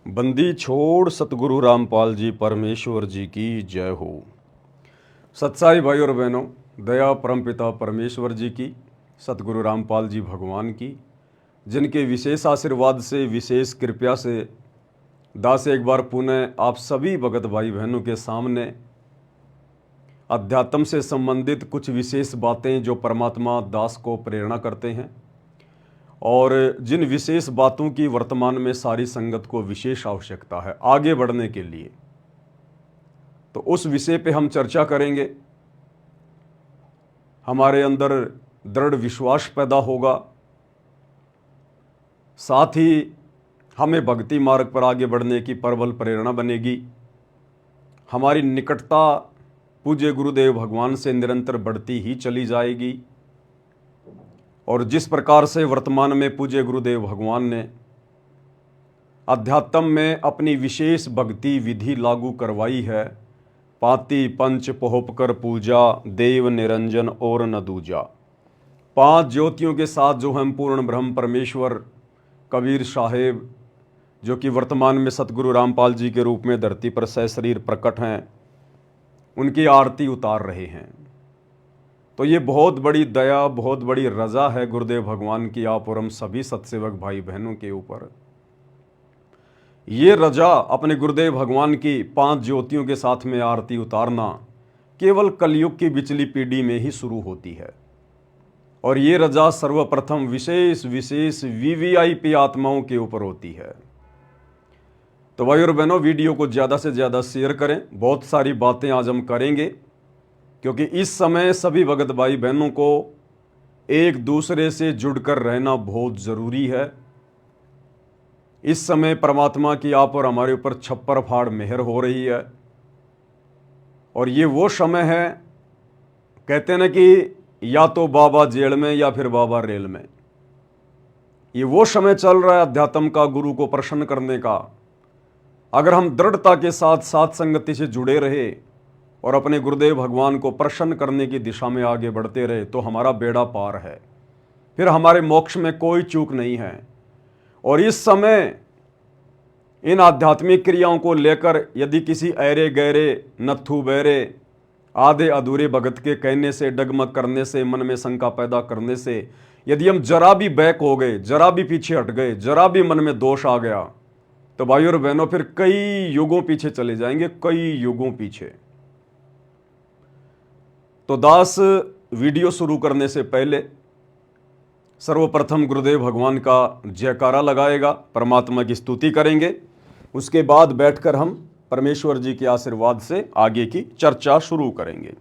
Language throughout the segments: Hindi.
बंदी छोड़ सतगुरु रामपाल जी परमेश्वर जी की जय हो। सत्साई भाई और बहनों, दया परमपिता परमेश्वर जी की, सतगुरु रामपाल जी भगवान की, जिनके विशेष आशीर्वाद से, विशेष कृपया से दास एक बार पुनः आप सभी भगत भाई बहनों के सामने अध्यात्म से संबंधित कुछ विशेष बातें जो परमात्मा दास को प्रेरणा करते हैं और जिन विशेष बातों की वर्तमान में सारी संगत को विशेष आवश्यकता है आगे बढ़ने के लिए, तो उस विषय पे हम चर्चा करेंगे। हमारे अंदर दृढ़ विश्वास पैदा होगा, साथ ही हमें भक्ति मार्ग पर आगे बढ़ने की प्रबल प्रेरणा बनेगी। हमारी निकटता पूज्य गुरुदेव भगवान से निरंतर बढ़ती ही चली जाएगी और जिस प्रकार से वर्तमान में पूज्य गुरुदेव भगवान ने अध्यात्म में अपनी विशेष भक्ति विधि लागू करवाई है, पाति पंच पोहपकर पूजा देव निरंजन और न दूजा, 5 ज्योतियों के साथ जो हम पूर्ण ब्रह्म परमेश्वर कबीर साहेब जो कि वर्तमान में सतगुरु रामपाल जी के रूप में धरती पर सशरीर प्रकट हैं, उनकी आरती उतार रहे हैं। तो ये बहुत बड़ी दया, बहुत बड़ी रजा है गुरुदेव भगवान की आप और हम सभी सत्सेवक भाई बहनों के ऊपर। ये रजा अपने गुरुदेव भगवान की 5 ज्योतियों के साथ में आरती उतारना केवल कलयुग की बिचली पीढ़ी में ही शुरू होती है और ये रजा सर्वप्रथम विशेष विशेष वीवीआईपी आत्माओं के ऊपर होती है। तो भाई और बहनों, वीडियो को ज़्यादा से ज़्यादा शेयर करें। बहुत सारी बातें आज हम करेंगे क्योंकि इस समय सभी भगत भाई बहनों को एक दूसरे से जुड़कर रहना बहुत ज़रूरी है। इस समय परमात्मा की आप और हमारे ऊपर छप्पर फाड़ मेहर हो रही है और ये वो समय है, कहते हैं ना कि या तो बाबा जेल में या फिर बाबा रेल में। ये वो समय चल रहा है अध्यात्म का, गुरु को प्रसन्न करने का। अगर हम दृढ़ता के साथ साथ संगति से जुड़े रहे और अपने गुरुदेव भगवान को प्रसन्न करने की दिशा में आगे बढ़ते रहे तो हमारा बेड़ा पार है, फिर हमारे मोक्ष में कोई चूक नहीं है। और इस समय इन आध्यात्मिक क्रियाओं को लेकर यदि किसी ऐरे गहरे नत्थु बैरे आधे अधूरे भगत के कहने से, डगमग करने से, मन में शंका पैदा करने से यदि हम जरा भी बैक हो गए, जरा भी पीछे हट गए, जरा भी मन में दोष आ गया, तो भाई और बहनों फिर कई युगों पीछे चले जाएंगे, कई युगों पीछे। तो दास वीडियो शुरू करने से पहले सर्वप्रथम गुरुदेव भगवान का जयकारा लगाएगा, परमात्मा की स्तुति करेंगे। उसके बाद बैठकर हम परमेश्वर जी के आशीर्वाद से आगे की चर्चा शुरू करेंगे।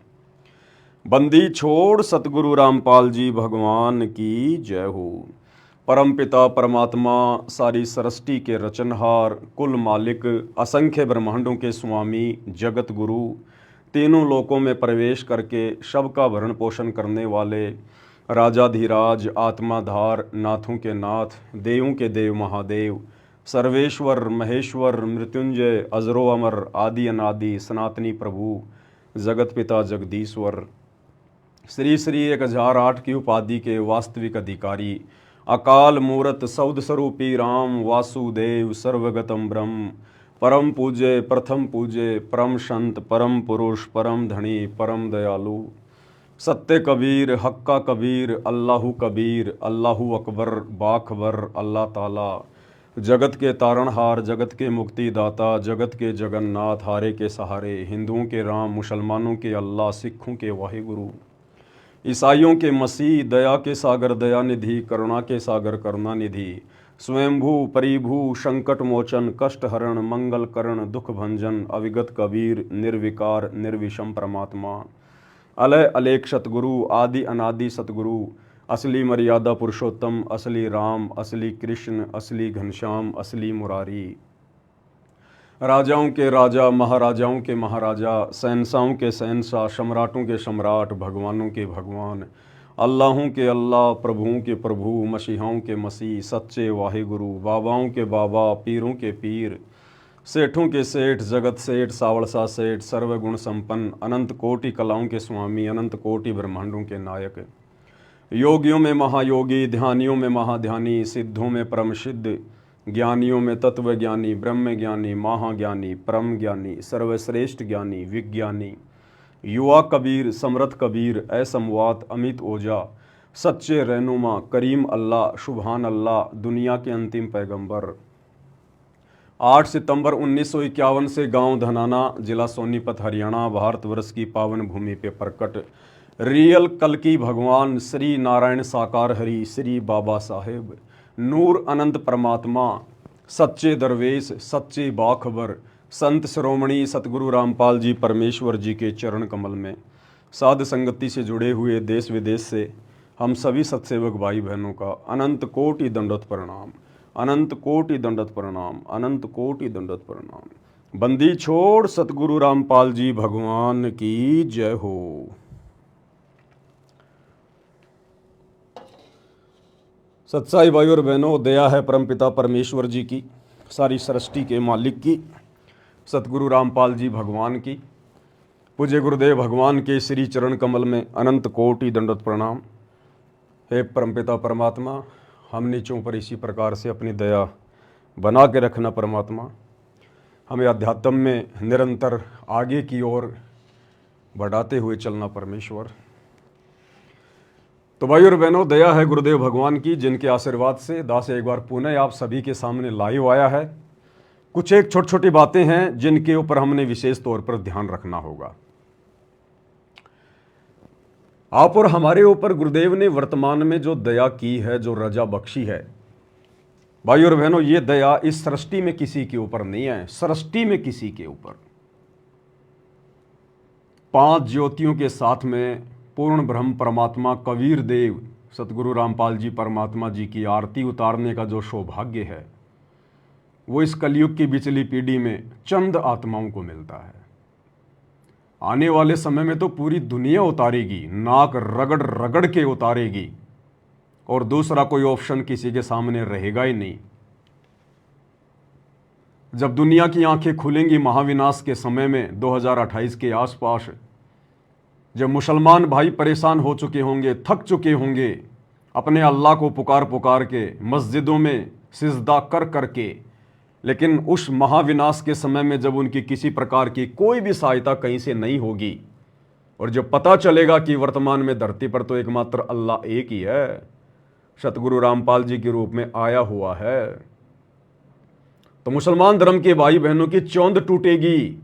बंदी छोड़ सतगुरु रामपाल जी भगवान की जय हो। परमपिता परमात्मा सारी सृष्टि के रचनहार, कुल मालिक, असंख्य ब्रह्मांडों के स्वामी, जगत गुरु, तीनों लोकों में प्रवेश करके सबका भरण पोषण करने वाले, राजाधिराज, आत्माधार, नाथों के नाथ, देवों के देव महादेव, सर्वेश्वर महेश्वर, मृत्युंजय, अजरो अमर, आदि अनादि, सनातनी प्रभु, जगत पिता जगदीश्वर, श्री श्री 1008 की उपाधि के वास्तविक अधिकारी, अकाल मूरत सौद स्वरूपी राम वासुदेव, सर्वगतम ब्रह्म, परम पूज्य, प्रथम पूज्य, परम संत, परम पुरुष, परम धनी, परम दयालु, सत्य कबीर, हक्का कबीर, अल्लाहु कबीर, अल्लाहु अकबर, बाखबर, अल्लाह ताला, जगत के तारणहार, जगत के मुक्तिदाता, जगत के जगन्नाथ, हारे के सहारे, हिंदुओं के राम, मुसलमानों के अल्लाह, सिखों के वाहिगुरु, ईसाइयों के मसीह, दया के सागर दया निधि, करुणा के सागर करुणा निधि, स्वयंभू परिभू, संकट मोचन, कष्ट हरण, मंगल करण, दुख भंजन, अविगत कबीर, निर्विकार निर्विषम परमात्मा, अलय अलेख सतगुरु, आदि अनादि सतगुरु, असली मर्यादा पुरुषोत्तम, असली राम, असली कृष्ण, असली घनश्याम, असली मुरारी, राजाओं के राजा, महाराजाओं के महाराजा, शहंशाहों के शहंशाह, सम्राटों के सम्राट, भगवानों के भगवान, अल्लाहों के अल्लाह, प्रभुओं के प्रभु, मसीहाओं के मसीह, सच्चे वाहिगुरु, बाबाओं के बाबा, पीरों के पीर, सेठों के सेठ, जगत सेठ, सावड़सा सेठ, सर्वगुण संपन्न, अनंत कोटि कलाओं के स्वामी, अनंत कोटि ब्रह्मांडों के नायक, योगियों में महायोगी, ध्यानियों में महाध्यानी, सिद्धों में परम सिद्ध, ज्ञानियों में तत्व ज्ञानी, ब्रह्म ज्ञानी, महाज्ञानी, परम ज्ञानी, सर्वश्रेष्ठ ज्ञानी, विज्ञानी, युवा कबीर, समर्थ कबीर, असमवात, अमित ओझा, सच्चे रहनुमा, करीम अल्लाह, सुभान अल्लाह, दुनिया के अंतिम पैगंबर। 8 सितंबर 1951 से गांव धनाना, जिला सोनीपत, हरियाणा, भारतवर्ष की पावन भूमि पे प्रकट रियल कल्कि भगवान श्री नारायण साकार हरि श्री बाबा साहेब नूर अनंत परमात्मा, सच्चे दरवेश, सच्चे बाखबर, संत श्रोमणी सतगुरु रामपाल जी परमेश्वर जी के चरण कमल में साध संगति से जुड़े हुए देश विदेश से हम सभी सत्सेवक भाई बहनों का अनंत कोटि दंडवत प्रणाम, अनंत कोटि दंडवत प्रणाम, अनंत कोटि दंडवत प्रणाम। बंदी छोड़ सतगुरु रामपाल जी भगवान की जय हो। सच्चाई भाई और बहनों, दया है परमपिता परमेश्वर जी की, सारी सृष्टि के मालिक की, सतगुरु रामपाल जी भगवान की, पूज्य गुरुदेव भगवान के श्री चरण कमल में अनंत कोटि दंडवत प्रणाम। हे परमपिता परमात्मा, हम नीचों पर इसी प्रकार से अपनी दया बना के रखना परमात्मा, हमें अध्यात्म में निरंतर आगे की ओर बढ़ाते हुए चलना परमेश्वर। तो भाई और बहनों, दया है गुरुदेव भगवान की, जिनके आशीर्वाद से दास एक बार पुनः आप सभी के सामने लाइव आया है। कुछ एक छोटी छोटी बातें हैं जिनके ऊपर हमने विशेष तौर पर ध्यान रखना होगा। आप और हमारे ऊपर गुरुदेव ने वर्तमान में जो दया की है, जो रजा बख्शी है, भाई और बहनों, ये दया इस सृष्टि में किसी के ऊपर नहीं है, सृष्टि में किसी के ऊपर। 5 ज्योतियों के साथ में पूर्ण ब्रह्म परमात्मा कबीर देव सतगुरु रामपाल जी परमात्मा जी की आरती उतारने का जो सौभाग्य है, वो इस कलयुग की बिचली पीढ़ी में चंद आत्माओं को मिलता है। आने वाले समय में तो पूरी दुनिया उतारेगी, नाक रगड़ रगड़ के उतारेगी, और दूसरा कोई ऑप्शन किसी के सामने रहेगा ही नहीं। जब दुनिया की आंखें खुलेंगी महाविनाश के समय में 2028 के आसपास, जब मुसलमान भाई परेशान हो चुके होंगे, थक चुके होंगे, अपने अल्लाह को पुकार पुकार के मस्जिदों में सिजदा कर करके, लेकिन उस महाविनाश के समय में जब उनकी किसी प्रकार की कोई भी सहायता कहीं से नहीं होगी, और जब पता चलेगा कि वर्तमान में धरती पर तो एकमात्र अल्लाह एक ही है, सतगुरु रामपाल जी के रूप में आया हुआ है, तो मुसलमान धर्म के भाई बहनों की चौंध टूटेगी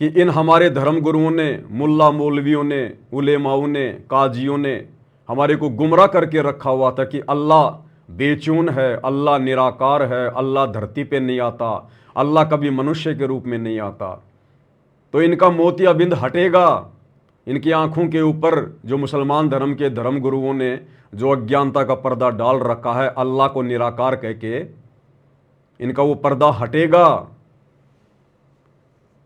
कि इन हमारे धर्म गुरुओं ने, मुल्ला मौलवियों ने, उलेमाओं ने, काजियों ने हमारे को गुमराह करके रखा हुआ था कि अल्लाह बेचून है, अल्लाह निराकार है, अल्लाह धरती पे नहीं आता, अल्लाह कभी मनुष्य के रूप में नहीं आता। तो इनका मोतियाबिंद हटेगा। इनकी आंखों के ऊपर जो मुसलमान धर्म के धर्म गुरुओं ने जो अज्ञानता का पर्दा डाल रखा है, अल्लाह को निराकार कह के, इनका वो पर्दा हटेगा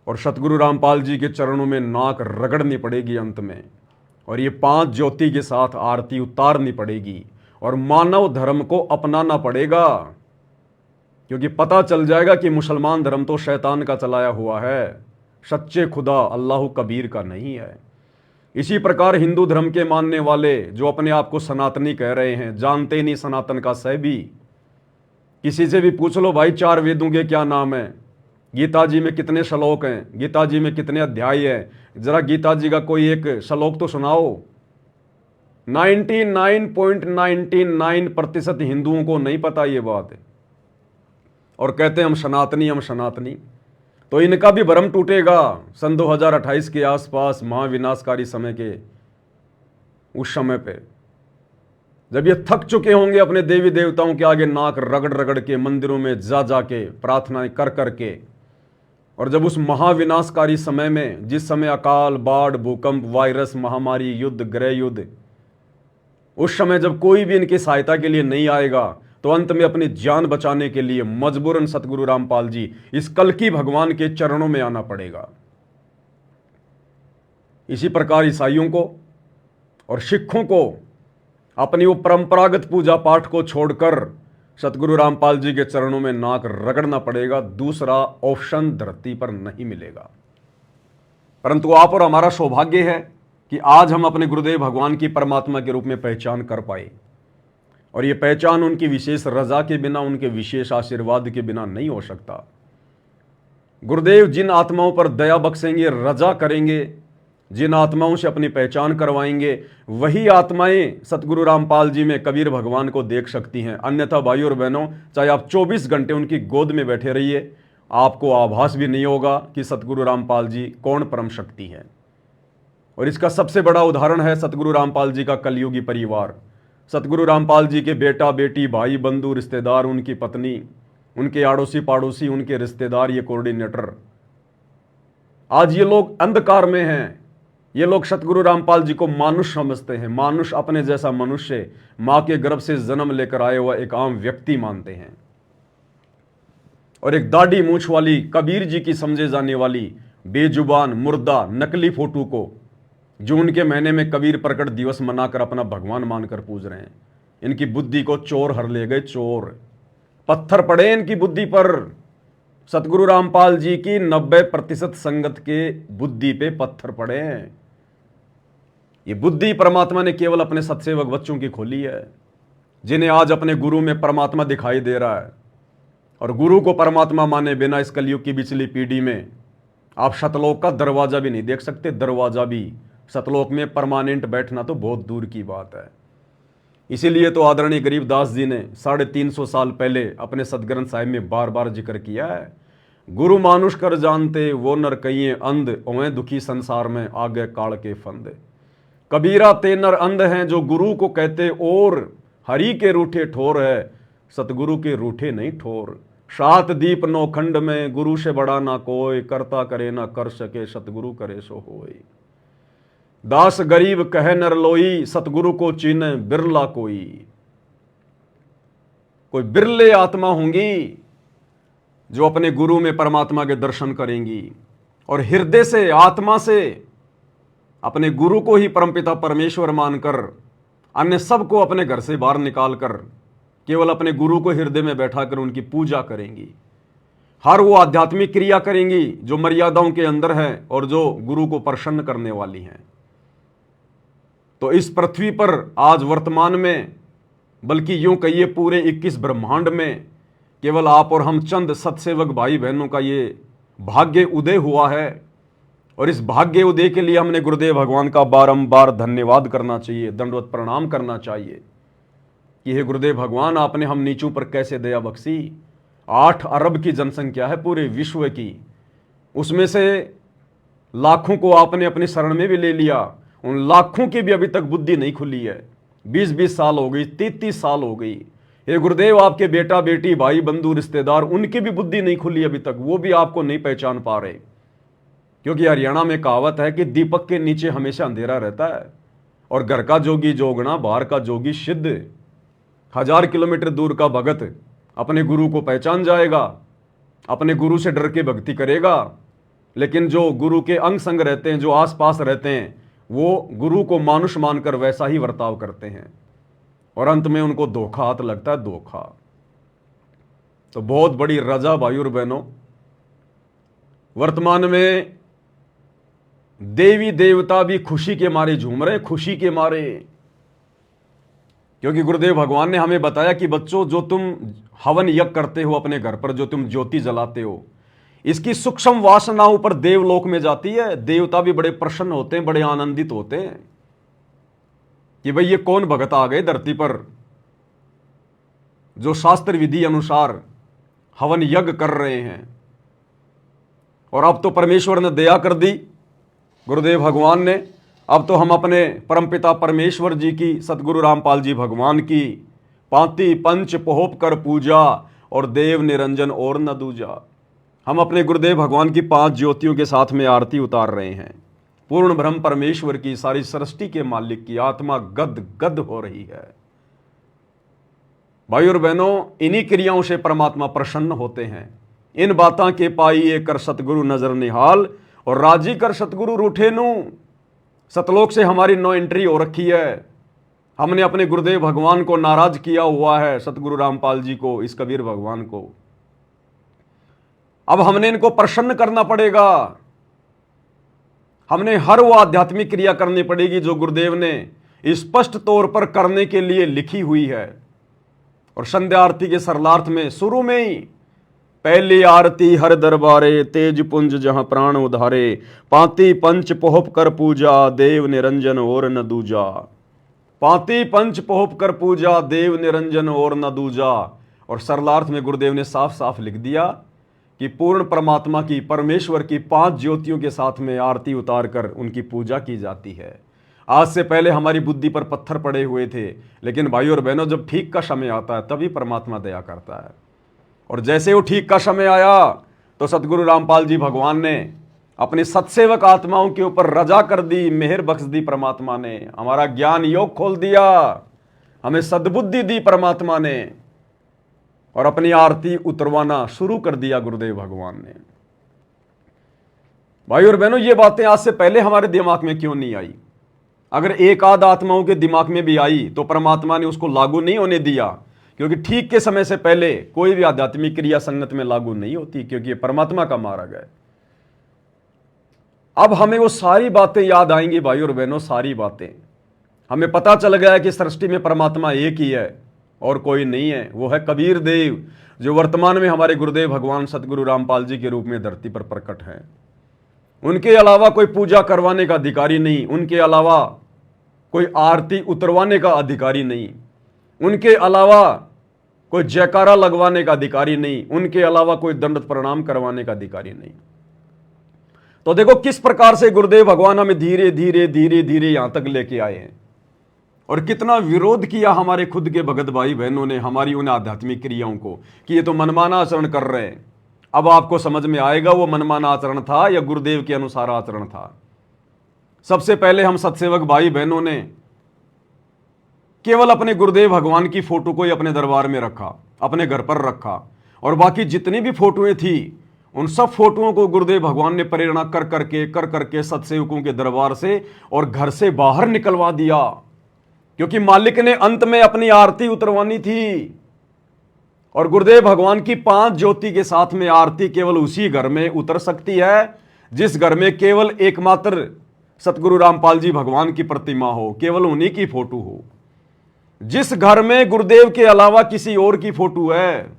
और सतगुरु रामपाल जी के चरणों में नाक रगड़नी पड़ेगी अंत में, और ये 5 ज्योति के साथ आरती उतारनी पड़ेगी और मानव धर्म को अपनाना पड़ेगा, क्योंकि पता चल जाएगा कि मुसलमान धर्म तो शैतान का चलाया हुआ है, सच्चे खुदा अल्लाह कबीर का नहीं है। इसी प्रकार हिंदू धर्म के मानने वाले जो अपने आप को सनातनी कह रहे हैं, जानते नहीं सनातन का सह भी। किसी से भी पूछ लो भाई 4 वेदों के क्या नाम है, गीता जी में कितने श्लोक हैं, गीता जी में कितने अध्याय हैं, जरा गीता जी का कोई एक श्लोक तो सुनाओ। 99.99% हिंदुओं को नहीं पता ये बात है, और कहते हैं हम सनातनी, हम सनातनी। तो इनका भी भ्रम टूटेगा सन 2028 के आसपास, महाविनाशकारी समय के उस समय पे, जब ये थक चुके होंगे अपने देवी देवताओं के आगे नाक रगड़ रगड़ के, मंदिरों में जा जाके प्रार्थनाएं कर करके, और जब उस महाविनाशकारी समय में, जिस समय अकाल, बाढ़, भूकंप, वायरस, महामारी, युद्ध, गृह युद्ध, उस समय जब कोई भी इनकी सहायता के लिए नहीं आएगा, तो अंत में अपनी जान बचाने के लिए मजबूरन सतगुरु रामपाल जी इस कल्कि भगवान के चरणों में आना पड़ेगा। इसी प्रकार ईसाइयों को और सिखों को अपनी वो परंपरागत पूजा पाठ को छोड़कर सतगुरु रामपाल जी के चरणों में नाक रगड़ना पड़ेगा। दूसरा ऑप्शन धरती पर नहीं मिलेगा। परंतु आप और हमारा सौभाग्य है कि आज हम अपने गुरुदेव भगवान की परमात्मा के रूप में पहचान कर पाए, और ये पहचान उनकी विशेष रजा के बिना, उनके विशेष आशीर्वाद के बिना नहीं हो सकता। गुरुदेव जिन आत्माओं पर दया बख्शेंगे, रजा करेंगे, जिन आत्माओं से अपनी पहचान करवाएंगे, वही आत्माएं सतगुरु रामपाल जी में कबीर भगवान को देख सकती हैं। अन्यथा भाइयों और बहनों, चाहे आप 24 घंटे उनकी गोद में बैठे रहिए, आपको आभास भी नहीं होगा कि सतगुरु रामपाल जी कौन परम शक्ति है। और इसका सबसे बड़ा उदाहरण है सतगुरु रामपाल जी का कलयुगी परिवार। सतगुरु रामपाल जी के बेटा बेटी, भाई बंधु, रिश्तेदार, उनकी पत्नी, उनके आड़ोसी पाड़ोसी, उनके रिश्तेदार, ये कोऑर्डिनेटर, आज ये लोग अंधकार में हैं। ये लोग सतगुरु रामपाल जी को मानुष समझते हैं। मानुष अपने जैसा मनुष्य, मां के गर्भ से जन्म लेकर आए हुआ एक आम व्यक्ति मानते हैं। और एक दाढ़ी मूछ वाली, कबीर जी की समझे जाने वाली बेजुबान, मुर्दा, नकली फोटो को जून के महीने में कबीर प्रकट दिवस मनाकर अपना भगवान मानकर पूज रहे हैं। इनकी बुद्धि को चोर हर ले गए, चोर। पत्थर पड़े इनकी बुद्धि पर। सतगुरु रामपाल जी की 90% संगत के बुद्धि पे पत्थर पड़े हैं। ये बुद्धि परमात्मा ने केवल अपने सत्सेवक बच्चों की खोली है, जिन्हें आज अपने गुरु में परमात्मा दिखाई दे रहा है। और गुरु को परमात्मा माने बिना इस कलयुग की पिछली पीढ़ी में आप सतलोक का दरवाजा भी नहीं देख सकते। दरवाजा भी, सतलोक में परमानेंट बैठना तो बहुत दूर की बात है। इसीलिए तो आदरणीय गरीबदास जी ने 350 साल पहले अपने सदग्रंथ साहिब में बार बार जिक्र किया है, गुरु मानुष कर जानते वो नर कहिए अंध, ओए दुखी संसार में आगे काल के फंद। कबीरा ते नर अंध हैं जो गुरु को कहते और, हरि के रूठे ठोर है, सतगुरु के रूठे नहीं ठोर। 7 दीप 9 खंड में गुरु से बड़ा ना कोई, करता करे ना कर सके, सतगुरु करे सो होय। दास गरीब कहे नर लोई, सतगुरु को चीने बिरला कोई। कोई बिरले आत्मा होंगी जो अपने गुरु में परमात्मा के दर्शन करेंगी और हृदय से, आत्मा से अपने गुरु को ही परमपिता परमेश्वर मानकर अन्य सबको अपने घर से बाहर निकालकर केवल अपने गुरु को हृदय में बैठाकर उनकी पूजा करेंगी। हर वो आध्यात्मिक क्रिया करेंगी जो मर्यादाओं के अंदर है और जो गुरु को प्रसन्न करने वाली हैं। तो इस पृथ्वी पर आज वर्तमान में, बल्कि यूं कहिए पूरे 21 ब्रह्मांड में, केवल आप और हम चंद सत्सेवक भाई बहनों का ये भाग्य उदय हुआ है। और इस भाग्य उदय के लिए हमने गुरुदेव भगवान का बारंबार धन्यवाद करना चाहिए, दंडवत प्रणाम करना चाहिए कि हे गुरुदेव भगवान, आपने हम नीचों पर कैसे दया बख्शी। 8 अरब की जनसंख्या है पूरे विश्व की, उसमें से लाखों को आपने अपनी शरण में भी ले लिया। उन लाखों की भी अभी तक बुद्धि नहीं खुली है। 20-20 साल हो गई, 33 साल हो गई। हे गुरुदेव, आपके बेटा बेटी, भाई बंधु, रिश्तेदार, उनकी भी बुद्धि नहीं खुली अभी तक, वो भी आपको नहीं पहचान पा रहे। क्योंकि हरियाणा में कहावत है कि दीपक के नीचे हमेशा अंधेरा रहता है और घर का जोगी जोगना, बाहर का जोगी सिद्ध। 1000 किलोमीटर दूर का भगत अपने गुरु को पहचान जाएगा, अपने गुरु से डर के भक्ति करेगा, लेकिन जो गुरु के अंग संग रहते हैं, जो आसपास रहते हैं, वो गुरु को मानुष मानकर वैसा ही बर्ताव करते हैं और अंत में उनको धोखा हाथ लगता है, धोखा। तो बहुत बड़ी रजा भाइयों और बहनों, वर्तमान में देवी देवता भी खुशी के मारे झूम रहे, खुशी के मारे। क्योंकि गुरुदेव भगवान ने हमें बताया कि बच्चों, जो तुम हवन यज्ञ करते हो अपने घर पर, जो तुम ज्योति जलाते हो, इसकी सूक्ष्म वासना ऊपर देवलोक में जाती है। देवता भी बड़े प्रसन्न होते हैं, बड़े आनंदित होते हैं कि भाई ये कौन भगत आ गए धरती पर जो शास्त्र विधि अनुसार हवन यज्ञ कर रहे हैं। और अब तो परमेश्वर ने दया कर दी, गुरुदेव भगवान ने। अब तो हम अपने परमपिता परमेश्वर जी की, सतगुरु रामपाल जी भगवान की पांति पंच पोहप कर पूजा और देव निरंजन और न दूजा। हम अपने गुरुदेव भगवान की 5 ज्योतियों के साथ में आरती उतार रहे हैं। पूर्ण ब्रह्म परमेश्वर की, सारी सृष्टि के मालिक की आत्मा गद गद हो रही है। भाई और बहनों, इन्हीं क्रियाओं से परमात्मा प्रसन्न होते हैं। इन बातां के पाइए कर सतगुरु नजर निहाल और राजी कर सतगुरु रूठे नू। सतलोक से हमारी नो एंट्री हो रखी है। हमने अपने गुरुदेव भगवान को नाराज किया हुआ है, सतगुरु रामपाल जी को, इस कबीर भगवान को। अब हमने इनको प्रसन्न करना पड़ेगा। हमने हर वो आध्यात्मिक क्रिया करनी पड़ेगी जो गुरुदेव ने स्पष्ट तौर पर करने के लिए लिखी हुई है। और संध्या आरती के सरलार्थ में शुरू में ही पहली आरती हर दरबारे, तेज पुंज जहां प्राण उधारे, पांति पंच पोहप कर पूजा, देव निरंजन और न दूजा। पांति पंच पोहप कर पूजा, देव निरंजन और न दूजा। और सरलार्थ में गुरुदेव ने साफ साफ लिख दिया कि पूर्ण परमात्मा की, परमेश्वर की 5 ज्योतियों के साथ में आरती उतार कर उनकी पूजा की जाती है। आज से पहले हमारी बुद्धि पर पत्थर पड़े हुए थे, लेकिन भाइयों और बहनों, जब ठीक का समय आता है तभी परमात्मा दया करता है। और जैसे वो ठीक का समय आया तो सतगुरु रामपाल जी भगवान ने अपने सत्सेवक आत्माओं के ऊपर रजा कर दी, मेहर बख्श दी परमात्मा ने, हमारा ज्ञान योग खोल दिया, हमें सद्बुद्धि दी परमात्मा ने, और अपनी आरती उतरवाना शुरू कर दिया गुरुदेव भगवान ने। भाई और बहनों, ये बातें आज से पहले हमारे दिमाग में क्यों नहीं आई? अगर एक आध आत्माओं के दिमाग में भी आई तो परमात्मा ने उसको लागू नहीं होने दिया, क्योंकि ठीक के समय से पहले कोई भी आध्यात्मिक क्रिया संगत में लागू नहीं होती, क्योंकि ये परमात्मा का मार्ग है। अब हमें वो सारी बातें याद आएंगी भाई और बहनों, सारी बातें। हमें पता चल गया है कि सृष्टि में परमात्मा एक ही है और कोई नहीं है, वो है कबीर देव, जो वर्तमान में हमारे गुरुदेव भगवान सतगुरु रामपाल जी के रूप में धरती पर प्रकट हैं। उनके अलावा कोई पूजा करवाने का अधिकारी नहीं, उनके अलावा कोई आरती उतरवाने का अधिकारी नहीं, उनके अलावा कोई जयकारा लगवाने का अधिकारी नहीं, उनके अलावा कोई दंड प्रणाम करवाने का अधिकारी नहीं। तो देखो किस प्रकार से गुरुदेव भगवान हमें धीरे धीरे धीरे धीरे यहां तक लेके आए हैं, और कितना विरोध किया हमारे खुद के भगत भाई बहनों ने हमारी उन आध्यात्मिक क्रियाओं को कि ये तो मनमाना आचरण कर रहे हैं। अब आपको समझ में आएगा वो मनमाना आचरण था या गुरुदेव के अनुसार आचरण था। सबसे पहले हम सत्सेवक भाई बहनों ने केवल अपने गुरुदेव भगवान की फोटो को ही अपने दरबार में रखा, अपने घर पर रखा, और बाकी जितनी भी फोटोएं थी उन सब फोटोओं को गुरुदेव भगवान ने प्रेरणा कर करके सत्सेवकों के दरबार से और घर से बाहर निकलवा दिया, क्योंकि मालिक ने अंत में अपनी आरती उतरवानी थी। और गुरुदेव भगवान की 5 ज्योति के साथ में आरती केवल उसी घर में उतर सकती है जिस घर में केवल एकमात्र सतगुरु रामपाल जी भगवान की प्रतिमा हो, केवल उन्हीं की फोटो हो। जिस घर में गुरुदेव के अलावा किसी और की फोटो है,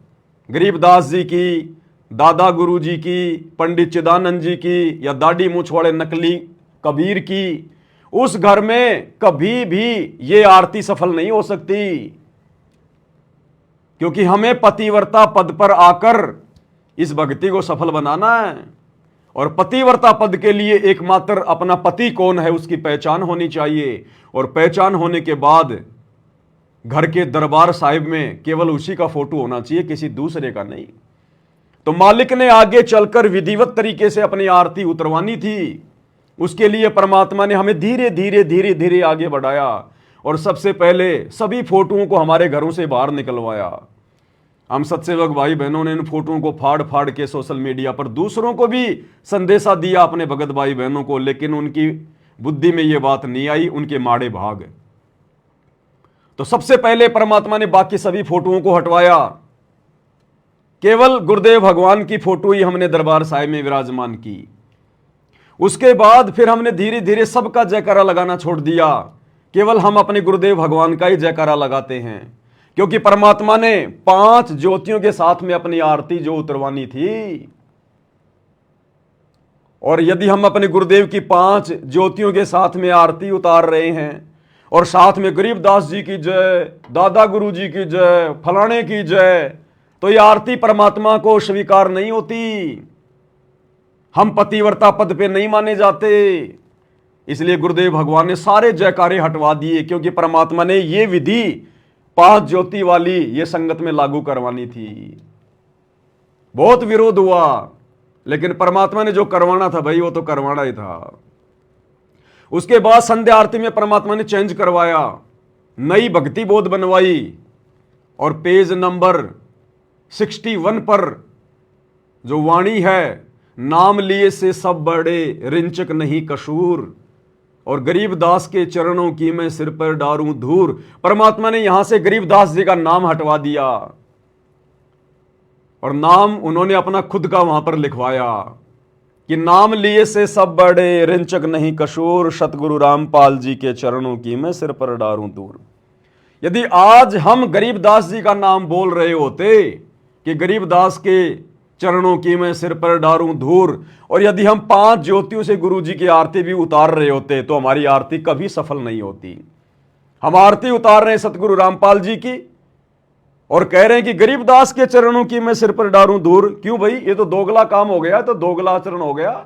गरीबदास जी की, दादा गुरु जी की, पंडित चिदानंद जी की, या दाढ़ी मूछ वाले नकली कबीर की, उस घर में कभी भी ये आरती सफल नहीं हो सकती, क्योंकि हमें पतिव्रता पद पर आकर इस भक्ति को सफल बनाना है। और पतिव्रता पद के लिए एकमात्र अपना पति कौन है उसकी पहचान होनी चाहिए, और पहचान होने के बाद घर के दरबार साहिब में केवल उसी का फोटो होना चाहिए, किसी दूसरे का नहीं। तो मालिक ने आगे चलकर विधिवत तरीके से अपनी आरती उतरवानी थी, उसके लिए परमात्मा ने हमें धीरे धीरे धीरे धीरे आगे बढ़ाया, और सबसे पहले सभी फोटोओं को हमारे घरों से बाहर निकलवाया। हम सत्सेवक भाई बहनों ने इन फोटोओं को फाड़ फाड़ के सोशल मीडिया पर दूसरों को भी संदेशा दिया, अपने भगत भाई बहनों को, लेकिन उनकी बुद्धि में यह बात नहीं आई, उनके माड़े भाग। तो सबसे पहले परमात्मा ने बाकी सभी फोटोओं को हटवाया, केवल गुरुदेव भगवान की फोटो ही हमने दरबार साहिब में विराजमान की। उसके बाद फिर हमने धीरे धीरे सबका जयकारा लगाना छोड़ दिया, केवल हम अपने गुरुदेव भगवान का ही जयकारा लगाते हैं, क्योंकि परमात्मा ने 5 ज्योतियों के साथ में अपनी आरती जो उतरवानी थी। और यदि हम अपने गुरुदेव की 5 ज्योतियों के साथ में आरती उतार रहे हैं और साथ में गरीबदास जी की जय, दादा गुरु जी की जय, फलाने की जय, तो यह आरती परमात्मा को स्वीकार नहीं होती। हम पतिव्रता पद पे नहीं माने जाते, इसलिए गुरुदेव भगवान ने सारे जयकारे हटवा दिए, क्योंकि परमात्मा ने यह विधि 5 ज्योति वाली ये संगत में लागू करवानी थी। बहुत विरोध हुआ, लेकिन परमात्मा ने जो करवाना था भाई वो तो करवाना ही था। उसके बाद संध्या आरती में परमात्मा ने चेंज करवाया, नई भक्ति बोध बनवाई, और पेज नंबर 61 पर जो वाणी है, नाम लिए से सब बड़े रिंचक नहीं कसूर, और गरीबदास के चरणों की मैं सिर पर डारूं धूर। परमात्मा ने यहां से गरीबदास जी का नाम हटवा दिया और नाम उन्होंने अपना खुद का वहां पर लिखवाया कि नाम लिए से सब बड़े रिंचक नहीं कसूर, सतगुरु रामपाल जी के चरणों की मैं सिर पर डारूं दूर। यदि आज हम गरीबदास जी का नाम बोल रहे होते कि गरीबदास के चरणों की मैं सिर पर डारूं धूर, और यदि हम 5 ज्योतियों से गुरु जी की आरती भी उतार रहे होते तो हमारी आरती कभी सफल नहीं होती। हम आरती उतार रहे हैं सतगुरु रामपाल जी की और कह रहे हैं कि गरीबदास के चरणों की मैं सिर पर डारूं धूर। क्यों भाई, ये तो दोगला काम हो गया, तो दोगला आचरण हो गया।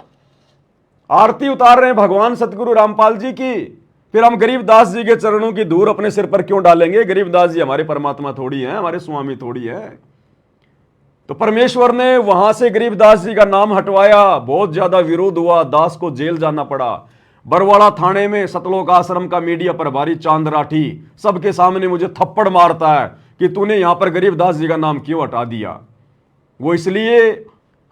आरती उतार रहे हैं भगवान सतगुरु रामपाल जी की, फिर हम गरीबदास जी के चरणों की धूर अपने सिर पर क्यों डालेंगे? गरीबदास जी हमारे परमात्मा थोड़ी हैं, हमारे स्वामी थोड़ी है। तो परमेश्वर ने वहां से गरीबदास जी का नाम हटवाया, बहुत ज्यादा विरोध हुआ, दास को जेल जाना पड़ा। बरवाड़ा थाने में सतलोक आश्रम का मीडिया प्रभारी चांद राठी सबके सामने मुझे थप्पड़ मारता है कि तूने यहां पर गरीबदास जी का नाम क्यों हटा दिया। वो इसलिए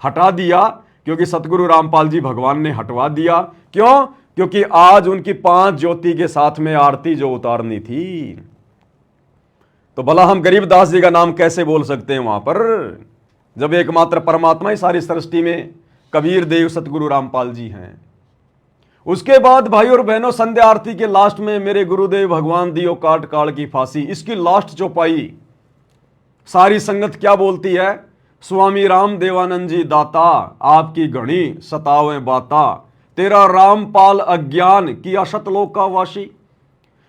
हटा दिया क्योंकि सतगुरु रामपाल जी भगवान ने हटवा दिया। क्यों? क्योंकि आज उनकी 5 ज्योति के साथ में आरती जो उतारनी थी, तो भला हम गरीबदास जी का नाम कैसे बोल सकते हैं वहां पर, जब एकमात्र परमात्मा ही सारी सृष्टि में कबीर देव सतगुरु रामपाल जी हैं। उसके बाद भाई और बहनों, संध्या आरती के लास्ट में मेरे गुरुदेव भगवान दियो काट काल की फांसी, इसकी लास्ट चौपाई सारी संगत क्या बोलती है? स्वामी राम देवानंद जी दाता आपकी घणी सतावे बाता, तेरा रामपाल अज्ञान किया शतलोक का वासी।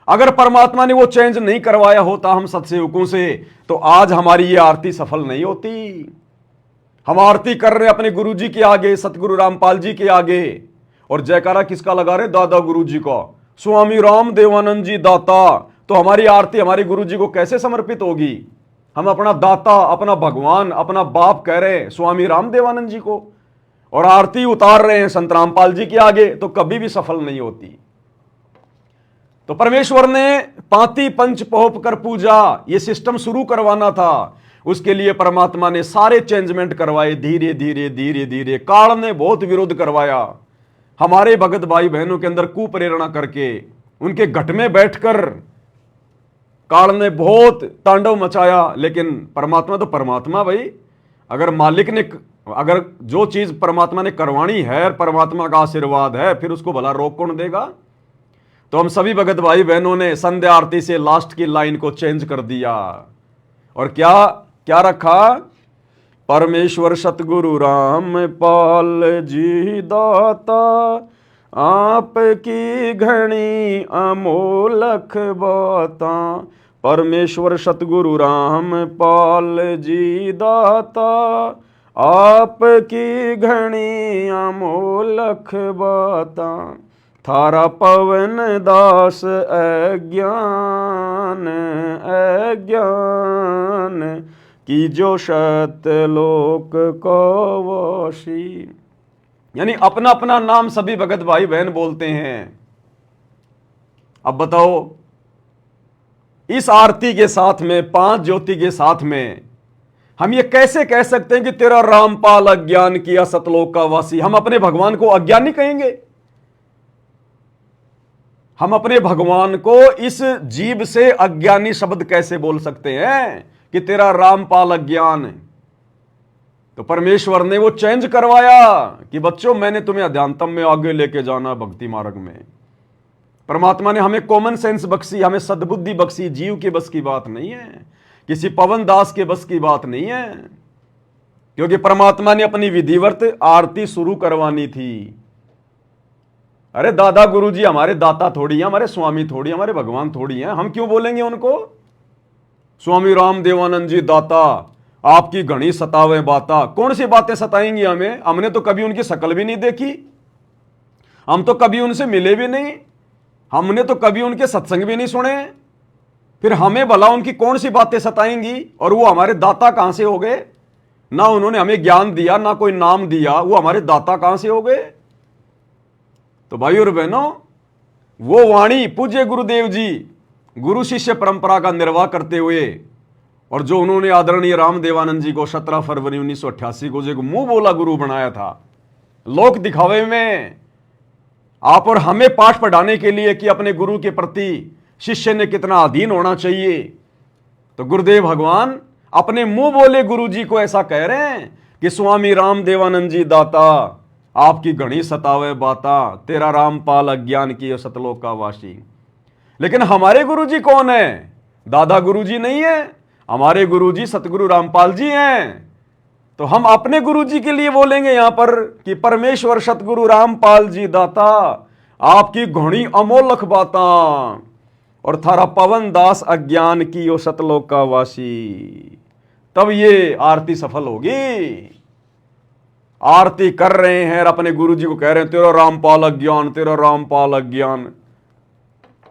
अगर परमात्मा ने वो चेंज नहीं करवाया होता हम सत्सेवकों से, तो आज हमारी ये आरती सफल नहीं होती। हम आरती कर रहे अपने गुरु जी के आगे, सतगुरु रामपाल जी के आगे, और जयकारा किसका लगा रहे? दादा गुरु जी का, स्वामी राम देवानंद जी दाता। तो हमारी आरती हमारे गुरु जी को कैसे समर्पित होगी? हम अपना दाता, अपना भगवान, अपना बाप कह रहे हैं स्वामी राम देवानंद जी को, और आरती उतार रहे हैं संत रामपाल जी के आगे, तो कभी भी सफल नहीं होती। तो परमेश्वर ने पांति पंच पोप कर पूजा ये सिस्टम शुरू करवाना था। उसके लिए परमात्मा ने सारे चेंजमेंट करवाए, धीरे धीरे धीरे धीरे। काल ने बहुत विरोध करवाया, हमारे भगत भाई बहनों के अंदर कुप्रेरणा करके, उनके घट में बैठकर काल ने बहुत तांडव मचाया। लेकिन परमात्मा तो परमात्मा भाई, अगर मालिक ने, अगर जो चीज परमात्मा ने करवानी है, परमात्मा का आशीर्वाद है, फिर उसको भला रोक कौन देगा? तो हम सभी भगत भाई बहनों ने संध्या आरती से लास्ट की लाइन को चेंज कर दिया, और क्या क्या रखा? परमेश्वर सतगुरु रामपाल जी दाता आपकी घनी अमोलख बाता। परमेश्वर सतगुरु रामपाल जी दाता आपकी घनी अमोलख बाता। थारा पवन दास अज्ञान अज्ञान की जो सतलोक को वासी। यानी अपना अपना नाम सभी भगत भाई बहन बोलते हैं। अब बताओ, इस आरती के साथ में, 5 ज्योति के साथ में, हम ये कैसे कह सकते हैं कि तेरा रामपाल अज्ञान किया सतलोक का वासी? हम अपने भगवान को अज्ञानी कहेंगे? हम अपने भगवान को इस जीभ से अज्ञानी शब्द कैसे बोल सकते हैं कि तेरा रामपाल अज्ञान? तो परमेश्वर ने वो चेंज करवाया कि बच्चों, मैंने तुम्हें अध्यात्म में आगे लेके जाना, भक्ति मार्ग में। परमात्मा ने हमें कॉमन सेंस बख्शी, हमें सद्बुद्धि बख्शी। जीव के बस की बात नहीं है, किसी पवन दास के बस की बात नहीं है, क्योंकि परमात्मा ने अपनी विधिवत आरती शुरू करवानी थी। अरे दादा गुरु जी हमारे दाता थोड़ी है, हमारे स्वामी थोड़ी, हमारे भगवान थोड़ी हैं। हम क्यों बोलेंगे उनको? स्वामी राम देवानंद जी दाता आपकी घनी सतावे बाता। कौन सी बातें सताएंगी हमें? हमने तो कभी उनकी शक्ल भी नहीं देखी, हम तो कभी उनसे मिले भी नहीं, हमने तो कभी उनके सत्संग भी नहीं सुने, फिर हमें भला उनकी कौन सी बातें सताएंगी? और वो हमारे दाता कहां से हो गए? ना उन्होंने हमें ज्ञान दिया, ना कोई नाम दिया, वो हमारे दाता कहां से हो गए? तो भाई और बहनों, वो वाणी पूज्य गुरुदेव जी गुरु शिष्य परंपरा का निर्वाह करते हुए, और जो उन्होंने आदरणीय राम देवानंद जी को 17 फरवरी 1988 को जो मुंह बोला गुरु बनाया था, लोक दिखावे में आप और हमें पाठ पढ़ाने के लिए कि अपने गुरु के प्रति शिष्य ने कितना अधीन होना चाहिए, तो गुरुदेव भगवान अपने मुंह बोले गुरु जी को ऐसा कह रहे हैं कि स्वामी राम देवानंद जी दाता आपकी घनी सतावे बाता, तेरा रामपाल अज्ञान की सतलोक का वासी। लेकिन हमारे गुरु जी कौन है? दादा गुरुजी नहीं है, हमारे गुरुजी सतगुरु रामपाल जी हैं। तो हम अपने गुरुजी के लिए बोलेंगे यहां पर कि परमेश्वर सतगुरु रामपाल जी दाता, आपकी घोड़ी अमोलक बाता और थारा पवन दास अज्ञान की ओ सतलोक का वासी। तब ये आरती सफल होगी। आरती कर रहे हैं और अपने गुरुजी को कह रहे हैं तेरा रामपाल अज्ञान, तेरा रामपाल अज्ञान।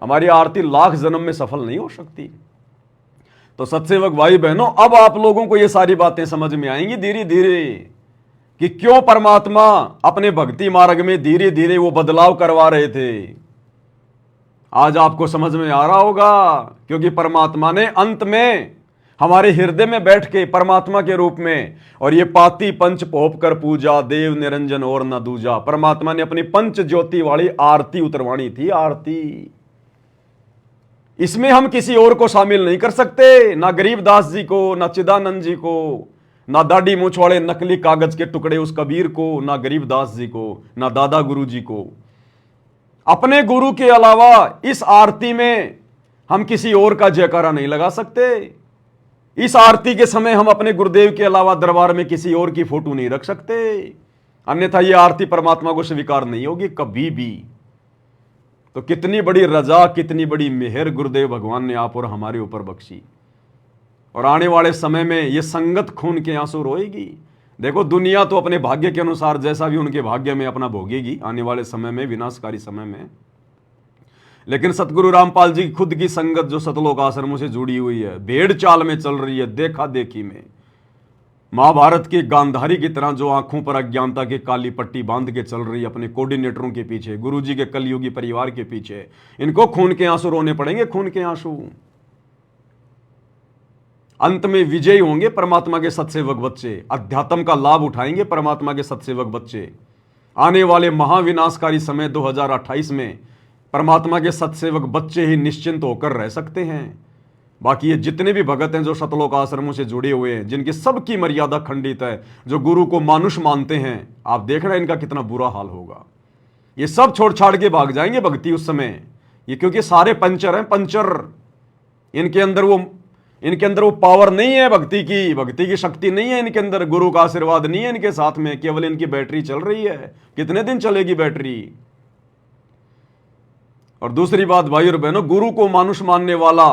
हमारी आरती लाख जन्म में सफल नहीं हो सकती। तो सत्सेवक भाई बहनों, अब आप लोगों को ये सारी बातें समझ में आएंगी धीरे धीरे कि क्यों परमात्मा अपने भक्ति मार्ग में धीरे धीरे वो बदलाव करवा रहे थे। आज आपको समझ में आ रहा होगा, क्योंकि परमात्मा ने अंत में हमारे हृदय में बैठ के परमात्मा के रूप में, और ये पाती पंच पोप कर पूजा, देव निरंजन और न दूजा, परमात्मा ने अपनी पंच ज्योति वाली आरती उतरवाणी थी। आरती इसमें हम किसी और को शामिल नहीं कर सकते, ना गरीबदास जी को, ना चिदानंद जी को, ना दाढ़ी मूछ वाले नकली कागज के टुकड़े उस कबीर को, ना गरीबदास जी को, ना दादा गुरु जी को। अपने गुरु के अलावा इस आरती में हम किसी और का जयकारा नहीं लगा सकते। इस आरती के समय हम अपने गुरुदेव के अलावा दरबार में किसी और की फोटो नहीं रख सकते, अन्यथा यह आरती परमात्मा को स्वीकार नहीं होगी कभी भी। तो कितनी बड़ी रजा, कितनी बड़ी मेहर गुरुदेव भगवान ने आप और हमारे ऊपर बख्शी। और आने वाले समय में यह संगत खून के आंसू रोएगी। देखो, दुनिया तो अपने भाग्य के अनुसार जैसा भी उनके भाग्य में अपना भोगेगी आने वाले समय में, विनाशकारी समय में। लेकिन सतगुरु रामपाल जी की खुद की संगत जो सतलोक आश्रमों से जुड़ी हुई है, भेड़ चाल में चल रही है, देखा देखी में, महाभारत की गांधारी की तरह जो आंखों पर अज्ञानता की काली पट्टी बांध के चल रही है अपने कोऑर्डिनेटरों के पीछे, गुरुजी के कलयुगी परिवार के पीछे, इनको खून के आंसू रोने पड़ेंगे, खून के आंसू। अंत में विजयी होंगे परमात्मा के सत्सेवक बच्चे, अध्यात्म का लाभ उठाएंगे परमात्मा के सत्सेवक बच्चे। आने वाले महाविनाशकारी समय 2028 में परमात्मा के सत्सेवक बच्चे ही निश्चिंत होकर रह सकते हैं। बाकी ये जितने भी भगत हैं जो सतलोक आश्रमों से जुड़े हुए हैं, जिनकी सबकी मर्यादा खंडित है, जो गुरु को मानुष मानते हैं, आप देख रहे हैं इनका कितना बुरा हाल होगा। ये सब छोड़ छाड़ के भाग जाएंगे भक्ति उस समय, ये क्योंकि सारे पंचर हैं, पंचर। इनके अंदर वो पावर नहीं है भक्ति की शक्ति नहीं है इनके अंदर, गुरु का आशीर्वाद नहीं है इनके साथ में, केवल इनकी बैटरी चल रही है। कितने दिन चलेगी बैटरी? और दूसरी बात भाई और बहनों, गुरु को मानुष मानने वाला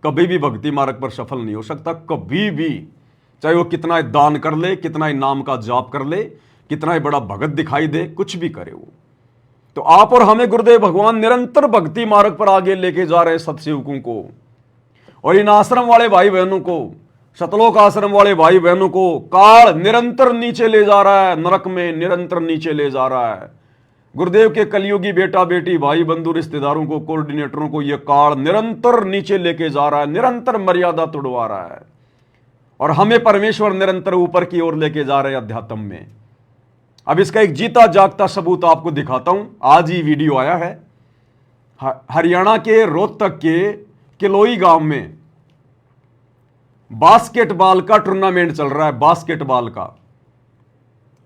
कभी भी भक्ति मार्ग पर सफल नहीं हो सकता, कभी भी। चाहे वो कितना ही दान कर ले, कितना ही नाम का जाप कर ले, कितना ही बड़ा भगत दिखाई दे, कुछ भी करे वो। तो आप और हमें गुरुदेव भगवान निरंतर भक्ति मार्ग पर आगे लेके जा रहे हैं सत्सेवकों को, और इन आश्रम वाले भाई बहनों को, सतलोक आश्रम वाले भाई बहनों को काल निरंतर नीचे ले जा रहा है, नरक में निरंतर नीचे ले जा रहा है। गुरुदेव के कलयुगी बेटा बेटी, भाई बंधु, रिश्तेदारों को, कोऑर्डिनेटरों को यह काल निरंतर नीचे लेके जा रहा है, निरंतर मर्यादा तोड़वा रहा है। और हमें परमेश्वर निरंतर ऊपर की ओर लेके जा रहे हैं अध्यात्म में। अब इसका एक जीता जागता सबूत आपको दिखाता हूं। आज ही वीडियो आया है, हरियाणा के रोहतक के किलोई गांव में बास्केटबॉल का टूर्नामेंट चल रहा है, बास्केटबॉल का।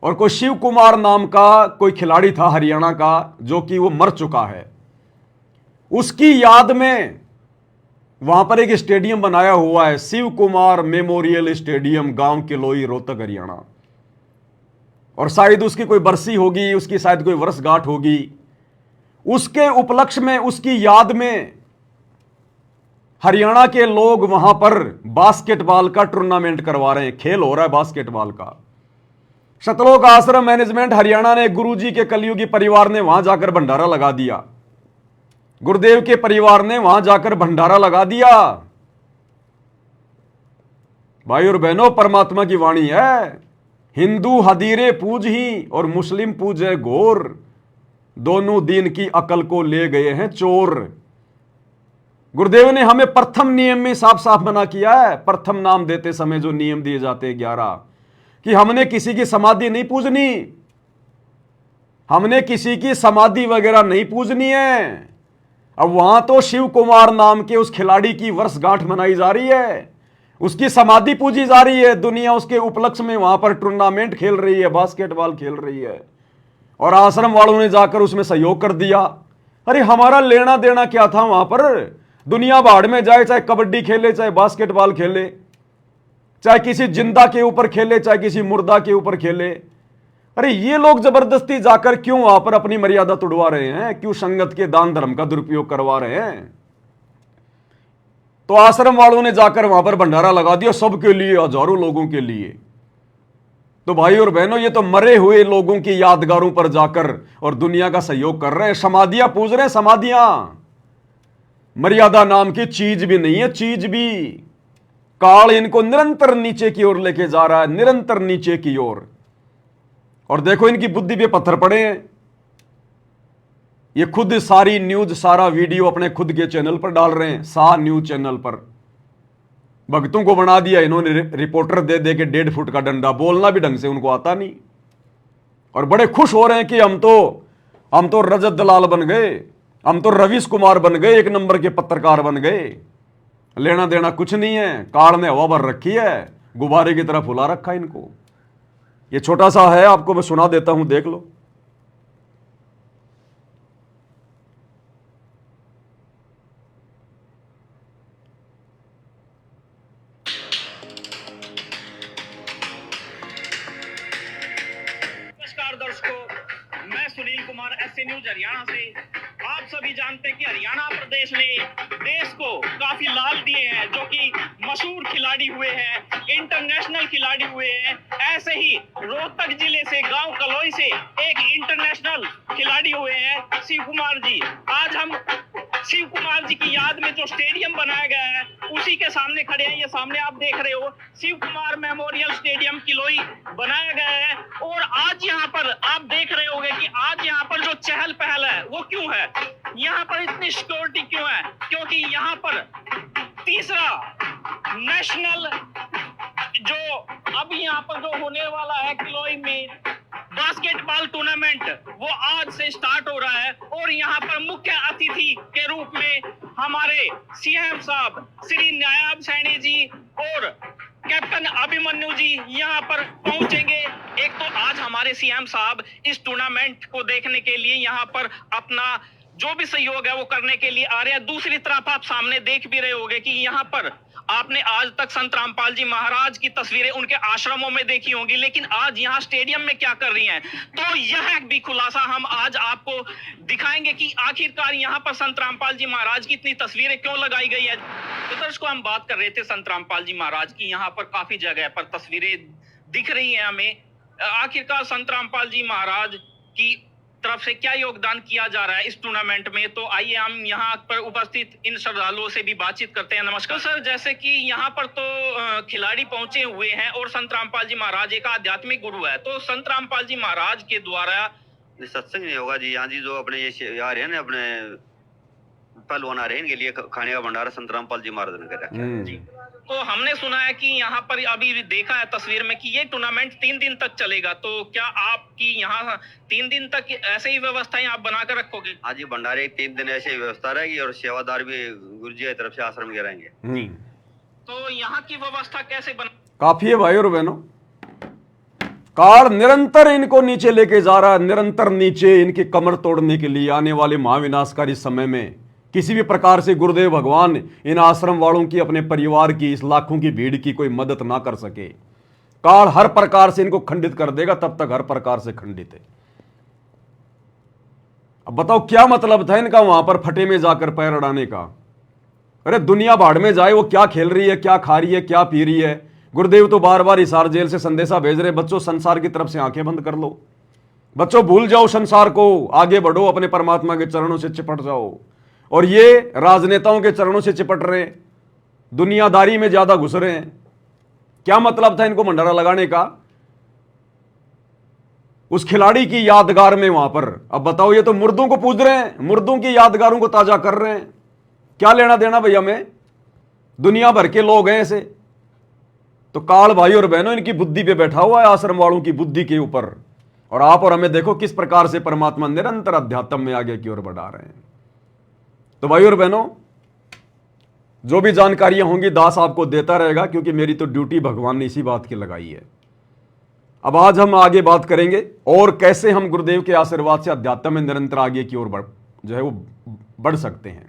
और कोई शिव कुमार नाम का कोई खिलाड़ी था हरियाणा का, जो कि वो मर चुका है। उसकी याद में वहां पर एक स्टेडियम बनाया हुआ है, शिव कुमार मेमोरियल स्टेडियम, गांव किलोई, रोहतक, हरियाणा। और शायद उसकी कोई बरसी होगी, उसकी शायद कोई वर्षगांठ होगी। उसके उपलक्ष्य में, उसकी याद में हरियाणा के लोग वहां पर बास्केटबॉल का टूर्नामेंट करवा रहे हैं, खेल हो रहा है बास्केटबॉल का। सतलोक आश्रम मैनेजमेंट हरियाणा ने, गुरुजी के कलयुगी परिवार ने वहां जाकर भंडारा लगा दिया, गुरुदेव के परिवार ने वहां जाकर भंडारा लगा दिया। भाई और बहनों, परमात्मा की वाणी है, हिंदू हदीरे पूज ही और मुस्लिम पूजे घोर, दोनों दीन की अकल को ले गए हैं चोर। गुरुदेव ने हमें प्रथम नियम में साफ साफ मना किया है, प्रथम नाम देते समय जो नियम दिए जाते हैं 11, कि हमने किसी की समाधि नहीं पूजनी, हमने किसी की समाधि वगैरह नहीं पूजनी है। अब वहां तो शिव कुमार नाम के उस खिलाड़ी की वर्षगांठ मनाई जा रही है, उसकी समाधि पूजी जा रही है, दुनिया उसके उपलक्ष्य में वहां पर टूर्नामेंट खेल रही है, बास्केटबॉल खेल रही है, और आश्रम वालों ने जाकर उसमें सहयोग कर दिया। अरे हमारा लेना देना क्या था वहां पर? दुनिया भाड़ में जाए, चाहे कबड्डी खेले, चाहे बास्केटबॉल खेले, चाहे किसी जिंदा के ऊपर खेले, चाहे किसी मुर्दा के ऊपर खेले। अरे ये लोग जबरदस्ती जाकर क्यों वहां पर अपनी मर्यादा तोड़वा रहे हैं? क्यों संगत के दान धर्म का दुरुपयोग करवा रहे हैं? तो आश्रम वालों ने जाकर वहां पर भंडारा लगा दिया सबके लिए, हजारों लोगों के लिए। तो भाई और बहनों, ये तो मरे हुए लोगों की यादगारों पर जाकर और दुनिया का सहयोग कर रहे हैं, समाधियां पूज रहे हैं, समाधियां। मर्यादा नाम की चीज भी नहीं है, चीज भी। काल इनको निरंतर नीचे की ओर लेके जा रहा है, निरंतर नीचे की ओर। और देखो इनकी बुद्धि पे पत्थर पड़े हैं। ये खुद सारी न्यूज, सारा वीडियो अपने खुद के चैनल पर डाल रहे हैं, शाह न्यूज चैनल पर। भक्तों को बना दिया इन्होंने रिपोर्टर दे दे के 1.5 फुट का डंडा, बोलना भी ढंग से उनको आता नहीं। और बड़े खुश हो रहे हैं कि हम तो रजत दलाल बन गए, हम तो रवीश कुमार बन गए, 1 नंबर के पत्रकार बन गए। लेना देना कुछ नहीं है, काल ने हवा भर रखी है, गुब्बारे की तरह फुला रखा इनको। ये छोटा सा है, आपको मैं सुना देता हूं, देख लो। नमस्कार दर्शकों, मैं सुनील कुमार, एसए न्यूज हरियाणा से। आप सभी जानते हैं कि हरियाणा प्रदेश ने देश को काफी लाल दिए हैं, जो कि मशहूर खिलाड़ी हुए हैं, इंटरनेशनल खिलाड़ी हुए हैं। ऐसे ही रोहतक जिले से, गांव कलोई से एक इंटरनेशनल खिलाड़ी हुए हैं, शिव कुमार जी। आज हम शिव कुमार जी की याद में जो स्टेडियम बनाया गया है उसी के सामने खड़े हैं। ये सामने आप देख रहे हो, शिव कुमार मेमोरियल स्टेडियम किलोई बनाया गया है। और आज यहाँ पर आप देख रहे होंगे कि आज यहाँ पर जो चहल पहल है वो क्यों है, यहाँ पर इतनी सिक्योरिटी क्यों है? क्योंकि यहाँ पर तीसरा नेशनल जो अभी यहाँ पर जो होने वाला है किलोई में बास्केटबॉल टूर्नामेंट, वो आज से स्टार्ट हो रहा है। और यहाँ पर मुख्य अतिथि के रूप में हमारे सीएम साहब श्री नायब सैनी जी और कैप्टन अभिमन्यु जी यहाँ पर पहुंचेंगे। एक तो आज हमारे सीएम साहब इस टूर्नामेंट को देखने के लिए यहाँ पर अपना जो भी सहयोग है वो करने के लिए आ रहे हैं। दूसरी तरफ आप सामने देख भी रहे होंगे कि यहाँ पर आपने आज तक संत रामपाल जी महाराज की तस्वीरें उनके आश्रमों में देखी होंगी, लेकिन आज यहाँ स्टेडियम में क्या कर रही हैं, तो यह भी खुलासा हम आज आपको दिखाएंगे कि आखिरकार यहाँ पर संत रामपाल जी महाराज की इतनी तस्वीरें क्यों लगाई गई है। तो दर्शकों, हम बात कर रहे थे संत रामपाल जी महाराज की, यहाँ पर काफी जगह पर तस्वीरें दिख रही है हमें। आखिरकार संत रामपाल जी महाराज की तरफ से क्या योगदान किया जा रहा है इस टूर्नामेंट में, तो आइए हम यहाँ पर उपस्थित इन श्रद्धालुओं से भी बातचीत करते हैं। नमस्कार सर, जैसे कि यहाँ पर तो खिलाड़ी पहुंचे हुए हैं और संत रामपाल जी महाराज एक आध्यात्मिक गुरु है, तो संत रामपाल जी महाराज के द्वारा सत्संग नहीं होगा जी। यहाँ जी जो अपने ये आ रहे हैं ना, अपने पहलवान आ रहे हैं, इनके लिए खाने का भंडारा संत रामपाल जी महाराज ने कर रखा है जी। तो हमने सुना है कि यहाँ पर अभी देखा है तस्वीर में कि ये टूर्नामेंट 3 दिन तक चलेगा, तो क्या आपकी यहाँ 3 दिन तक ऐसे ही व्यवस्थाएं आप बनाकर रखोगे? हाँ जी, भंडारे 3 दिन ऐसे ही व्यवस्था रहेगी और सेवादार भी गुरु जी की तरफ से आश्रम के रहेंगे। तो यहाँ की व्यवस्था कैसे बन? काफी है भाई और बहनों, काल निरंतर इनको नीचे लेके जा रहा है, निरंतर नीचे। इनकी कमर तोड़ने के लिए आने वाले महाविनाशकारी समय में किसी भी प्रकार से गुरुदेव भगवान इन आश्रम वालों की, अपने परिवार की, इस लाखों की भीड़ की कोई मदद ना कर सके, काल हर प्रकार से इनको खंडित कर देगा। तब तक हर प्रकार से खंडित है। अब बताओ क्या मतलब था इनका वहां पर फटे में जाकर पैर अड़ाने का? अरे दुनिया भाड़ में जाए, वो क्या खेल रही है, क्या खा रही है, क्या पी रही है। गुरुदेव तो बार बार हिसार जेल से संदेशा भेज रहे, बच्चों संसार की तरफ से आंखें बंद कर लो, बच्चों भूल जाओ संसार को, आगे बढ़ो, अपने परमात्मा के चरणों से चिपट जाओ। और ये राजनेताओं के चरणों से चिपट रहे, दुनियादारी में ज्यादा घुस रहे हैं। क्या मतलब था इनको भंडारा लगाने का उस खिलाड़ी की यादगार में वहां पर? अब बताओ, ये तो मुर्दों को पूज रहे हैं, मुर्दों की यादगारों को ताजा कर रहे हैं। क्या लेना देना भैया में? दुनिया भर के लोग हैं ऐसे। तो काल भाई और बहनों, इनकी बुद्धि पे बैठा हुआ है, आश्रम वालों की बुद्धि के ऊपर। और आप और हमें देखो किस प्रकार से परमात्मा निरंतर अध्यात्म में आगे की ओर बढ़ा रहे हैं। तो भाई और बहनों, जो भी जानकारियां होंगी दास आपको देता रहेगा, क्योंकि मेरी तो ड्यूटी भगवान ने इसी बात की लगाई है। अब आज हम आगे बात करेंगे और कैसे हम गुरुदेव के आशीर्वाद से अध्यात्म में निरंतर आगे की ओर जो है वो बढ़ सकते हैं।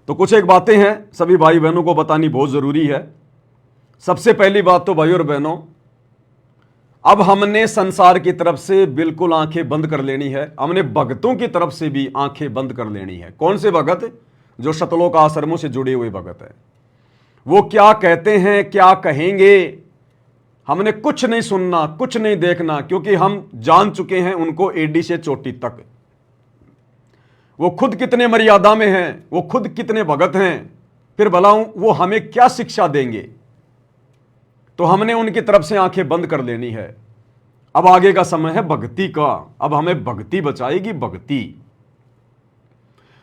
तो कुछ एक बातें हैं सभी भाई बहनों को बतानी बहुत जरूरी है। सबसे पहली बात तो भाई और बहनों, अब हमने संसार की तरफ से बिल्कुल आंखें बंद कर लेनी है, हमने भगतों की तरफ से भी आंखें बंद कर लेनी है। कौन से भगत? जो शतलोक आश्रमों से जुड़े हुए भगत है। वो क्या कहते हैं, क्या कहेंगे, हमने कुछ नहीं सुनना, कुछ नहीं देखना, क्योंकि हम जान चुके हैं उनको एडी से चोटी तक। वो खुद कितने मर्यादा में हैं, वो खुद कितने भगत हैं, फिर भला वो हमें क्या शिक्षा देंगे। तो हमने उनकी तरफ से आंखें बंद कर लेनी है। अब आगे का समय है भक्ति का। अब हमें भक्ति बचाएगी, भक्ति।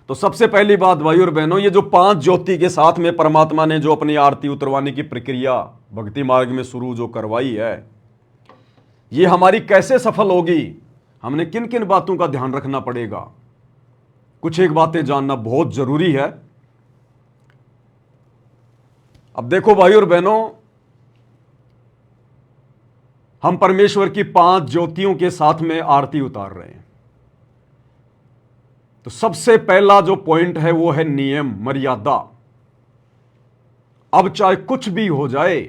तो सबसे पहली बात भाई और बहनों, ये जो 5 ज्योति के साथ में परमात्मा ने जो अपनी आरती उतरवाने की प्रक्रिया भक्ति मार्ग में शुरू जो करवाई है, ये हमारी कैसे सफल होगी, हमने किन किन बातों का ध्यान रखना पड़ेगा। कुछ एक बातें जानना बहुत जरूरी है। अब देखो भाई और बहनों, हम परमेश्वर की 5 ज्योतियों के साथ में आरती उतार रहे हैं। तो सबसे पहला जो पॉइंट है वो है नियम, मर्यादा। अब चाहे कुछ भी हो जाए,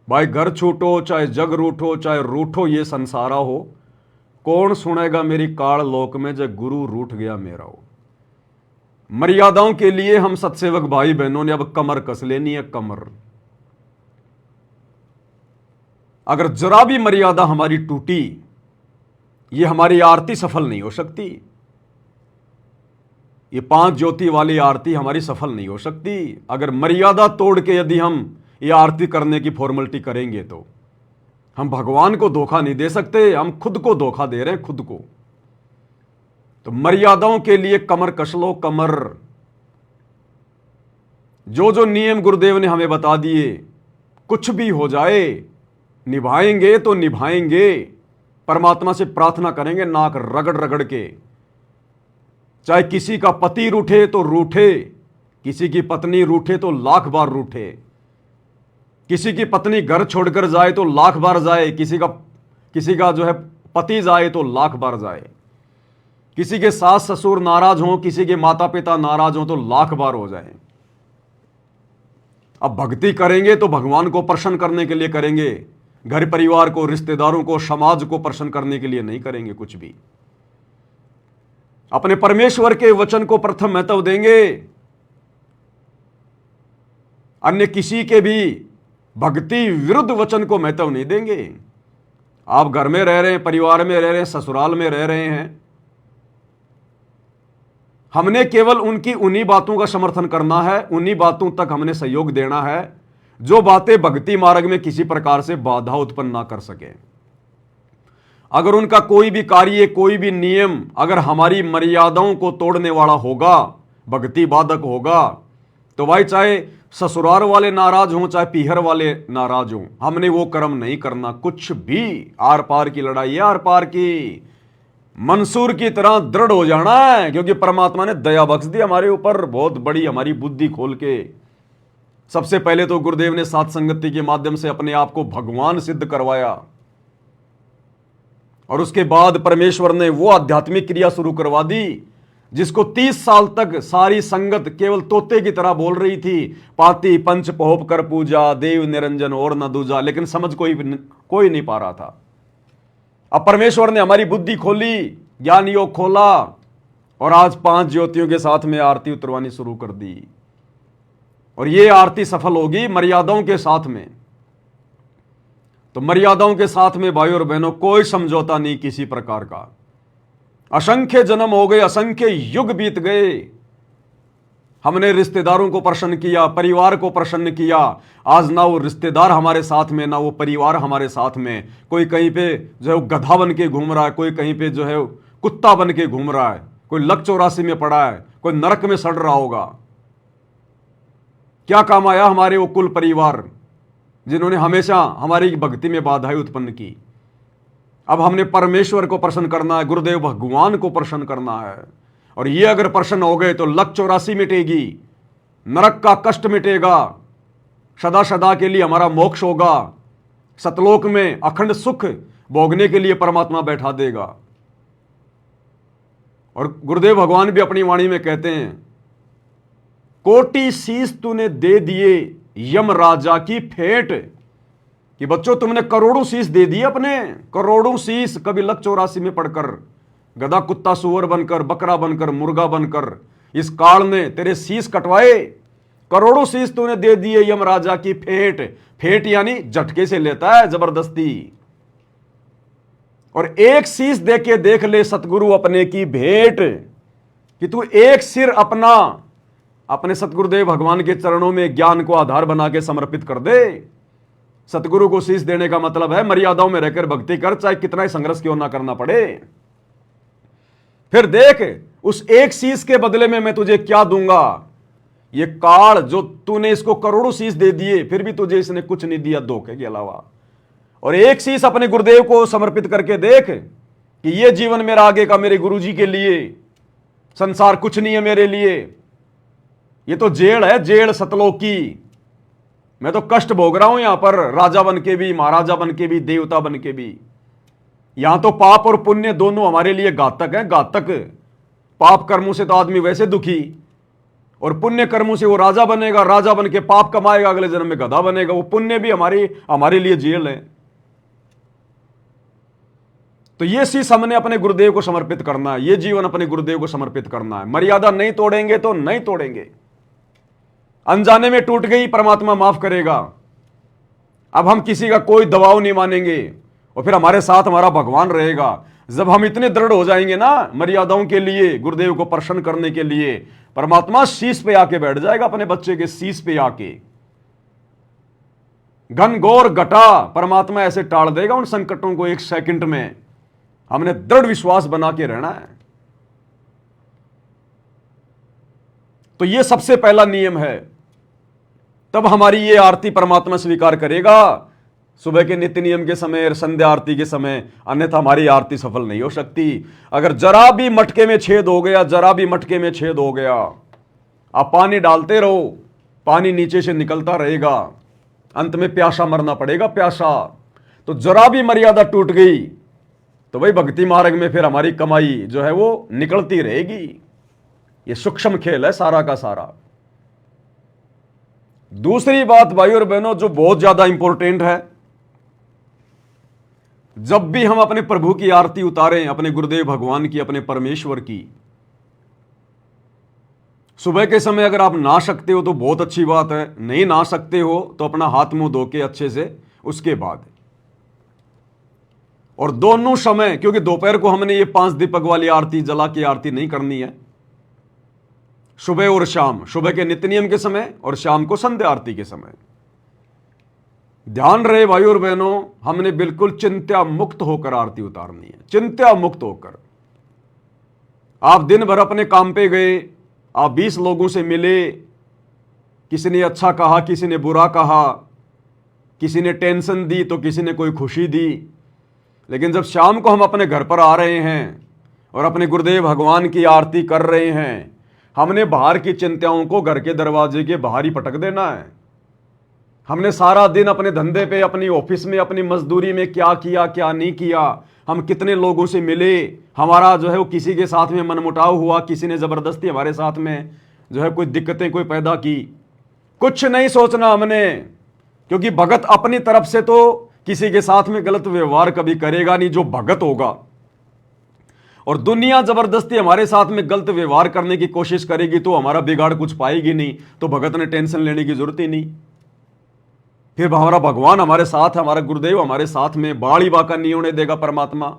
भाई घर छूटो, चाहे जग रूठो, चाहे रूठो ये संसारा हो, कौन सुनेगा मेरी काल लोक में जब गुरु रूठ गया मेरा हो। मर्यादाओं के लिए हम सत्सेवक भाई बहनों ने अब कमर कस लेनी है, कमर। अगर जरा भी मर्यादा हमारी टूटी, ये हमारी आरती सफल नहीं हो सकती। ये 5 ज्योति वाली आरती हमारी सफल नहीं हो सकती। अगर मर्यादा तोड़ के यदि हम ये आरती करने की फॉर्मेलिटी करेंगे तो हम भगवान को धोखा नहीं दे सकते, हम खुद को धोखा दे रहे हैं, खुद को। तो मर्यादाओं के लिए कमर कस लो, कमर। जो जो नियम गुरुदेव ने हमें बता दिए, कुछ भी हो जाए निभाएंगे तो निभाएंगे। परमात्मा से प्रार्थना करेंगे नाक रगड़ रगड़ के। चाहे किसी का पति रूठे तो रूठे, किसी की पत्नी रूठे तो लाख बार रूठे, किसी की पत्नी घर छोड़कर जाए तो लाख बार जाए, किसी का जो है पति जाए तो लाख बार जाए, किसी के सास ससुर नाराज हों, किसी के माता पिता नाराज हों तो लाख बार हो जाए। अब भक्ति करेंगे तो भगवान को प्रसन्न करने के लिए करेंगे, घर परिवार को, रिश्तेदारों को, समाज को प्रसन्न करने के लिए नहीं करेंगे कुछ भी। अपने परमेश्वर के वचन को प्रथम महत्व देंगे, अन्य किसी के भी भक्ति विरुद्ध वचन को महत्व नहीं देंगे। आप घर में रह रहे हैं, परिवार में रह रहे हैं, ससुराल में रह रहे हैं, हमने केवल उनकी उन्हीं बातों का समर्थन करना है, उन्हीं बातों तक हमने सहयोग देना है जो बातें भक्ति मार्ग में किसी प्रकार से बाधा उत्पन्न ना कर सके। अगर उनका कोई भी कार्य, कोई भी नियम अगर हमारी मर्यादाओं को तोड़ने वाला होगा, भक्ति बाधक होगा, तो भाई चाहे ससुराल वाले नाराज हों, चाहे पीहर वाले नाराज हों, हमने वो कर्म नहीं करना। कुछ भी आर पार की लड़ाई है, आर पार की, मंसूर की तरह दृढ़ हो जाना है, क्योंकि परमात्मा ने दया बख्श दी हमारे ऊपर बहुत बड़ी, हमारी बुद्धि खोल के। सबसे पहले तो गुरुदेव ने सात संगति के माध्यम से अपने आप को भगवान सिद्ध करवाया, और उसके बाद परमेश्वर ने वो आध्यात्मिक क्रिया शुरू करवा दी जिसको 30 साल तक सारी संगत केवल तोते की तरह बोल रही थी, पाती पंच पोप कर पूजा, देव निरंजन और न दूजा, लेकिन समझ कोई नहीं पा रहा था। अब परमेश्वर ने हमारी बुद्धि खोली, ज्ञान योग खोला, और आज 5 ज्योतियों के साथ में आरती उतरवानी शुरू कर दी। और ये आरती सफल होगी मर्यादाओं के साथ में। तो मर्यादाओं के साथ में भाई और बहनों कोई समझौता नहीं किसी प्रकार का। असंख्य जन्म हो गए, असंख्य युग बीत गए, हमने रिश्तेदारों को प्रसन्न किया, परिवार को प्रसन्न किया। आज ना वो रिश्तेदार हमारे साथ में, ना वो परिवार हमारे साथ में। कोई कहीं पे जो है गधा बन के घूम रहा है, कोई कहीं पे जो है कुत्ता बन के घूम रहा है, कोई लक 84 में पड़ा है, कोई नरक में सड़ रहा होगा। क्या काम आया हमारे वो कुल परिवार जिन्होंने हमेशा हमारी भक्ति में बाधाएं उत्पन्न की। अब हमने परमेश्वर को प्रसन्न करना है, गुरुदेव भगवान को प्रसन्न करना है, और ये अगर प्रसन्न हो गए तो लक 84 मिटेगी, नरक का कष्ट मिटेगा, सदा सदा के लिए हमारा मोक्ष होगा, सतलोक में अखंड सुख भोगने के लिए परमात्मा बैठा देगा। और गुरुदेव भगवान भी अपनी वाणी में कहते हैं कोटि शीश तूने दे दिए यम राजा की फेंट, कि बच्चों तुमने करोड़ों शीश दे दिए, अपने करोड़ों शीश कभी लक 84 में पढ़कर, गधा कुत्ता सुअर बनकर, बकरा बनकर, मुर्गा बनकर इस काल ने तेरे शीश कटवाए। करोड़ों शीश तूने दे दिए यम राजा की फेंट, फेंट यानी झटके से लेता है, जबरदस्ती। और एक शीश दे के देख ले सतगुरु अपने की भेंट, कि तू एक सिर अपना अपने सतगुरुदेव भगवान के चरणों में ज्ञान को आधार बना के समर्पित कर दे। सतगुरु को शीश देने का मतलब है मर्यादाओं में रहकर भक्ति कर, चाहे कितना ही संघर्ष क्यों ना करना पड़े। फिर देख उस एक शीश के बदले में मैं तुझे क्या दूंगा। ये काल जो तूने इसको करोड़ों शीश दे दिए, फिर भी तुझे इसने कुछ नहीं दिया धोखे के अलावा। और एक शीश अपने गुरुदेव को समर्पित करके देख कि ये जीवन मेरा आगे का मेरे गुरुजी के लिए, संसार कुछ नहीं है मेरे लिए, ये तो जेल है, जेल सतलोक की। मैं तो कष्ट भोग रहा हूं यहां पर, राजा बन के भी, महाराजा बन के भी, देवता बन के भी। यहां तो पाप और पुण्य दोनों हमारे लिए घातक है, घातक। पाप कर्मों से तो आदमी वैसे दुखी, और पुण्य कर्मों से वो राजा बनेगा, राजा बन के पाप कमाएगा, अगले जन्म में गधा बनेगा। वो पुण्य भी हमारे लिए जेल है। तो ये शीश हमने अपने गुरुदेव को समर्पित करना है, ये जीवन अपने गुरुदेव को समर्पित करना है। मर्यादा नहीं तोड़ेंगे तो नहीं तोड़ेंगे। अनजाने में टूट गई, परमात्मा माफ करेगा। अब हम किसी का कोई दबाव नहीं मानेंगे, और फिर हमारे साथ हमारा भगवान रहेगा। जब हम इतने दृढ़ हो जाएंगे ना मर्यादाओं के लिए, गुरुदेव को प्रसन्न करने के लिए, परमात्मा शीश पे आके बैठ जाएगा, अपने बच्चे के शीश पे आके। घनघोर घटा परमात्मा ऐसे टाल देगा उन संकटों को एक सेकंड में। हमने दृढ़ विश्वास बना के रहना है। तो यह सबसे पहला नियम है, तब हमारी ये आरती परमात्मा स्वीकार करेगा, सुबह के नित्य नियम के समय, संध्या आरती के समय। अन्यथा हमारी आरती सफल नहीं हो सकती। अगर जरा भी मटके में छेद हो गया, जरा भी मटके में छेद हो गया, आप पानी डालते रहो, पानी नीचे से निकलता रहेगा, अंत में प्यासा मरना पड़ेगा, प्यासा। तो जरा भी मर्यादा टूट गई तो भाई भक्ति मार्ग में फिर हमारी कमाई जो है वो निकलती रहेगी। ये सूक्ष्म खेल है सारा का सारा। दूसरी बात भाई और बहनों जो बहुत ज्यादा इंपॉर्टेंट है, जब भी हम अपने प्रभु की आरती उतारें, अपने गुरुदेव भगवान की, अपने परमेश्वर की, सुबह के समय अगर आप नहा सकते हो तो बहुत अच्छी बात है, नहीं नहा सकते हो तो अपना हाथ मुंह धो के अच्छे से उसके बाद। और दोनों समय, क्योंकि दोपहर को हमने ये 5 दीपक वाली आरती जला के आरती नहीं करनी है, सुबह और शाम, सुबह के नित्य नियम के समय और शाम को संध्या आरती के समय। ध्यान रहे भाई और बहनों, हमने बिल्कुल चिंता मुक्त होकर आरती उतारनी है, चिंता मुक्त होकर। आप दिन भर अपने काम पे गए, आप 20 लोगों से मिले, किसी ने अच्छा कहा, किसी ने बुरा कहा, किसी ने टेंशन दी तो किसी ने कोई खुशी दी। लेकिन जब शाम को हम अपने घर पर आ रहे हैं और अपने गुरुदेव भगवान की आरती कर रहे हैं, हमने बाहर की चिंताओं को घर के दरवाजे के बाहर ही पटक देना है। हमने सारा दिन अपने धंधे पे, अपनी ऑफिस में, अपनी मजदूरी में क्या किया क्या नहीं किया, हम कितने लोगों से मिले, हमारा जो है वो किसी के साथ में मनमुटाव हुआ, किसी ने जबरदस्ती हमारे साथ में जो है कोई दिक्कतें कोई पैदा की, कुछ नहीं सोचना हमने। क्योंकि भगत अपनी तरफ से तो किसी के साथ में गलत व्यवहार कभी करेगा नहीं, जो भगत होगा। और दुनिया जबरदस्ती हमारे साथ में गलत व्यवहार करने की कोशिश करेगी तो हमारा बिगाड़ कुछ पाएगी नहीं, तो भगत ने टेंशन लेने की जरूरत ही नहीं। फिर हमारा भगवान हमारे साथ है, हमारा गुरुदेव हमारे साथ में, बाड़ी बाका नहीं होने देगा परमात्मा।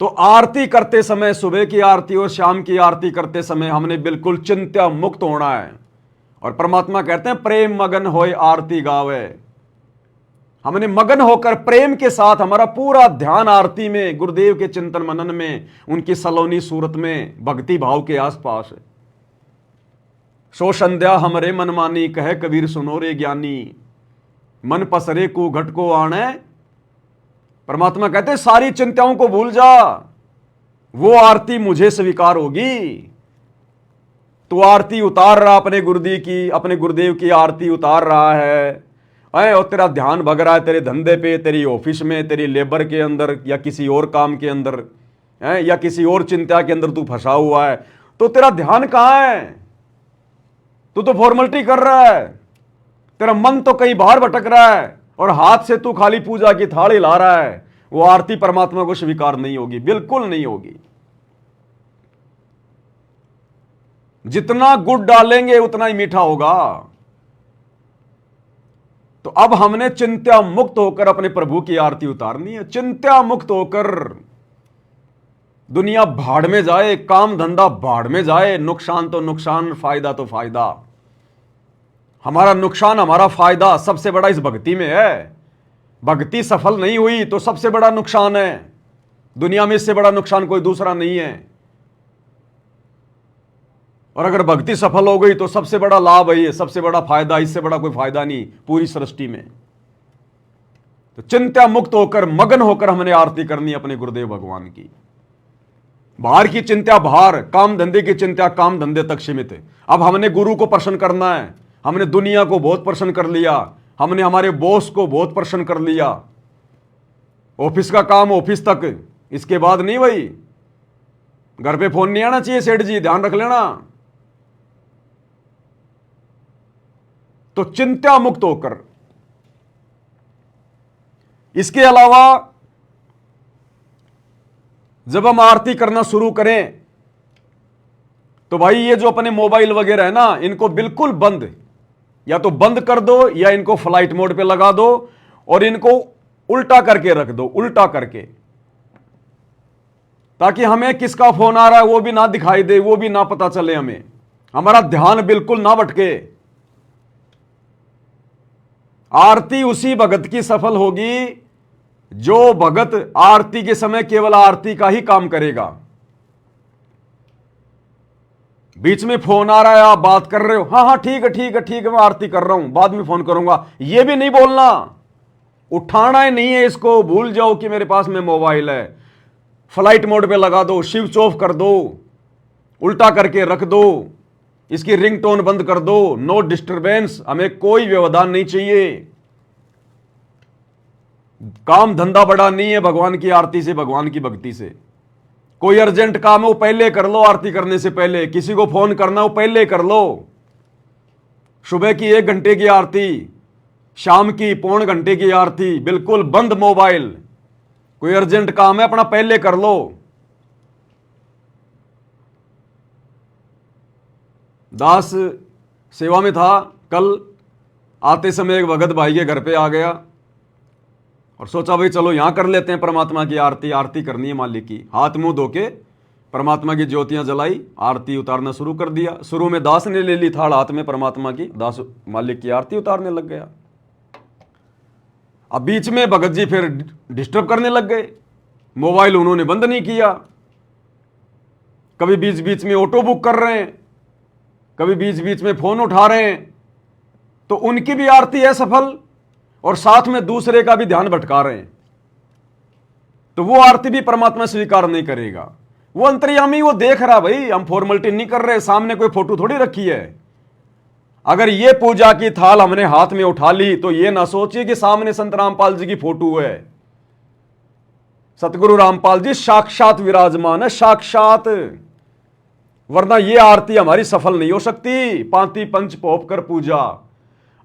तो आरती करते समय, सुबह की आरती और शाम की आरती करते समय हमने बिल्कुल चिंता मुक्त होना है। और परमात्मा कहते हैं प्रेम मगन होए आरती गावे। हमने मगन होकर प्रेम के साथ हमारा पूरा ध्यान आरती में, गुरुदेव के चिंतन मनन में, उनकी सलोनी सूरत में, भक्ति भाव के आसपास है। सो संध्या हमरे मन मानी, कहे कबीर सुनो रे ज्ञानी, मन पसरे को घट को आने। परमात्मा कहते हैं सारी चिंताओं को भूल जा, वो आरती मुझे स्वीकार होगी। तो आरती उतार रहा अपने गुरुदेव की, अपने गुरुदेव की आरती उतार रहा है, और तेरा ध्यान भग रहा है तेरे धंधे पे, तेरी ऑफिस में, तेरी लेबर के अंदर, या किसी और काम के अंदर, या किसी और चिंता के अंदर तू फंसा हुआ है। तो तेरा ध्यान कहां है? तू तो फॉर्मेलिटी कर रहा है, तेरा मन तो कहीं बाहर भटक रहा है और हाथ से तू खाली पूजा की थाल हिला रहा है। वो आरती परमात्मा को स्वीकार नहीं होगी, बिल्कुल नहीं होगी। जितना गुड़ डालेंगे उतना ही मीठा होगा। तो अब हमने चिंता मुक्त होकर अपने प्रभु की आरती उतारनी है। चिंता मुक्त होकर दुनिया भाड़ में जाए, काम धंधा भाड़ में जाए, नुकसान तो नुकसान, फायदा तो फायदा। हमारा नुकसान हमारा फायदा सबसे बड़ा इस भक्ति में है। भक्ति सफल नहीं हुई तो सबसे बड़ा नुकसान है। दुनिया में इससे बड़ा नुकसान कोई दूसरा नहीं है। और अगर भक्ति सफल हो गई तो सबसे बड़ा लाभ है, ये सबसे बड़ा फायदा, इससे बड़ा कोई फायदा नहीं पूरी सृष्टि में। तो चिंता मुक्त होकर, मगन होकर हमने आरती करनी अपने गुरुदेव भगवान की। बाहर की चिंता बाहर, काम धंधे की चिंता काम धंधे तक सीमित है। अब हमने गुरु को प्रसन्न करना है। हमने दुनिया को बहुत प्रसन्न कर लिया, हमने हमारे बॉस को बहुत प्रसन्न कर लिया, ऑफिस का काम ऑफिस तक। इसके बाद नहीं भाई, घर पे फोन नहीं आना चाहिए, सेठ जी ध्यान रख लेना। तो चिंता मुक्त होकर, इसके अलावा जब हम आरती करना शुरू करें तो भाई ये जो अपने मोबाइल वगैरह है ना, इनको बिल्कुल बंद, या तो बंद कर दो या इनको फ्लाइट मोड पे लगा दो और इनको उल्टा करके रख दो, उल्टा करके, ताकि हमें किसका फोन आ रहा है वो भी ना दिखाई दे, वो भी ना पता चले हमें, हमारा ध्यान बिल्कुल ना भटके। आरती उसी भगत की सफल होगी जो भगत आरती के समय केवल आरती का ही काम करेगा। बीच में फोन आ रहा है, आप बात कर रहे हो, हाँ हाँ ठीक है ठीक है ठीक है, मैं आरती कर रहा हूं, बाद में फोन करूंगा, ये भी नहीं बोलना। उठाना ही नहीं है इसको, भूल जाओ कि मेरे पास में मोबाइल है। फ्लाइट मोड पे लगा दो, स्विच ऑफ कर दो, उल्टा करके रख दो, इसकी रिंगटोन बंद कर दो, नो डिस्टरबेंस, हमें कोई व्यवधान नहीं चाहिए। काम धंधा बड़ा नहीं है भगवान की आरती से, भगवान की भक्ति से। कोई अर्जेंट काम है वो पहले कर लो, आरती करने से पहले। किसी को फोन करना हो पहले कर लो। सुबह की 1 घंटे की आरती, शाम की 1.25 घंटे की आरती, बिल्कुल बंद मोबाइल। कोई अर्जेंट काम है अपना पहले कर लो। दास सेवा में था, कल आते समय एक भगत भाई के घर पे आ गया और सोचा भाई चलो यहां कर लेते हैं परमात्मा की आरती। आरती करनी है मालिक की। हाथ मुंह धोके परमात्मा की ज्योतियां जलाई, आरती उतारना शुरू कर दिया। शुरू में दास ने ले ली थाल हाथ में परमात्मा की, दास मालिक की आरती उतारने लग गया। अब बीच में भगत जी फिर डिस्टर्ब करने लग गए। मोबाइल उन्होंने बंद नहीं किया। कभी बीच बीच में ऑटो बुक कर रहे हैं, कभी बीच बीच में फोन उठा रहे हैं। तो उनकी भी आरती है सफल और साथ में दूसरे का भी ध्यान भटका रहे हैं। तो वो आरती भी परमात्मा स्वीकार नहीं करेगा। वो अंतर्यामी, वो देख रहा भाई, हम फॉर्मेलिटी नहीं कर रहे, सामने कोई फोटो थोड़ी रखी है। अगर ये पूजा की थाल हमने हाथ में उठा ली तो ये ना सोचिए कि सामने संत रामपाल जी की फोटो है। सतगुरु रामपाल जी साक्षात विराजमान है, साक्षात, वरना ये आरती हमारी सफल नहीं हो सकती। पांति पंच पोप कर पूजा,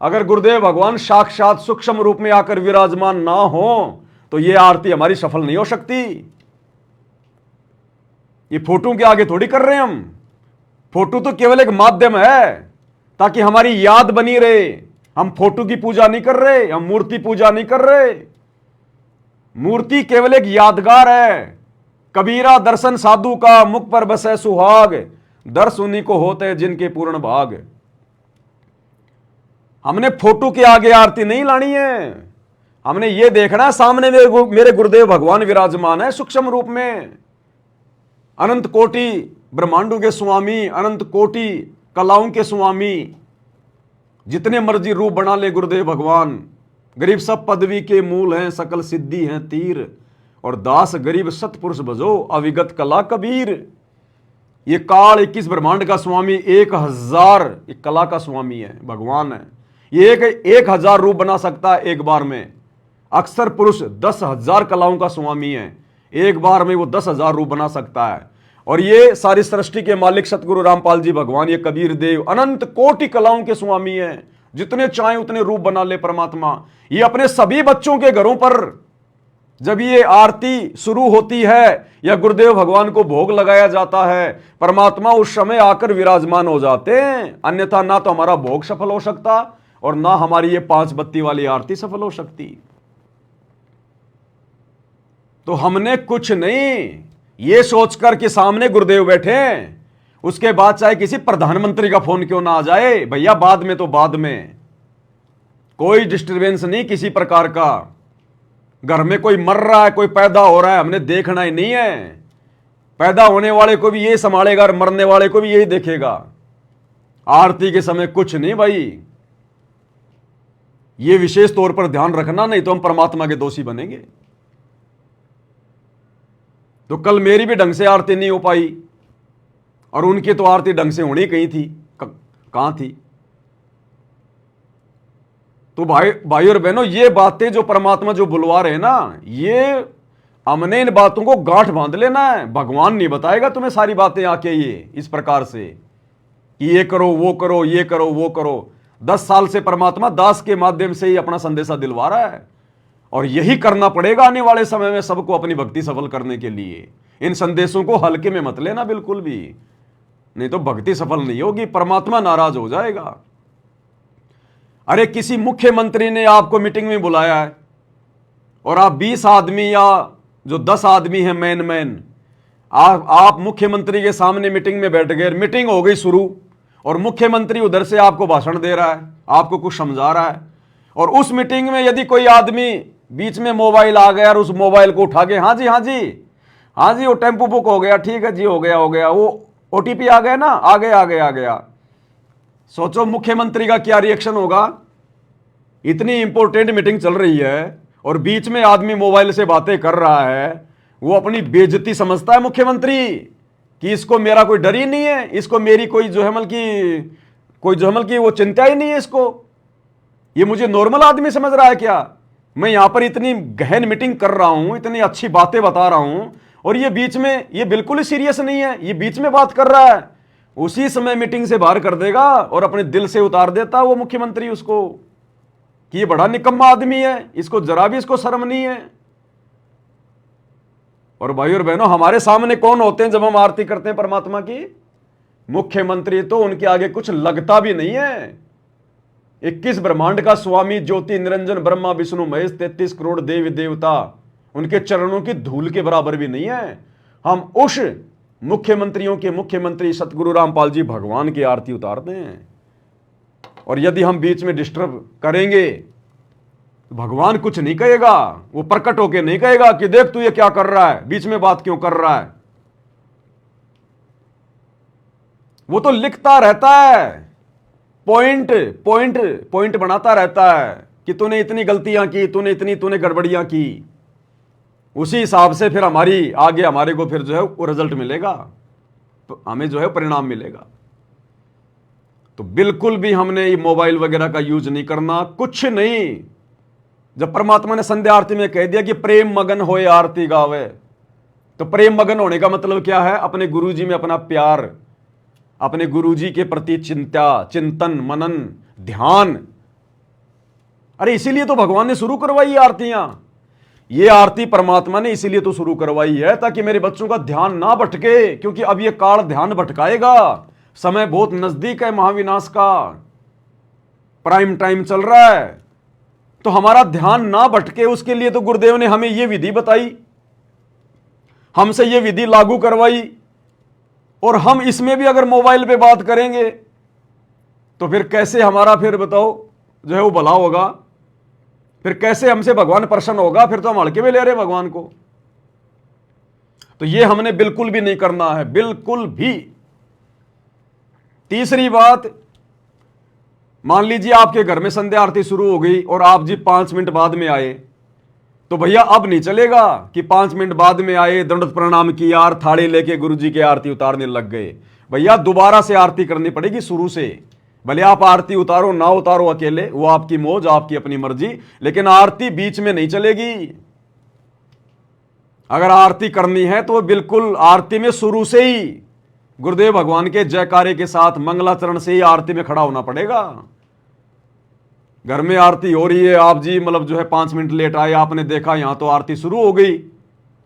अगर गुरुदेव भगवान साक्षात सूक्ष्म रूप में आकर विराजमान ना हो तो ये आरती हमारी सफल नहीं हो सकती। ये फोटो के आगे थोड़ी कर रहे हैं हम। फोटो तो केवल एक माध्यम है ताकि हमारी याद बनी रहे। हम फोटो की पूजा नहीं कर रहे, हम मूर्ति पूजा नहीं कर रहे। मूर्ति केवल एक यादगार है। कबीरा दर्शन साधु का, मुख पर बसे सुहाग, दर्श उन्हीं को होते हैं जिनके पूर्ण भाग। हमने फोटो के आगे आरती नहीं लानी है। हमने ये देखना है सामने मेरे गुरुदेव भगवान विराजमान है सूक्ष्म रूप में। अनंत कोटि ब्रह्मांडों के स्वामी, अनंत कोटि कलाओं के स्वामी, जितने मर्जी रूप बना ले गुरुदेव भगवान। गरीब सब पदवी के मूल हैं, सकल सिद्धि हैं तीर, और दास गरीब सतपुरुष भजो अविगत कला कबीर। ये काल 21 ब्रह्मांड का स्वामी 1000 कला का स्वामी है, भगवान है। ये 1000 रूप बना सकता है एक बार में। अक्सर पुरुष 10,000 कलाओं का स्वामी है, एक बार में वो 10,000 रूप बना सकता है। और ये सारी सृष्टि के मालिक सतगुरु रामपाल जी भगवान, ये कबीर देव अनंत कोटि कलाओं के स्वामी हैं, जितने चाहे उतने रूप बना ले परमात्मा। ये अपने सभी बच्चों के घरों पर जब ये आरती शुरू होती है या गुरुदेव भगवान को भोग लगाया जाता है, परमात्मा उस समय आकर विराजमान हो जाते हैं। अन्यथा ना तो हमारा भोग सफल हो सकता और ना हमारी ये 5 बत्ती वाली आरती सफल हो सकती। तो हमने कुछ नहीं ये सोचकर कि सामने गुरुदेव बैठे, उसके बाद चाहे किसी प्रधानमंत्री का फोन क्यों ना आ जाए, भैया बाद में तो बाद में, कोई डिस्टरबेंस नहीं किसी प्रकार का। घर में कोई मर रहा है, कोई पैदा हो रहा है, हमने देखना ही नहीं है। पैदा होने वाले को भी यही संभालेगा और मरने वाले को भी यही देखेगा। आरती के समय कुछ नहीं भाई, ये विशेष तौर पर ध्यान रखना, नहीं तो हम परमात्मा के दोषी बनेंगे। तो कल मेरी भी ढंग से आरती नहीं हो पाई और उनकी तो आरती ढंग से होनी कहीं थी, कहां थी। तो भाई और बहनों, ये बातें जो परमात्मा जो बुलवा रहे हैं ना, ये हमने इन बातों को गांठ बांध लेना है। भगवान नहीं बताएगा तुम्हें सारी बातें आके ये इस प्रकार से कि ये करो वो करो, ये करो वो करो। 10 साल से परमात्मा दास के माध्यम से ही अपना संदेशा दिलवा रहा है और यही करना पड़ेगा आने वाले समय में सबको अपनी भक्ति सफल करने के लिए। इन संदेशों को हल्के में मत लेना बिल्कुल भी, नहीं तो भक्ति सफल नहीं होगी, परमात्मा नाराज हो जाएगा। अरे किसी मुख्यमंत्री ने आपको मीटिंग में बुलाया है और आप 20 आदमी या जो 10 आदमी हैं मैन आप मुख्यमंत्री के सामने मीटिंग में बैठ गए। मीटिंग हो गई शुरू और मुख्यमंत्री उधर से आपको भाषण दे रहा है, आपको कुछ समझा रहा है, और उस मीटिंग में यदि कोई आदमी बीच में मोबाइल आ गया और उस मोबाइल को उठा के हाँ जी वो टेम्पो बुक हो गया, ठीक है जी हो गया, वो OTP आ गया ना, आ गया। सोचो मुख्यमंत्री का क्या रिएक्शन होगा। इतनी इंपॉर्टेंट मीटिंग चल रही है और बीच में आदमी मोबाइल से बातें कर रहा है, वो अपनी बेइज्जती समझता है मुख्यमंत्री कि इसको मेरा कोई डर ही नहीं है, इसको मेरी कोई जोहमल की वो चिंता ही नहीं है इसको, ये मुझे नॉर्मल आदमी समझ रहा है क्या। मैं यहां पर इतनी गहन मीटिंग कर रहा हूं, इतनी अच्छी बातें बता रहा हूं और ये बीच में, ये बिल्कुल ही सीरियस नहीं है, ये बीच में बात कर रहा है। उसी समय मीटिंग से बाहर कर देगा और अपने दिल से उतार देता वो मुख्यमंत्री उसको कि ये बड़ा निकम्मा आदमी है, इसको जरा भी इसको शर्म नहीं है। और भाई और बहनों, हमारे सामने कौन होते हैं जब हम आरती करते हैं परमात्मा की? मुख्यमंत्री। तो उनके आगे कुछ लगता भी नहीं है। 21 ब्रह्मांड का स्वामी ज्योति निरंजन ब्रह्मा विष्णु महेश 33 करोड़ देवी देवता उनके चरणों की धूल के बराबर भी नहीं है। हम उस मुख्यमंत्रियों के मुख्यमंत्री सतगुरु रामपाल जी भगवान की आरती उतारते हैं और यदि हम बीच में डिस्टर्ब करेंगे तो भगवान कुछ नहीं कहेगा, वो प्रकट होके नहीं कहेगा कि देख तू ये क्या कर रहा है, बीच में बात क्यों कर रहा है। वो तो लिखता रहता है, पॉइंट बनाता रहता है कि तूने इतनी गलतियां की, तूने गड़बड़ियां की। उसी हिसाब से फिर हमारे को फिर जो है वो रिजल्ट मिलेगा, तो हमें जो है परिणाम मिलेगा। तो बिल्कुल भी हमने ये मोबाइल वगैरह का यूज नहीं करना, कुछ नहीं। जब परमात्मा ने संध्या आरती में कह दिया कि प्रेम मगन होए आरती गावे, तो प्रेम मगन होने का मतलब क्या है? अपने गुरुजी में अपना प्यार, अपने गुरुजी के प्रति चिंतन मनन ध्यान। अरे इसीलिए तो भगवान ने शुरू करवाई आरतियां। ये आरती परमात्मा ने इसीलिए तो शुरू करवाई है ताकि मेरे बच्चों का ध्यान ना भटके, क्योंकि अब ये काल ध्यान भटकाएगा। समय बहुत नजदीक है महाविनाश का, प्राइम टाइम चल रहा है, तो हमारा ध्यान ना भटके उसके लिए तो गुरुदेव ने हमें यह विधि बताई, हमसे यह विधि लागू करवाई। और हम इसमें भी अगर मोबाइल पे बात करेंगे तो फिर कैसे हमारा फिर बताओ जो है वो भला होगा? फिर कैसे हमसे भगवान प्रसन्न होगा? फिर तो हम हल्के में ले रहे भगवान को। तो ये हमने बिल्कुल भी नहीं करना है, बिल्कुल भी। तीसरी बात, मान लीजिए आपके घर में संध्या आरती शुरू हो गई और आप जी 5 मिनट बाद में आए, तो भैया अब नहीं चलेगा कि 5 मिनट बाद में आए, दंडवत प्रणाम किया और थाली लेके गुरुजी की आरती उतारने लग गए। भैया दोबारा से आरती करनी पड़ेगी शुरू से। भले आप आरती उतारो ना उतारो अकेले, वो आपकी मौज, आपकी अपनी मर्जी, लेकिन आरती बीच में नहीं चलेगी। अगर आरती करनी है तो बिल्कुल आरती में शुरू से ही गुरुदेव भगवान के जयकारे के साथ मंगलाचरण से ही आरती में खड़ा होना पड़ेगा। घर में आरती हो रही है, आप जी मतलब जो है 5 मिनट लेट आए, आपने देखा यहां तो आरती शुरू हो गई,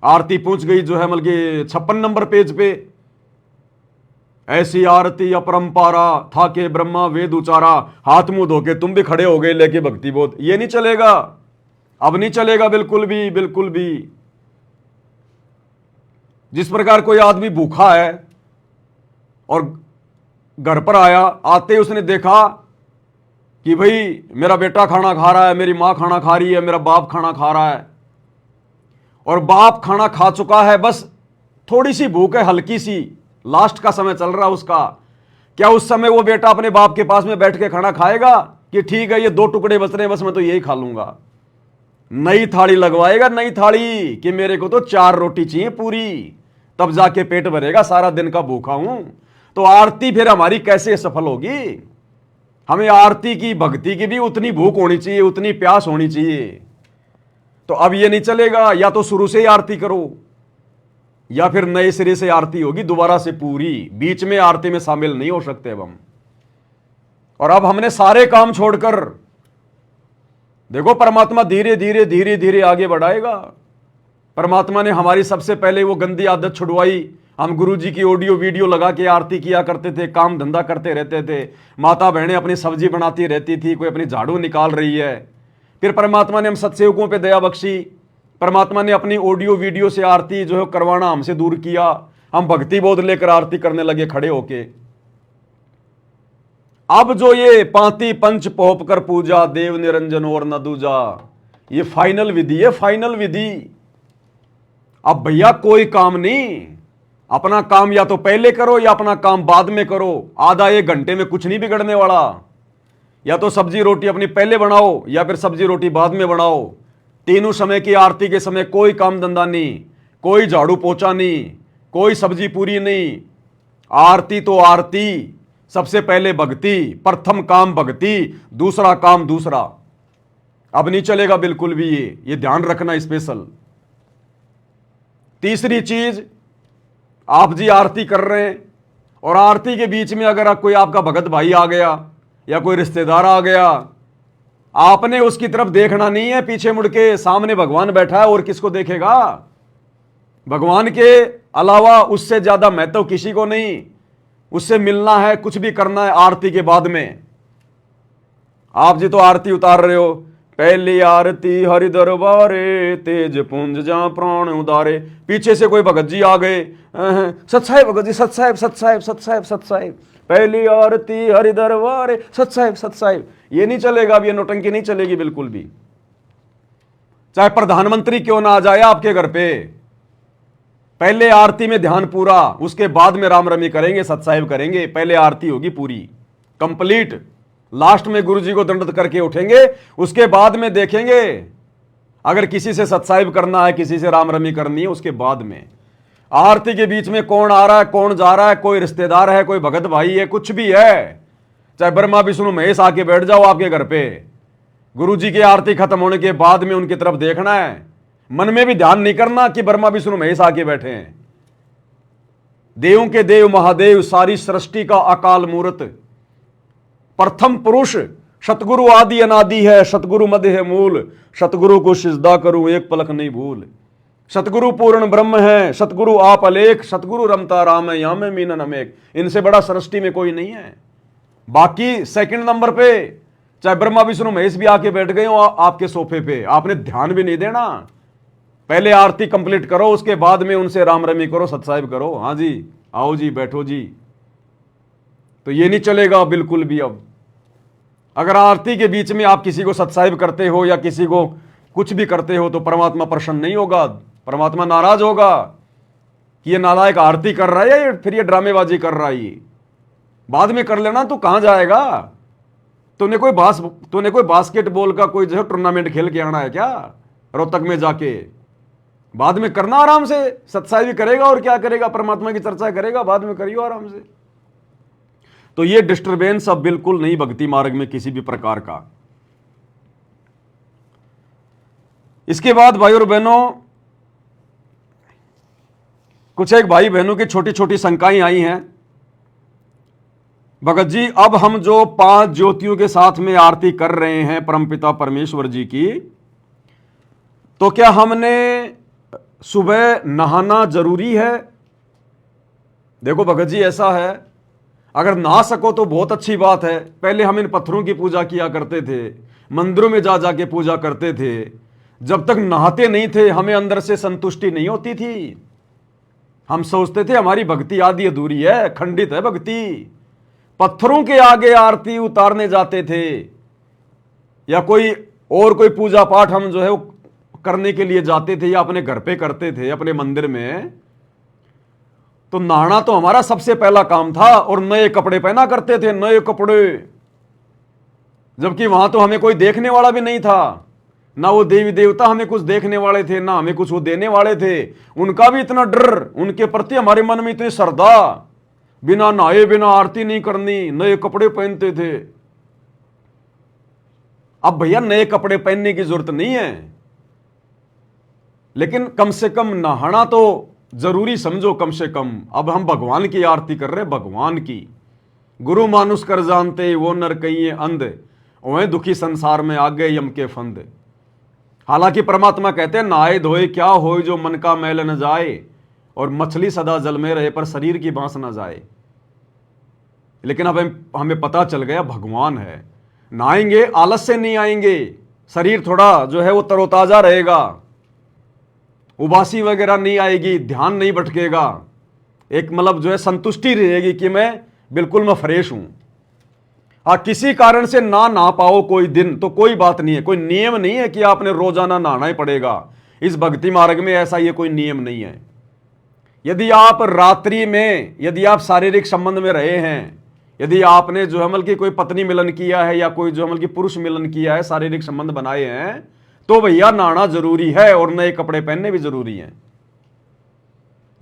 आरती पहुंच गई जो है मतलब कि 56 नंबर पेज पे, ऐसी आरती अपरंपारा था के ब्रह्मा वेद उचारा, हाथ मुंह धोके तुम भी खड़े हो गए लेके भक्ति बोध। ये नहीं चलेगा, अब नहीं चलेगा बिल्कुल भी, बिल्कुल भी। जिस प्रकार कोई आदमी भूखा है और घर पर आया, आते ही उसने देखा कि भाई मेरा बेटा खाना खा रहा है, मेरी मां खाना खा रही है, मेरा बाप खाना खा रहा है, और बाप खाना खा चुका है, बस थोड़ी सी भूख है, हल्की सी, लास्ट का समय चल रहा उसका। क्या उस समय वो बेटा अपने बाप के पास में बैठ के खाना खाएगा कि ठीक है ये 2 टुकड़े बच रहे हैं बस मैं तो यही खा लूंगा? नई थाली लगवाएगा, नई थाली, कि मेरे को तो 4 रोटी चाहिए पूरी, तब जाके पेट भरेगा, सारा दिन का भूखा हूं। तो आरती फिर हमारी कैसे सफल होगी? हमें आरती की, भक्ति की भी उतनी भूख होनी चाहिए, उतनी प्यास होनी चाहिए। तो अब ये नहीं चलेगा, या तो शुरू से ही आरती करो या फिर नए सिरे से आरती होगी दोबारा से पूरी, बीच में आरती में शामिल नहीं हो सकते अब हम। और अब हमने सारे काम छोड़कर, देखो परमात्मा धीरे धीरे धीरे धीरे आगे बढ़ाएगा। परमात्मा ने हमारी सबसे पहले वो गंदी आदत छुड़वाई। हम गुरु जी की ऑडियो वीडियो लगा के आरती किया करते थे, काम धंधा करते रहते थे, माता बहनें अपनी सब्जी बनाती रहती थी, कोई अपनी झाड़ू निकाल रही है। फिर परमात्मा ने हम सत्सेवकों पे दया बख्शी, परमात्मा ने अपनी ऑडियो वीडियो से आरती जो है करवाना हमसे दूर किया। हम भक्ति बोध लेकर आरती करने लगे खड़े होके। अब जो ये पांति पंच पोप कर पूजा, देव निरंजन और न दूजा, ये फाइनल विधि है, फाइनल विधि। अब भैया कोई काम नहीं, अपना काम या तो पहले करो या अपना काम बाद में करो। आधा 1 घंटे में कुछ नहीं बिगड़ने वाला। या तो सब्जी रोटी अपनी पहले बनाओ या फिर सब्जी रोटी बाद में बनाओ। तीनों समय की आरती के समय कोई काम धंधा नहीं, कोई झाड़ू पोछा नहीं, कोई सब्जी पूरी नहीं। आरती तो आरती, सबसे पहले भक्ति, प्रथम काम भक्ति, दूसरा काम दूसरा। अब नहीं चलेगा बिल्कुल भी, ये ध्यान रखना स्पेशल। तीसरी चीज, आप जी आरती कर रहे हैं और आरती के बीच में अगर कोई आपका भगत भाई आ गया या कोई रिश्तेदार आ गया, आपने उसकी तरफ देखना नहीं है, पीछे मुड़ के, सामने भगवान बैठा है और किसको देखेगा? भगवान के अलावा उससे ज्यादा महत्व किसी को नहीं। उससे मिलना है, कुछ भी करना है आरती के बाद में। आप जी तो आरती उतार रहे हो, पहली आरती हरि दरबारे, तेज पुंज जा प्राण उदारे। पीछे से कोई भगत जी आ गए, सत्साहेब भगत जी, सत्साहेब सत्साहेब सत्साहेब सत्साहेब, पहली आरती हरि दरबारे, सत्साहेब सत्साहेब। ये नहीं चलेगा, अब ये नौटंकी नहीं चलेगी बिल्कुल भी। चाहे प्रधानमंत्री क्यों ना आ जाए आपके घर पे, पहले आरती में ध्यान पूरा, उसके बाद में राम रमी करेंगे, सत्साहेब करेंगे। पहले आरती होगी पूरी कंप्लीट, लास्ट में गुरु जी को दंडवत करके उठेंगे, उसके बाद में देखेंगे अगर किसी से सत्साहिब करना है, किसी से राम रमी करनी है, उसके बाद में। आरती के बीच में कौन आ रहा है, कौन जा रहा है, कोई रिश्तेदार है, कोई भगत भाई है, कुछ भी है, चाहे ब्रह्मा विष्णु महेश आके बैठ जाओ आपके घर पे, गुरु जी की आरती खत्म होने के बाद में उनकी तरफ देखना है। मन में भी ध्यान नहीं करना कि ब्रह्मा विष्णु महेश आके बैठे हैं। देवों के देव महादेव, सारी सृष्टि का अकाल मूर्त, प्रथम पुरुष, सतगुरु आदि अनादि है, सतगुरु मध्य है मूल, सतगुरु को सिजदा करूं एक पलक नहीं भूल। सतगुरु पूर्ण ब्रह्म है, सतगुरु आप अलेख, सतगुरु रमता राम है, यामे मीनन अमेक। इनसे बड़ा सृष्टि में कोई नहीं है। बाकी सेकंड नंबर पे चाहे ब्रह्मा विष्णु महेश भी आके बैठ गए हो आपके सोफे पे, आपने ध्यान भी नहीं देना। पहले आरती कंप्लीट करो, उसके बाद में उनसे राम रमी करो, सत्साहिब करो। हाँ जी, आओ जी, बैठो जी। तो ये नहीं चलेगा बिल्कुल भी। अब अगर आरती के बीच में आप किसी को सत्साहिब करते हो या किसी को कुछ भी करते हो तो परमात्मा प्रसन्न नहीं होगा, परमात्मा नाराज होगा कि ये नालायक आरती कर रहा है या फिर ये ड्रामेबाजी कर रहा है। बाद में कर लेना, तो कहां जाएगा? तूने कोई बास्केटबॉल का कोई जो है टूर्नामेंट खेल के आना है क्या रोहतक में जाके? बाद में करना आराम से, सत्साहिब करेगा और क्या करेगा, परमात्मा की चर्चा करेगा, बाद में करियो आराम से। तो ये डिस्टरबेंस अब बिल्कुल नहीं भक्ति मार्ग में किसी भी प्रकार का। इसके बाद भाई और बहनों, कुछ एक भाई बहनों की छोटी छोटी शंकाएं आई हैं। भगत जी, अब हम जो 5 ज्योतियों के साथ में आरती कर रहे हैं परमपिता परमेश्वर जी की, तो क्या हमने सुबह नहाना जरूरी है? देखो भगत जी, ऐसा है, अगर नहा सको तो बहुत अच्छी बात है। पहले हम इन पत्थरों की पूजा किया करते थे, मंदिरों में जा जाके पूजा करते थे। जब तक नहाते नहीं थे हमें अंदर से संतुष्टि नहीं होती थी। हम सोचते थे हमारी भक्ति आदि अधूरी है, खंडित है भक्ति। पत्थरों के आगे आरती उतारने जाते थे या कोई पूजा पाठ हम जो है वो करने के लिए जाते थे या अपने घर पे करते थे अपने मंदिर में, तो नहाना तो हमारा सबसे पहला काम था। और नए कपड़े पहना करते थे, नए कपड़े, जबकि वहां तो हमें कोई देखने वाला भी नहीं था। ना वो देवी देवता हमें कुछ देखने वाले थे, ना हमें कुछ वो देने वाले थे। उनका भी इतना डर, उनके प्रति हमारे मन में इतनी श्रद्धा, बिना नहाए बिना आरती नहीं करनी, नए कपड़े पहनते थे। अब भैया नए कपड़े पहनने की जरूरत नहीं है, लेकिन कम से कम नहाना तो जरूरी समझो। कम से कम अब हम भगवान की आरती कर रहे हैं, भगवान की। गुरु मानुष कर जानते वो नर कहिए अंध, वह दुखी संसार में आ गए यम के फंद। हालांकि परमात्मा कहते हैं नहाए धोए क्या होए जो मन का मैल न जाए, और मछली सदा जल में रहे पर शरीर की बांस न जाए। लेकिन अब हमें पता चल गया भगवान है, नहाएंगे आलस से नहीं आएंगे, शरीर थोड़ा जो है वो तरोताजा रहेगा, उबासी वगैरह नहीं आएगी, ध्यान नहीं भटकेगा, एक मतलब जो है संतुष्टि रहेगी कि मैं फ्रेश हूं। किसी कारण से ना पाओ कोई दिन तो कोई बात नहीं है, कोई नियम नहीं है कि आपने रोजाना नहाना ही पड़ेगा। इस भक्ति मार्ग में ऐसा ये कोई नियम नहीं है। यदि आप रात्रि में, यदि आप शारीरिक संबंध में रहे हैं, यदि आपने जो हमल की कोई पत्नी मिलन किया है या कोई जो हमल की पुरुष मिलन किया है, शारीरिक संबंध बनाए हैं, तो भैया नहाना जरूरी है और नए कपड़े पहनने भी जरूरी हैं।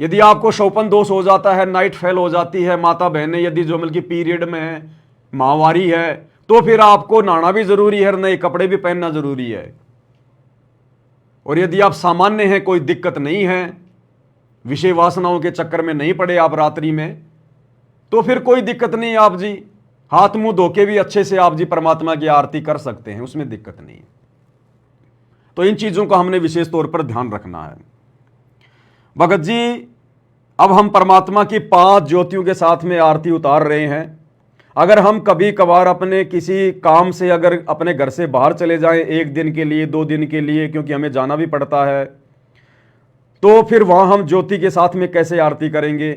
यदि आपको शोपन दोष हो जाता है, नाइट फेल हो जाती है, माता बहनें यदि जो हमल की पीरियड में है, माहवारी है, तो फिर आपको नहाना भी जरूरी है और नए कपड़े भी पहनना जरूरी है। और यदि आप सामान्य हैं, कोई दिक्कत नहीं है, विषय वासनाओं के चक्कर में नहीं पड़े आप रात्रि में, तो फिर कोई दिक्कत नहीं। आप जी हाथ मुंह धो के भी अच्छे से आप जी परमात्मा की आरती कर सकते हैं, उसमें दिक्कत नहीं। तो इन चीजों का हमने विशेष तौर पर ध्यान रखना है। भगत जी, अब हम परमात्मा की 5 ज्योतियों के साथ में आरती उतार रहे हैं। अगर हम कभी कभार अपने किसी काम से अगर अपने घर से बाहर चले जाएं, 1 दिन के लिए 2 दिन के लिए, क्योंकि हमें जाना भी पड़ता है, तो फिर वहां हम ज्योति के साथ में कैसे आरती करेंगे?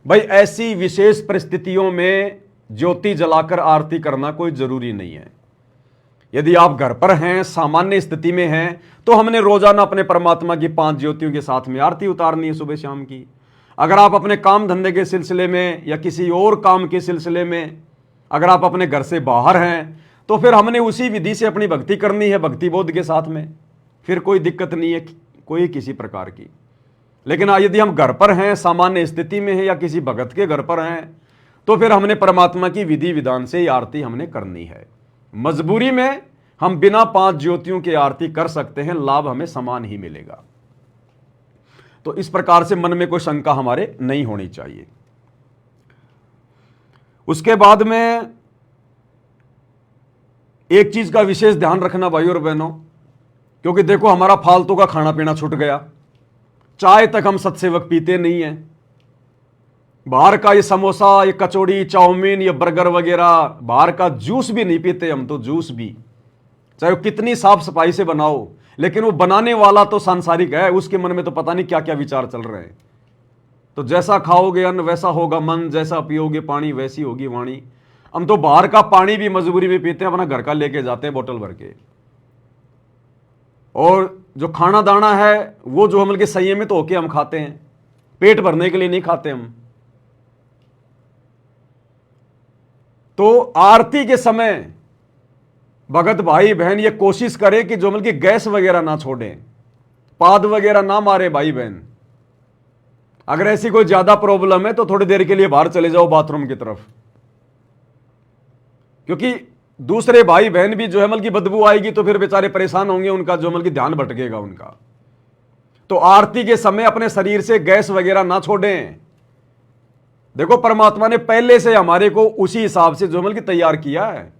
भाई ऐसी विशेष परिस्थितियों में ज्योति जलाकर आरती करना कोई जरूरी नहीं है। यदि आप घर पर हैं, सामान्य स्थिति में हैं, तो हमने रोजाना अपने परमात्मा की 5 ज्योतियों के साथ में आरती उतारनी है सुबह शाम की। अगर आप अपने काम धंधे के सिलसिले में या किसी और काम के सिलसिले में अगर आप अपने घर से बाहर हैं, तो फिर हमने उसी विधि से अपनी भक्ति करनी है, भक्ति बोध के साथ में। फिर कोई दिक्कत नहीं है कोई किसी प्रकार की। लेकिन यदि हम घर पर हैं, सामान्य स्थिति में हैं या किसी भगत के घर पर हैं, तो फिर हमने परमात्मा की विधि विधान से आरती हमने करनी है। मजबूरी में हम बिना 5 ज्योतियों की आरती कर सकते हैं, लाभ हमें समान ही मिलेगा। तो इस प्रकार से मन में कोई शंका हमारे नहीं होनी चाहिए। उसके बाद में एक चीज का विशेष ध्यान रखना भाई और बहनों, क्योंकि देखो हमारा फालतू का खाना पीना छूट गया। चाय तक हम सत्सेवक पीते नहीं हैं। बाहर का ये समोसा, ये कचौड़ी, चाउमीन, ये बर्गर वगैरह, बाहर का जूस भी नहीं पीते हम तो। जूस भी चाहे वो कितनी साफ सफाई से बनाओ, लेकिन वो बनाने वाला तो सांसारिक है, उसके मन में तो पता नहीं क्या क्या विचार चल रहे हैं। तो जैसा खाओगे अन्न वैसा होगा मन, जैसा पियोगे पानी वैसी होगी वाणी। हम तो बाहर का पानी भी मजबूरी में पीते हैं, अपना घर का लेके जाते हैं बोतल भर के। और जो खाना दाना है वो जो हम लोग संयमित होके हम खाते हैं, पेट भरने के लिए नहीं खाते हम। तो आरती के समय भगत भाई बहन ये कोशिश करें कि जो मतलब गैस वगैरह ना छोड़ें, पाद वगैरह ना मारे भाई बहन। अगर ऐसी कोई ज्यादा प्रॉब्लम है तो थोड़ी देर के लिए बाहर चले जाओ बाथरूम की तरफ, क्योंकि दूसरे भाई बहन भी जो है मल की बदबू आएगी तो फिर बेचारे परेशान होंगे, उनका जो मल की ध्यान भटकेगा उनका। तो आरती के समय अपने शरीर से गैस वगैरह ना छोड़ें। देखो परमात्मा ने पहले से हमारे को उसी हिसाब से जो की तैयार किया है।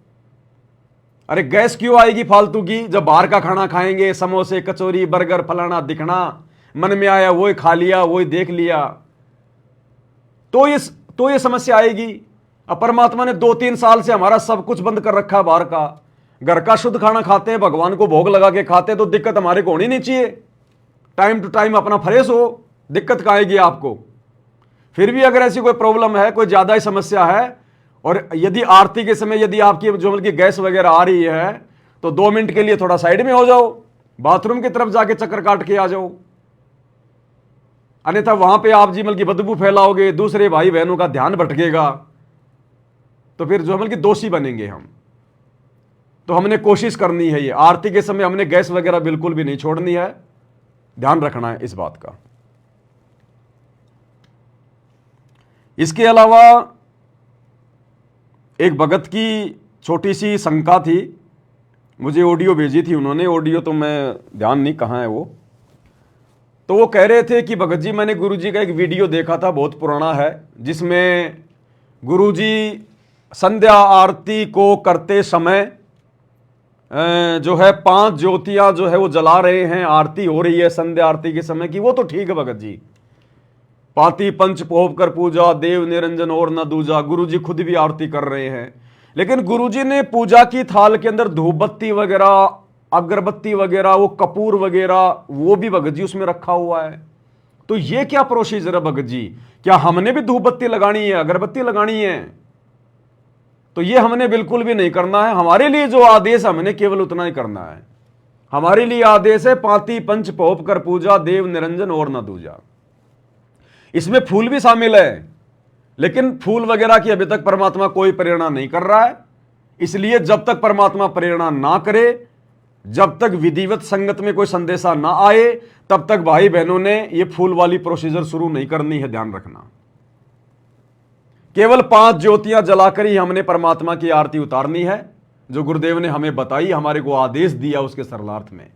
अरे गैस क्यों आएगी फालतू की? जब बाहर का खाना खाएंगे, समोसे कचौरी बर्गर फलाना दिखना, मन में आया वही खा लिया, वही देख लिया, तो ये समस्या आएगी। अब परमात्मा ने 2-3 साल से हमारा सब कुछ बंद कर रखा है बाहर का, घर का शुद्ध खाना खाते हैं, भगवान को भोग लगा के खाते हैं, तो दिक्कत हमारे को होनी नहीं चाहिए। टाइम टू टाइम अपना फ्रेश हो, दिक्कत कहाँ आएगी आपको? फिर भी अगर ऐसी कोई प्रॉब्लम है, कोई ज्यादा ही समस्या है, और यदि आरती के समय यदि आपकी जो बल्कि गैस वगैरह आ रही है, तो 2 मिनट के लिए थोड़ा साइड में हो जाओ, बाथरूम की तरफ जाके चक्कर काट के आ जाओ। अन्यथा वहां पे आप जी बल्कि बदबू फैलाओगे, दूसरे भाई बहनों का ध्यान भटकेगा, तो फिर जो बल्कि दोषी बनेंगे हम। तो हमने कोशिश करनी है, ये आरती के समय हमने गैस वगैरह बिल्कुल भी नहीं छोड़नी है, ध्यान रखना है इस बात का। इसके अलावा एक भगत की छोटी सी शंका थी, मुझे ऑडियो भेजी थी उन्होंने, ऑडियो तो मैं ध्यान नहीं कहाँ है वो। तो वो कह रहे थे कि भगत जी मैंने गुरुजी का एक वीडियो देखा था, बहुत पुराना है, जिसमें गुरुजी संध्या आरती को करते समय जो है 5 ज्योतियां जो है वो जला रहे हैं, आरती हो रही है संध्या आरती के समय की। वो तो ठीक है भगत जी, पाती पंच पोप कर पूजा, देव निरंजन और न दूजा, गुरुजी खुद भी आरती कर रहे हैं। लेकिन गुरुजी ने पूजा की थाल के अंदर धूप बत्ती वगैरह, अगरबत्ती वगैरह, वो कपूर वगैरह, वो भी भगत जी उसमें रखा हुआ है। तो ये क्या प्रोसीजर है भगत जी? क्या हमने भी धूप बत्ती लगानी है, अगरबत्ती लगानी है? तो ये हमने बिल्कुल भी नहीं करना है। हमारे लिए जो आदेश है हमने केवल उतना ही करना है। हमारे लिए आदेश है पाती पंच पोप कर पूजा, देव निरंजन और न दूजा। इसमें फूल भी शामिल है, लेकिन फूल वगैरह की अभी तक परमात्मा कोई प्रेरणा नहीं कर रहा है। इसलिए जब तक परमात्मा प्रेरणा ना करे, जब तक विधिवत संगत में कोई संदेशा ना आए, तब तक भाई बहनों ने ये फूल वाली प्रोसीजर शुरू नहीं करनी है, ध्यान रखना। केवल 5 ज्योतियां जलाकर ही हमने परमात्मा की आरती उतारनी है, जो गुरुदेव ने हमें बताई, हमारे को आदेश दिया उसके सरलार्थ में।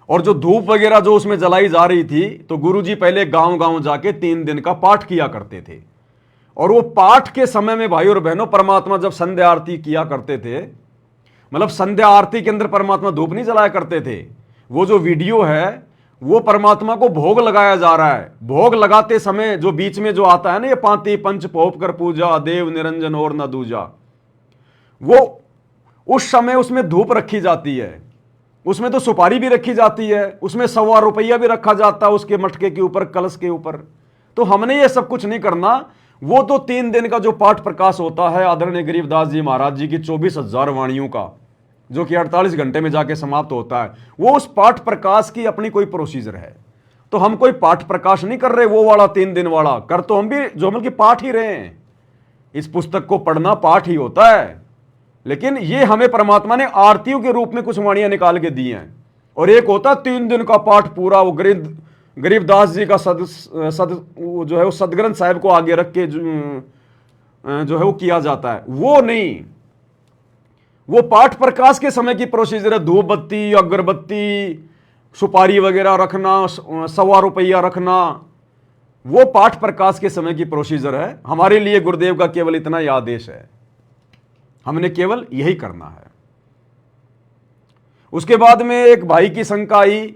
और जो धूप वगैरह जो उसमें जलाई जा रही थी, तो गुरुजी पहले गांव गांव जाके 3 दिन का पाठ किया करते थे। और वो पाठ के समय में भाई और बहनों, परमात्मा जब संध्या आरती किया करते थे, मतलब संध्या आरती के अंदर परमात्मा धूप नहीं जलाया करते थे। वो जो वीडियो है वो परमात्मा को भोग लगाया जा रहा है। भोग लगाते समय जो बीच में जो आता है ना, ये पाती पंच पोप कर पूजा, देव निरंजन और न दूजा, वो उस समय उसमें धूप रखी जाती है, उसमें तो सुपारी भी रखी जाती है, उसमें 1.25 रुपया भी रखा जाता है उसके मटके के ऊपर, कलश के ऊपर। तो हमने ये सब कुछ नहीं करना। वो तो 3 दिन का जो पाठ प्रकाश होता है आदरणीय गरीबदास जी महाराज जी की 24,000 वाणियों का, जो कि 48 घंटे में जाके समाप्त होता है, वो उस पाठ प्रकाश की अपनी कोई प्रोसीजर है। तो हम कोई पाठ प्रकाश नहीं कर रहे वो वाला 3 दिन वाला, कर तो हम भी जो कि पाठ ही रहे हैं। इस पुस्तक को पढ़ना पाठ ही होता है, लेकिन ये हमें परमात्मा ने आरतियों के रूप में कुछ वाणियां निकाल के दी हैं। और एक होता 3 दिन का पाठ पूरा, वो गरीबदास जी का जो है वो सदग्रंथ साहिब को आगे रख के जो है वो किया जाता है, वो नहीं। वो पाठ प्रकाश के समय की प्रोसीजर है। धूप बत्ती, अगरबत्ती, सुपारी वगैरह रखना, 1.25 रुपया रखना, वो पाठ प्रकाश के समय की प्रोसीजर है। हमारे लिए गुरुदेव का केवल इतना ही आदेश है, हमने केवल यही करना है। उसके बाद में एक भाई की शंका आई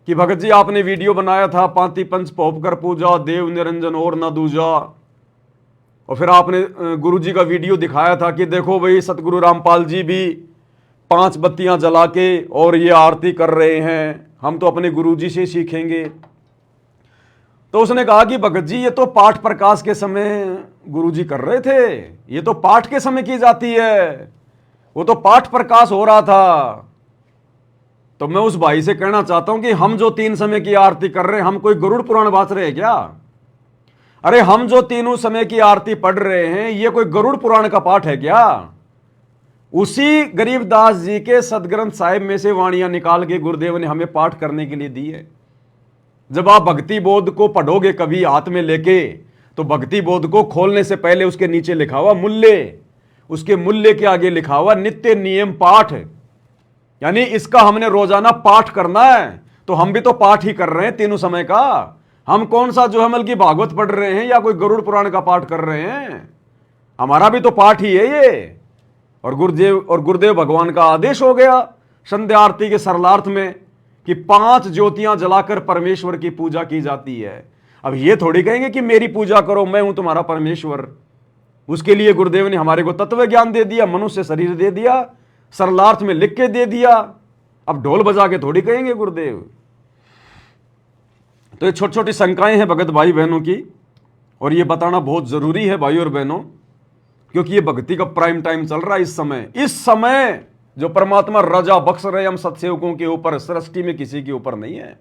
कि भगत जी आपने वीडियो बनाया था, पाती पंच पोप कर पूजा, देव निरंजन और न दूजा, और फिर आपने गुरुजी का वीडियो दिखाया था कि देखो भाई सतगुरु रामपाल जी भी 5 बत्तियां जला के और ये आरती कर रहे हैं, हम तो अपने गुरुजी से सीखेंगे। तो उसने कहा कि भगत जी ये तो पाठ प्रकाश के समय गुरुजी कर रहे थे, ये तो पाठ के समय की जाती है, वो तो पाठ प्रकाश हो रहा था। तो मैं उस भाई से कहना चाहता हूं कि हम जो 3 समय की आरती कर रहे हैं, हम कोई गरुड़ पुराण बात रहे हैं क्या? अरे हम जो 3 समय की आरती पढ़ रहे हैं, ये कोई गरुड़ पुराण का पाठ है क्या? उसी गरीबदास जी के सदग्रंथ साहिब में से वाणियां निकाल के गुरुदेव ने हमें पाठ करने के लिए दी है। जब आप भक्ति बोध को पढ़ोगे कभी हाथ में लेके, तो भक्ति बोध को खोलने से पहले उसके नीचे लिखा हुआ मूल्य, उसके मूल्य के आगे लिखा हुआ नित्य नियम पाठ। यानी इसका हमने रोजाना पाठ करना है। तो हम भी तो पाठ ही कर रहे हैं तीनों समय का। हम कौन सा जो हमल की भागवत पढ़ रहे हैं या कोई गरुड़ पुराण का पाठ कर रहे हैं? हमारा भी तो पाठ ही है ये। और गुरुदेव भगवान का आदेश हो गया संध्या आरती के सरलार्थ में कि 5 ज्योतियां जलाकर परमेश्वर की पूजा की जाती है। अब ये थोड़ी कहेंगे कि मेरी पूजा करो, मैं हूं तुम्हारा परमेश्वर। उसके लिए गुरुदेव ने हमारे को तत्व ज्ञान दे दिया, मनुष्य शरीर दे दिया, सरलार्थ में लिख के दे दिया। अब ढोल बजा के थोड़ी कहेंगे गुरुदेव। तो ये छोटी छोटी शंकाएं हैं भगत भाई बहनों की, और ये बताना बहुत जरूरी है भाई और बहनों, क्योंकि ये भक्ति का प्राइम टाइम चल रहा है इस समय जो परमात्मा रजा बख्श रहे हम सत्सेवकों के ऊपर, सृष्टि में किसी के ऊपर नहीं है।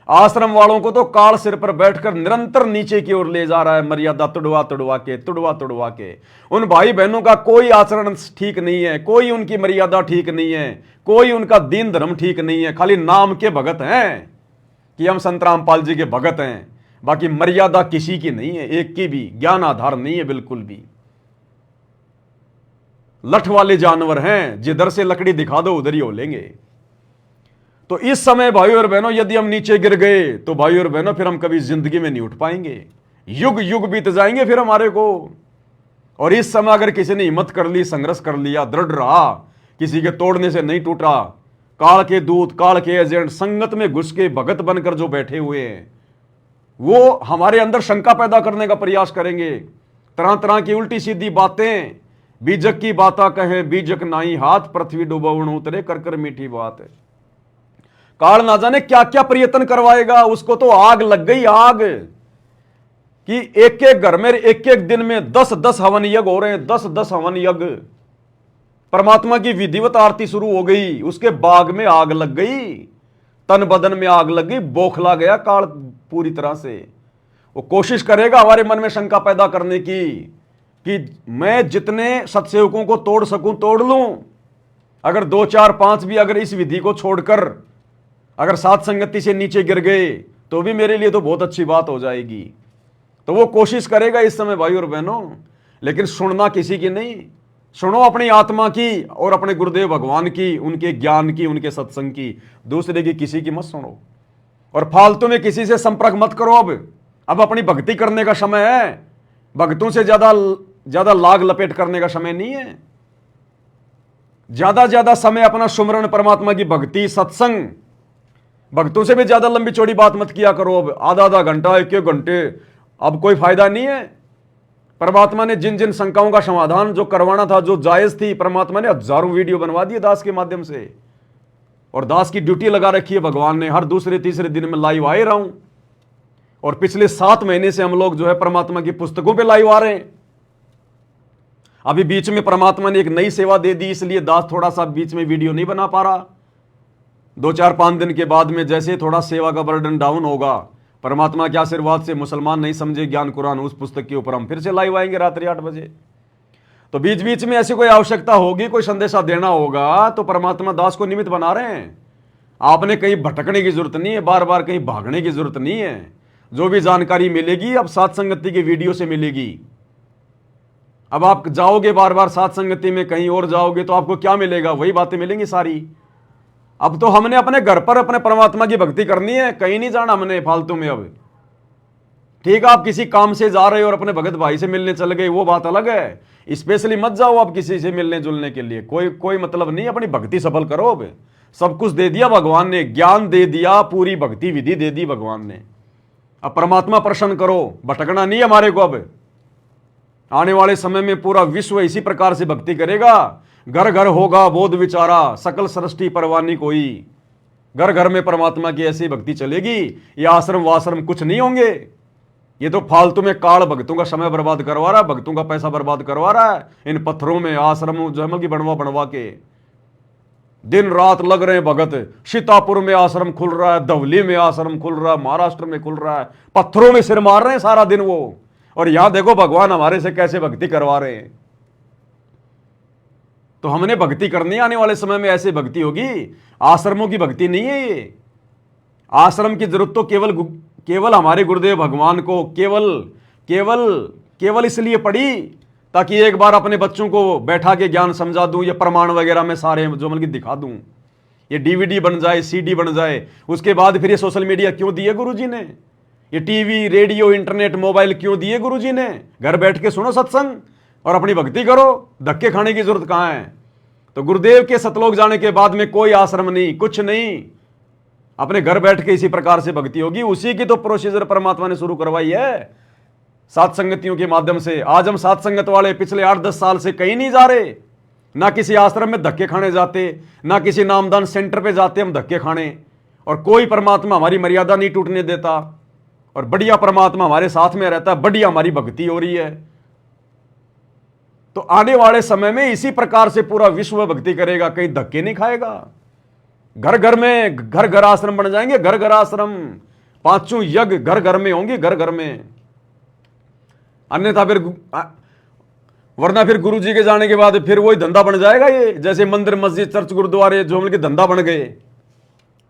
आश्रम वालों को तो काल सिर पर बैठकर निरंतर नीचे की ओर ले जा रहा है, मर्यादा तुड़वा तुड़वा के। उन भाई बहनों का कोई आचरण ठीक नहीं है, कोई उनकी मर्यादा ठीक नहीं है, कोई उनका दीन धर्म ठीक नहीं है। खाली नाम के भगत हैं कि हम संत रामपाल जी के भगत हैं, बाकी मर्यादा किसी की नहीं है, एक की भी ज्ञान आधार नहीं है बिल्कुल भी। लठ वाले जानवर हैं, जिधर से लकड़ी दिखा दो उधर ही हो लेंगे। तो इस समय भाई और बहनों यदि हम नीचे गिर गए तो भाई और बहनों फिर हम कभी जिंदगी में नहीं उठ पाएंगे, युग युग बीत जाएंगे फिर हमारे को। और इस समय अगर किसी ने हिम्मत कर ली, संघर्ष कर लिया, दृढ़ रहा, किसी के तोड़ने से नहीं टूटा, काल के दूत, काल के एजेंट संगत में घुस के भगत बनकर जो बैठे हुए हैं, वो हमारे अंदर शंका पैदा करने का प्रयास करेंगे। तरह तरह की उल्टी सीधी बातें, बीजक की बाता कहे बीजक नाई हाथ, पृथ्वी डूबवण उतरे कर कर मीठी बात है। काल ना जाने क्या क्या प्रयत्न करवाएगा। उसको तो आग लग गई, आग कि एक एक घर में एक एक दिन में 10-10 हवन यज्ञ हो रहे हैं, 10-10 हवन यज्ञ। परमात्मा की विधिवत आरती शुरू हो गई, उसके बाग में आग लग गई, तन बदन में आग लग गई, बौखला गया काल पूरी तरह से। वो कोशिश करेगा हमारे मन में शंका पैदा करने की कि मैं जितने सत्सेवकों को तोड़ सकूं तोड़ लूं। अगर 2, 4, 5 भी अगर इस विधि को छोड़कर अगर सात संगति से नीचे गिर गए तो भी मेरे लिए तो बहुत अच्छी बात हो जाएगी। तो वो कोशिश करेगा इस समय भाई और बहनों, लेकिन सुनना किसी की नहीं। सुनो अपनी आत्मा की और अपने गुरुदेव भगवान की, उनके ज्ञान की, उनके सत्संग की, दूसरे की किसी की मत सुनो। और फालतू में किसी से संपर्क मत करो। अब अपनी भक्ति करने का समय है, भक्तों से ज्यादा लाग लपेट करने का समय नहीं है। ज्यादा समय अपना सुमरण, परमात्मा की भक्ति, सत्संग, भक्तों से भी ज्यादा लंबी चौड़ी बात मत किया करो। अब आधा घंटा, 1 घंटे, अब कोई फायदा नहीं है। परमात्मा ने जिन जिन शंकाओं का समाधान जो करवाना था, जो जायज थी, परमात्मा ने हजारों वीडियो बनवा दिए दास के माध्यम से। और दास की ड्यूटी लगा रखी है भगवान ने, हर दूसरे तीसरे दिन में लाइव आ रहा हूं। और पिछले 7 महीने से हम लोग जो है परमात्मा की पुस्तकों पे लाइव आ रहे हैं। अभी बीच में परमात्मा ने एक नई सेवा दे दी, इसलिए दास थोड़ा सा बीच में वीडियो नहीं बना पा रहा। 2, 4, 5 दिन के बाद में जैसे थोड़ा सेवा का बर्डन डाउन होगा, परमात्मा के आशीर्वाद से मुसलमान नहीं समझे ज्ञान कुरान, उस पुस्तक के ऊपर हम फिर से लाइव आएंगे रात्रि 8 बजे। तो बीच बीच में ऐसी कोई आवश्यकता होगी, कोई संदेशा देना होगा, तो परमात्मा दास को निमित्त बना रहे हैं। आपने कहीं भटकने की जरूरत नहीं है, बार बार कहीं भागने की जरूरत नहीं है। जो भी जानकारी मिलेगी अब सात संगति के वीडियो से मिलेगी। अब आप जाओगे बार बार सात संगति में, कहीं और जाओगे तो आपको क्या मिलेगा? वही बातें मिलेंगी सारी। अब तो हमने अपने घर पर अपने परमात्मा की भक्ति करनी है, कहीं नहीं जाना हमने फालतू में। अब ठीक है, आप किसी काम से जा रहे हो और अपने भगत भाई से मिलने चल गए, वो बात अलग है। स्पेशली मत जाओ आप किसी से मिलने जुलने के लिए, कोई मतलब नहीं। अपनी भक्ति सफल करो। अब सब कुछ दे दिया भगवान ने, ज्ञान दे दिया, पूरी भक्ति विधि दे दी भगवान ने। अब परमात्मा प्रसन्न करो, भटकना नहीं हमारे को। अब आने वाले समय में पूरा विश्व इसी प्रकार से भक्ति करेगा। घर घर होगा बोध विचारा, सकल सृष्टि परवानी कोई। घर घर में परमात्मा की ऐसी भक्ति चलेगी। ये आश्रम वाश्रम कुछ नहीं होंगे। ये तो फालतू में काल भक्तों का समय बर्बाद करवा रहा है, भक्तों का पैसा बर्बाद करवा रहा है। इन पत्थरों में आश्रम जम की बनवा के दिन रात लग रहे हैं भगत। सीतापुर में आश्रम खुल रहा है, धवली में आश्रम खुल रहा है, महाराष्ट्र में खुल रहा है, पत्थरों में सिर मार रहे हैं सारा दिन वो। और यहां देखो भगवान हमारे से कैसे भक्ति करवा रहे हैं। तो हमने भक्ति करनी, आने वाले समय में ऐसी भक्ति होगी। आश्रमों की भक्ति नहीं है ये। आश्रम की जरूरत तो केवल हमारे गुरुदेव भगवान को केवल इसलिए पड़ी ताकि एक बार अपने बच्चों को बैठा के ज्ञान समझा दूं, या प्रमाण वगैरह में सारे जो मतलब दिखा दूं। ये डीवीडी बन जाए, सीडी बन जाए, उसके बाद फिर ये सोशल मीडिया क्यों दिए गुरुजी ने? ये टीवी, रेडियो, इंटरनेट, मोबाइल क्यों दिए गुरुजी ने? घर बैठ के सुनो सत्संग और अपनी भक्ति करो, धक्के खाने की जरूरत कहां है? तो गुरुदेव के सतलोक जाने के बाद में कोई आश्रम नहीं, कुछ नहीं, अपने घर बैठ के इसी प्रकार से भक्ति होगी। उसी की तो प्रोसीजर परमात्मा ने शुरू करवाई है सात संगतियों के माध्यम से। आज हम सात संगत वाले पिछले 8-10 साल से कहीं नहीं जा रहे, ना किसी आश्रम में धक्के खाने जाते, ना किसी नामदान सेंटर पे जाते हम धक्के खाने, और कोई परमात्मा हमारी मर्यादा नहीं टूटने देता, और बढ़िया परमात्मा हमारे साथ में रहता है, बढ़िया हमारी भक्ति हो रही है। तो आने वाले समय में इसी प्रकार से पूरा विश्व भक्ति करेगा, कहीं धक्के नहीं खाएगा। घर घर में घर घर आश्रम बन जाएंगे, घर घर आश्रम, पांचों यज्ञ घर घर में होंगे, घर घर में। अन्यथा फिर वरना फिर गुरु जी के जाने के बाद फिर वही धंधा बन जाएगा, ये जैसे मंदिर, मस्जिद, चर्च, गुरुद्वारे जो मिलके धंधा बन गए।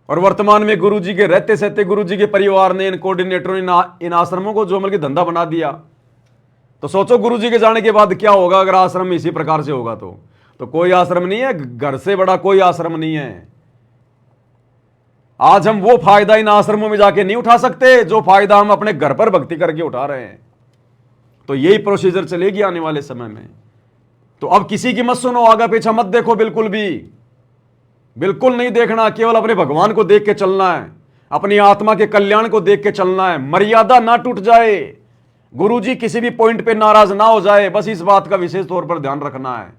और वर्तमान में गुरु जी के रहते सहते गुरु जी के परिवार ने, इन कोऑर्डिनेटरों ने इन आश्रमों को जो मिलके धंधा बना दिया। तो सोचो गुरु जी के जाने के बाद क्या होगा अगर आश्रम इसी प्रकार से होगा। तो कोई आश्रम नहीं है, घर से बड़ा कोई आश्रम नहीं है। आज हम वो फायदा इन आश्रमों में जाके नहीं उठा सकते जो फायदा हम अपने घर पर भक्ति करके उठा रहे हैं। तो यही प्रोसीजर चलेगी आने वाले समय में। तो अब किसी की मत सुनो, आगे पीछे मत देखो, बिल्कुल भी, बिल्कुल नहीं देखना। केवल अपने भगवान को देख के चलना है, अपनी आत्मा के कल्याण को देख के चलना है। मर्यादा ना टूट जाए, गुरुजी किसी भी पॉइंट पे नाराज ना हो जाए, बस इस बात का विशेष तौर पर ध्यान रखना है।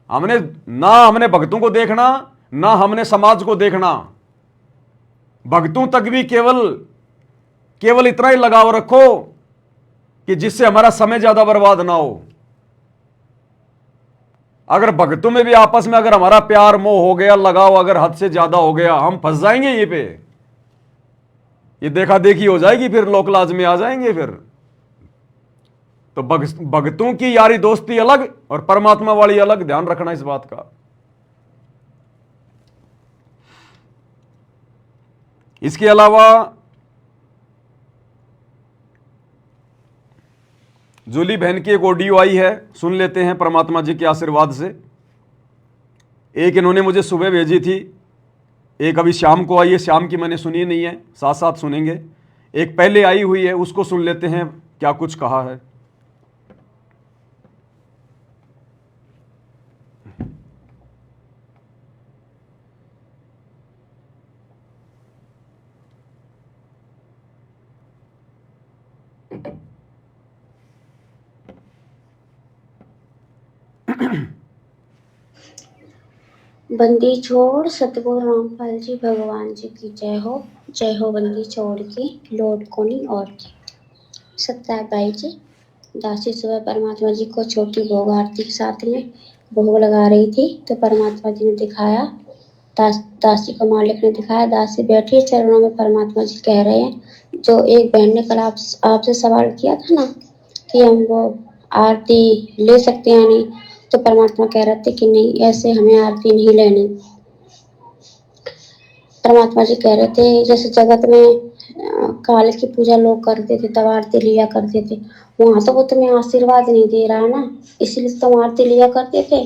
हमने भक्तों को देखना, ना हमने समाज को देखना। भक्तों तक भी केवल इतना ही लगाव रखो कि जिससे हमारा समय ज्यादा बर्बाद ना हो। अगर भक्तों में भी आपस में अगर हमारा प्यार मोह हो गया, लगाव अगर हद से ज्यादा हो गया, हम फंस जाएंगे। ये देखा देखी हो जाएगी, फिर लोक लाज में आ जाएंगे फिर। तो भक्तों की यारी दोस्ती अलग और परमात्मा वाली अलग, ध्यान रखना इस बात का। इसके अलावा जूली बहन की एक ऑडियो आई है, सुन लेते हैं परमात्मा जी के आशीर्वाद से। एक इन्होंने मुझे सुबह भेजी थी, एक अभी शाम को आई है। शाम की मैंने सुनी नहीं है, साथ साथ सुनेंगे। एक पहले आई हुई है, उसको सुन लेते हैं क्या कुछ कहा है। बंदी छोड़ सतगुरु रामपाल जी भगवान जी की जय हो बंदी छोड़ की लौट कोनी और की। सत्या भाई जी, दासी सुबह परमात्मा जी को छोटी भोग आरती के साथ में भोग लगा रही थी, तो परमात्मा जी ने दिखाया, दासी को मालिक ने दिखाया, दासी बैठी चरणों में परमात्मा जी कह रहे हैं। जो एक बहन ने कल आपसे सवाल किया था ना कि हम वो आरती ले सकते हैं नहीं, तो परमात्मा कह रहे थे कि नहीं, ऐसे हमें आरती नहीं लेनी। परमात्मा जी कह रहे थे जैसे जगत में काल की पूजा लोग करते थे तब आरती लिया करते थे, वहां तो वो तुम्हें आशीर्वाद नहीं दे रहा ना, इसलिए तुम आरती लिया करते थे।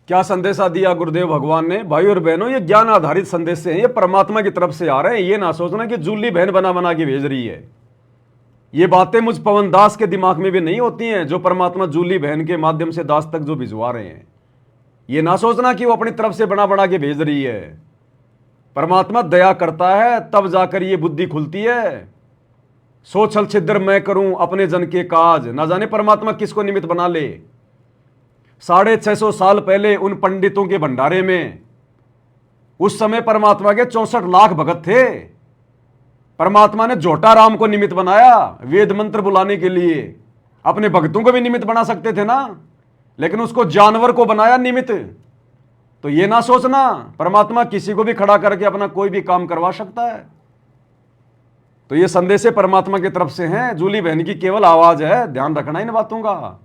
क्या संदेशा दिया गुरुदेव भगवान ने? भाई और बहनों, ये ज्ञान आधारित संदेश हैं, ये परमात्मा की तरफ से आ रहे हैं। ये ना सोचना कि जूली बहन बना बना के भेज रही है। ये बातें मुझ पवन दास के दिमाग में भी नहीं होती हैं, जो परमात्मा जूली बहन के माध्यम से दास तक जो भिजवा रहे हैं। ये ना सोचना कि वो अपनी तरफ से बना बना के भेज रही है। परमात्मा दया करता है तब जाकर ये बुद्धि खुलती है। सो छल छिद्र मैं करूं अपने जन के काज, ना जाने परमात्मा किसको निमित्त बना ले। 650 साल पहले उन पंडितों के भंडारे में उस समय परमात्मा के 64 लाख भगत थे। परमात्मा ने झोटा राम को निमित्त बनाया वेद मंत्र बुलाने के लिए। अपने भक्तों को भी निमित्त बना सकते थे ना, लेकिन उसको जानवर को बनाया निमित्त। तो ये ना सोचना परमात्मा किसी को भी खड़ा करके अपना कोई भी काम करवा सकता है। तो ये संदेश परमात्मा की तरफ से हैं, जूली बहन की केवल आवाज है, ध्यान रखना इन बातों का।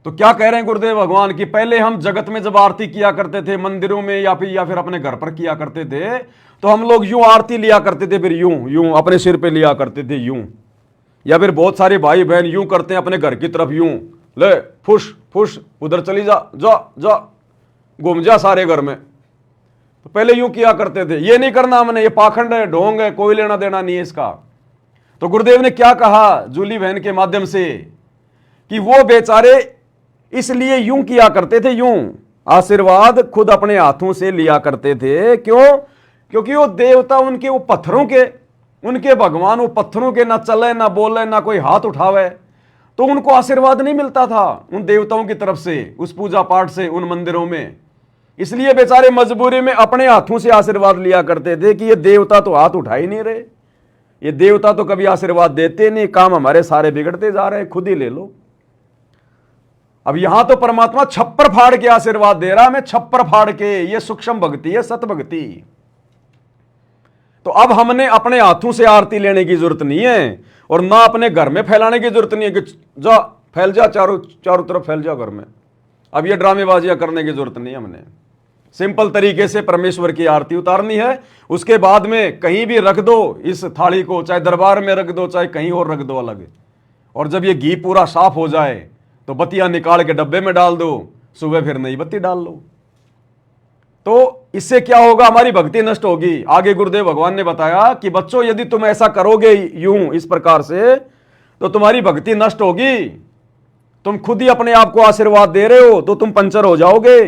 तो क्या कह रहे हैं गुरुदेव भगवान की? पहले हम जगत में जब आरती किया करते थे मंदिरों में या फिर अपने घर पर किया करते थे, तो हम लोग यूं आरती लिया करते थे, फिर यूं अपने सिर पे लिया करते थे यूं, या फिर बहुत सारे भाई बहन यूं करते हैं अपने घर की तरफ, यूं ले फुश फुश उधर चली जा जा जा, घूम जा सारे घर में, तो पहले यूं किया करते थे, ये नहीं करना हमने, ये पाखंड है, ढोंग है, कोई लेना देना नहीं है इसका। तो गुरुदेव ने क्या कहा जूली बहन के माध्यम से कि वो बेचारे इसलिए यूं किया करते थे, यूं आशीर्वाद खुद अपने हाथों से लिया करते थे। क्यों? क्योंकि वो देवता उनके, वो पत्थरों के, उनके भगवान वो पत्थरों के, ना चले ना बोले ना कोई हाथ उठावे, तो उनको आशीर्वाद नहीं मिलता था उन देवताओं की तरफ से, उस पूजा पाठ से, उन मंदिरों में। इसलिए बेचारे मजबूरी में अपने हाथों से आशीर्वाद लिया करते थे कि ये देवता तो हाथ उठा ही नहीं रहे, ये देवता तो कभी आशीर्वाद देते नहीं, काम हमारे सारे बिगड़ते जा रहे हैं, खुद ही ले लो। अब यहां तो परमात्मा छप्पर फाड़ के आशीर्वाद दे रहा है, हमें छप्पर फाड़ के। ये सूक्ष्म भक्ति है, सत भक्ति। तो अब हमने अपने हाथों से आरती लेने की जरूरत नहीं है, और ना अपने घर में फैलाने की जरूरत नहीं है कि जा फैल जा, चारों तरफ फैल जा घर में। अब ये ड्रामेबाजियां करने की जरूरत नहीं है। हमने सिंपल तरीके से परमेश्वर की आरती उतारनी है। उसके बाद में कहीं भी रख दो इस थाली को, चाहे दरबार में रख दो, चाहे कहीं और रख दो अलग। और जब ये घी पूरा साफ हो जाए तो बत्तियां निकाल के डब्बे में डाल दो, सुबह फिर नई बत्ती डाल लो। तो इससे क्या होगा? हमारी भक्ति नष्ट होगी। आगे गुरुदेव भगवान ने बताया कि बच्चों, यदि तुम ऐसा करोगे यूं इस प्रकार से, तो तुम्हारी भक्ति नष्ट होगी। तुम खुद ही अपने आप को आशीर्वाद दे रहे हो तो तुम पंचर हो जाओगे।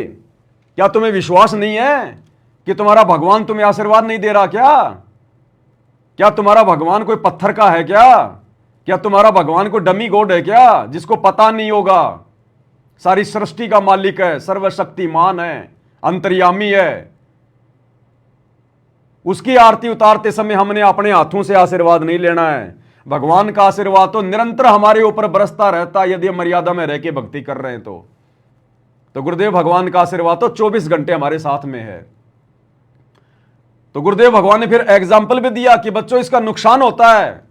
क्या तुम्हें विश्वास नहीं है कि तुम्हारा भगवान तुम्हें आशीर्वाद नहीं दे रहा? क्या तुम्हारा भगवान कोई पत्थर का है? क्या तुम्हारा भगवान कोई डमी गॉड है क्या, जिसको पता नहीं होगा? सारी सृष्टि का मालिक है, सर्वशक्तिमान है, अंतर्यामी है। उसकी आरती उतारते समय हमने अपने हाथों से आशीर्वाद नहीं लेना है। भगवान का आशीर्वाद तो निरंतर हमारे ऊपर बरसता रहता है, यदि हम मर्यादा में रह के भक्ति कर रहे हैं तो गुरुदेव भगवान का आशीर्वाद तो 24 घंटे हमारे साथ में है। तो गुरुदेव भगवान ने फिर एग्जाम्पल भी दिया कि बच्चों, इसका नुकसान होता है,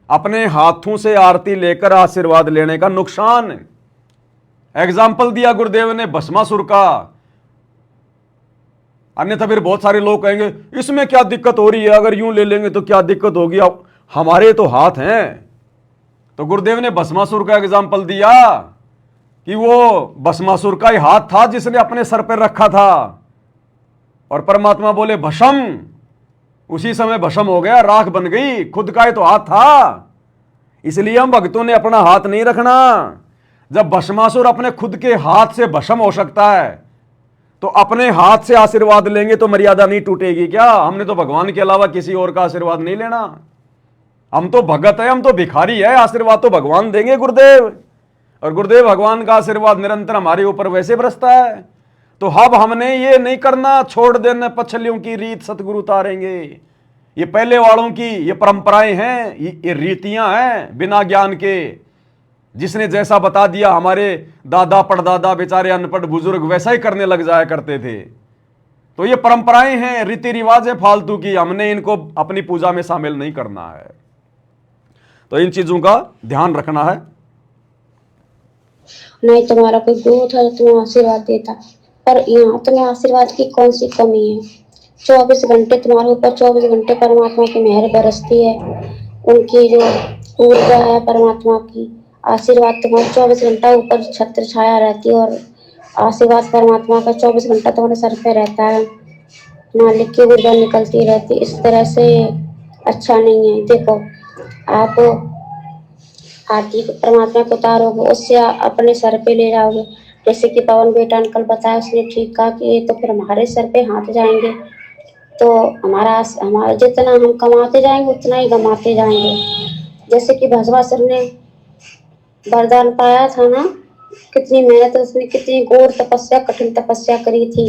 अपने हाथों से आरती लेकर आशीर्वाद लेने का नुकसान। एग्जाम्पल दिया गुरुदेव ने भस्मासुर का। अन्यथा फिर बहुत सारे लोग कहेंगे इसमें क्या दिक्कत हो रही है, अगर यूं ले लेंगे तो क्या दिक्कत होगी, अब हमारे तो हाथ हैं। तो गुरुदेव ने भस्मासुर का एग्जाम्पल दिया कि वो भस्मासुर का ही हाथ था जिसने अपने सर पर रखा था, और परमात्मा बोले भस्म, उसी समय भस्म हो गया, राख बन गई, खुद का ही तो हाथ था। इसलिए हम भक्तों ने अपना हाथ नहीं रखना। जब भस्मासुर अपने खुद के हाथ से भस्म हो सकता है तो अपने हाथ से आशीर्वाद लेंगे तो मर्यादा नहीं टूटेगी क्या? हमने तो भगवान के अलावा किसी और का आशीर्वाद नहीं लेना। हम तो भगत है, हम तो भिखारी है, आशीर्वाद तो भगवान देंगे गुरुदेव। और गुरुदेव भगवान का आशीर्वाद निरंतर हमारे ऊपर वैसे बरसता है। तो अब हमने ये नहीं करना, छोड़ देना पछलियों की रीत सतगुरु उतारेंगे। ये पहले वालों की ये परंपराएं हैं, ये रीतियां हैं बिना ज्ञान के। जिसने जैसा बता दिया, हमारे दादा परदादा बेचारे अनपढ़ बुजुर्ग वैसा ही करने लग जाया करते थे। तो ये परंपराएं हैं, रीति रिवाज है फालतू की, हमने इनको अपनी पूजा में शामिल नहीं करना है। तो इन चीजों का ध्यान रखना है। नहीं तुम्हारा कोई गुरु था जो तुम्हें आशीर्वाद देता, पर यहाँ तुम्हें आशीर्वाद की कौन सी कमी है? 24 घंटे तुम्हारे ऊपर, 24 घंटे परमात्मा की मेहर बरसती है, उनकी जो ऊर्जा है परमात्मा की, आशीर्वाद तुम्हारे 24 घंटा ऊपर छत्र छाया रहती है, और आशीर्वाद परमात्मा का 24 घंटा तुम्हारे सर पे रहता है, मालिक की ऊर्जा निकलती रहती। इस तरह से अच्छा नहीं है। देखो, आप आरती परमात्मा को उतारोगे, उससे अपने सर पे ले जाओगे। जैसे कि पवन बेटा अंकल बताया, उसने ठीक कहा कि ये तो फिर हमारे सर पे हाथ जाएंगे, तो हमारा जितना हम कमाते जाएंगे उतना ही गमाते जाएंगे। जैसे कि भस्मासुर ने वरदान पाया था ना, कितनी मेहनत, उसने कितनी घोर तपस्या, कठिन तपस्या करी थी,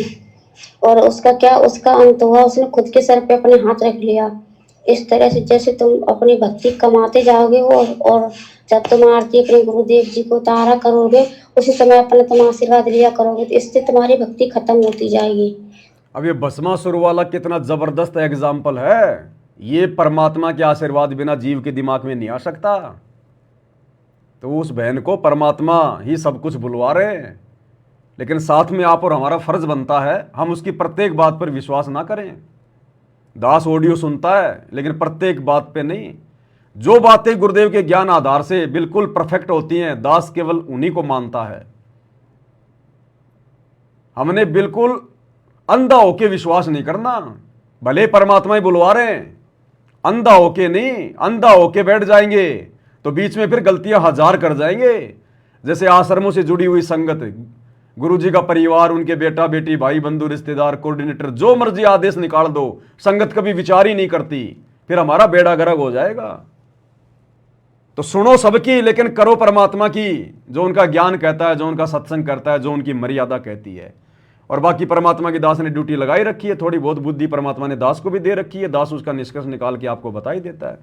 और उसका क्या, उसका अंत हुआ, उसने खुद के सर पे अपने हाथ रख लिया। इस तरह से जैसे तुम अपनी भक्ति कमाते जाओगे और जब तुम आरती अपने गुरुदेव जी को उतारा करोगे, उसी समय अपना तुम आशीर्वाद लिया करोगे, तो इससे तुम्हारी भक्ति खत्म होती जाएगी। अब ये भस्मासुर वाला कितना जबरदस्त एग्जाम्पल है। ये परमात्मा के आशीर्वाद बिना जीव के दिमाग में नहीं आ सकता। तो उस बहन को परमात्मा ही सब कुछ बुलवा रहे हैं, लेकिन साथ में आप और हमारा फर्ज बनता है हम उसकी प्रत्येक बात पर विश्वास ना करें। दास ऑडियो सुनता है लेकिन प्रत्येक बात पे नहीं। जो बातें गुरुदेव के ज्ञान आधार से बिल्कुल परफेक्ट होती हैं, दास केवल उन्हीं को मानता है। हमने बिल्कुल अंधा होके विश्वास नहीं करना, भले परमात्मा ही बुलवा रहे हैं, अंधा होके नहीं। अंधा होके बैठ जाएंगे तो बीच में फिर गलतियां हजार कर जाएंगे। जैसे आश्रमों से जुड़ी हुई संगत, गुरु जी का परिवार, उनके बेटा बेटी, भाई बंधु, रिश्तेदार, कोऑर्डिनेटर, जो मर्जी आदेश निकाल दो, संगत कभी विचार ही नहीं करती, फिर हमारा बेड़ा गर्क हो जाएगा। तो सुनो सबकी, लेकिन करो परमात्मा की, जो उनका ज्ञान कहता है, जो उनका सत्संग करता है, जो उनकी मर्यादा कहती है। और बाकी परमात्मा की दास ने ड्यूटी लगाई रखी है, थोड़ी बहुत बुद्धि परमात्मा ने दास को भी दे रखी है, दास उसका निष्कर्ष निकाल के आपको बता ही देता है।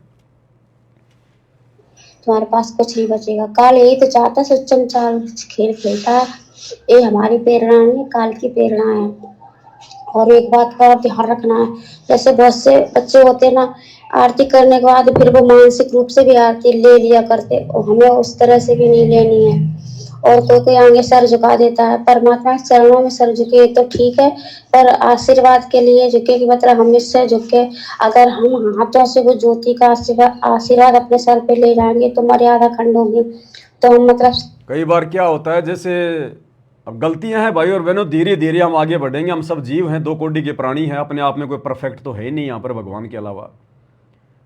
तुम्हारे पास कुछ नहीं बचेगा। काल यही तो चाहता सच्चम चाल खेल खेलता है। ये हमारी प्रेरणा नहीं, काल की प्रेरणा है। और एक बात का और ध्यान रखना है, जैसे बहुत से बच्चे होते हैं ना, आरती करने के बाद फिर वो मानसिक रूप से भी आरती ले लिया करते, और हमें उस तरह से भी नहीं लेनी है। और कोई आगे सर झुका देता है, परमात्मा के चरणों में सर झुके तो ठीक है, पर आशीर्वाद के लिए झुके कि मतलब हमेशा झुके। अगर हम हाथों से वो ज्योति का आशीर्वाद अपने सर पे ले जाएंगे तो मर्यादा खंड होगी। तो हम मतलब कई बार क्या होता है, जैसे अब गलतियां हैं भाई और बहनों, धीरे धीरे हम आगे बढ़ेंगे। हम सब जीव हैं, दो कोटि के प्राणी हैं, अपने आप में कोई परफेक्ट तो है ही नहीं यहाँ पर भगवान के अलावा।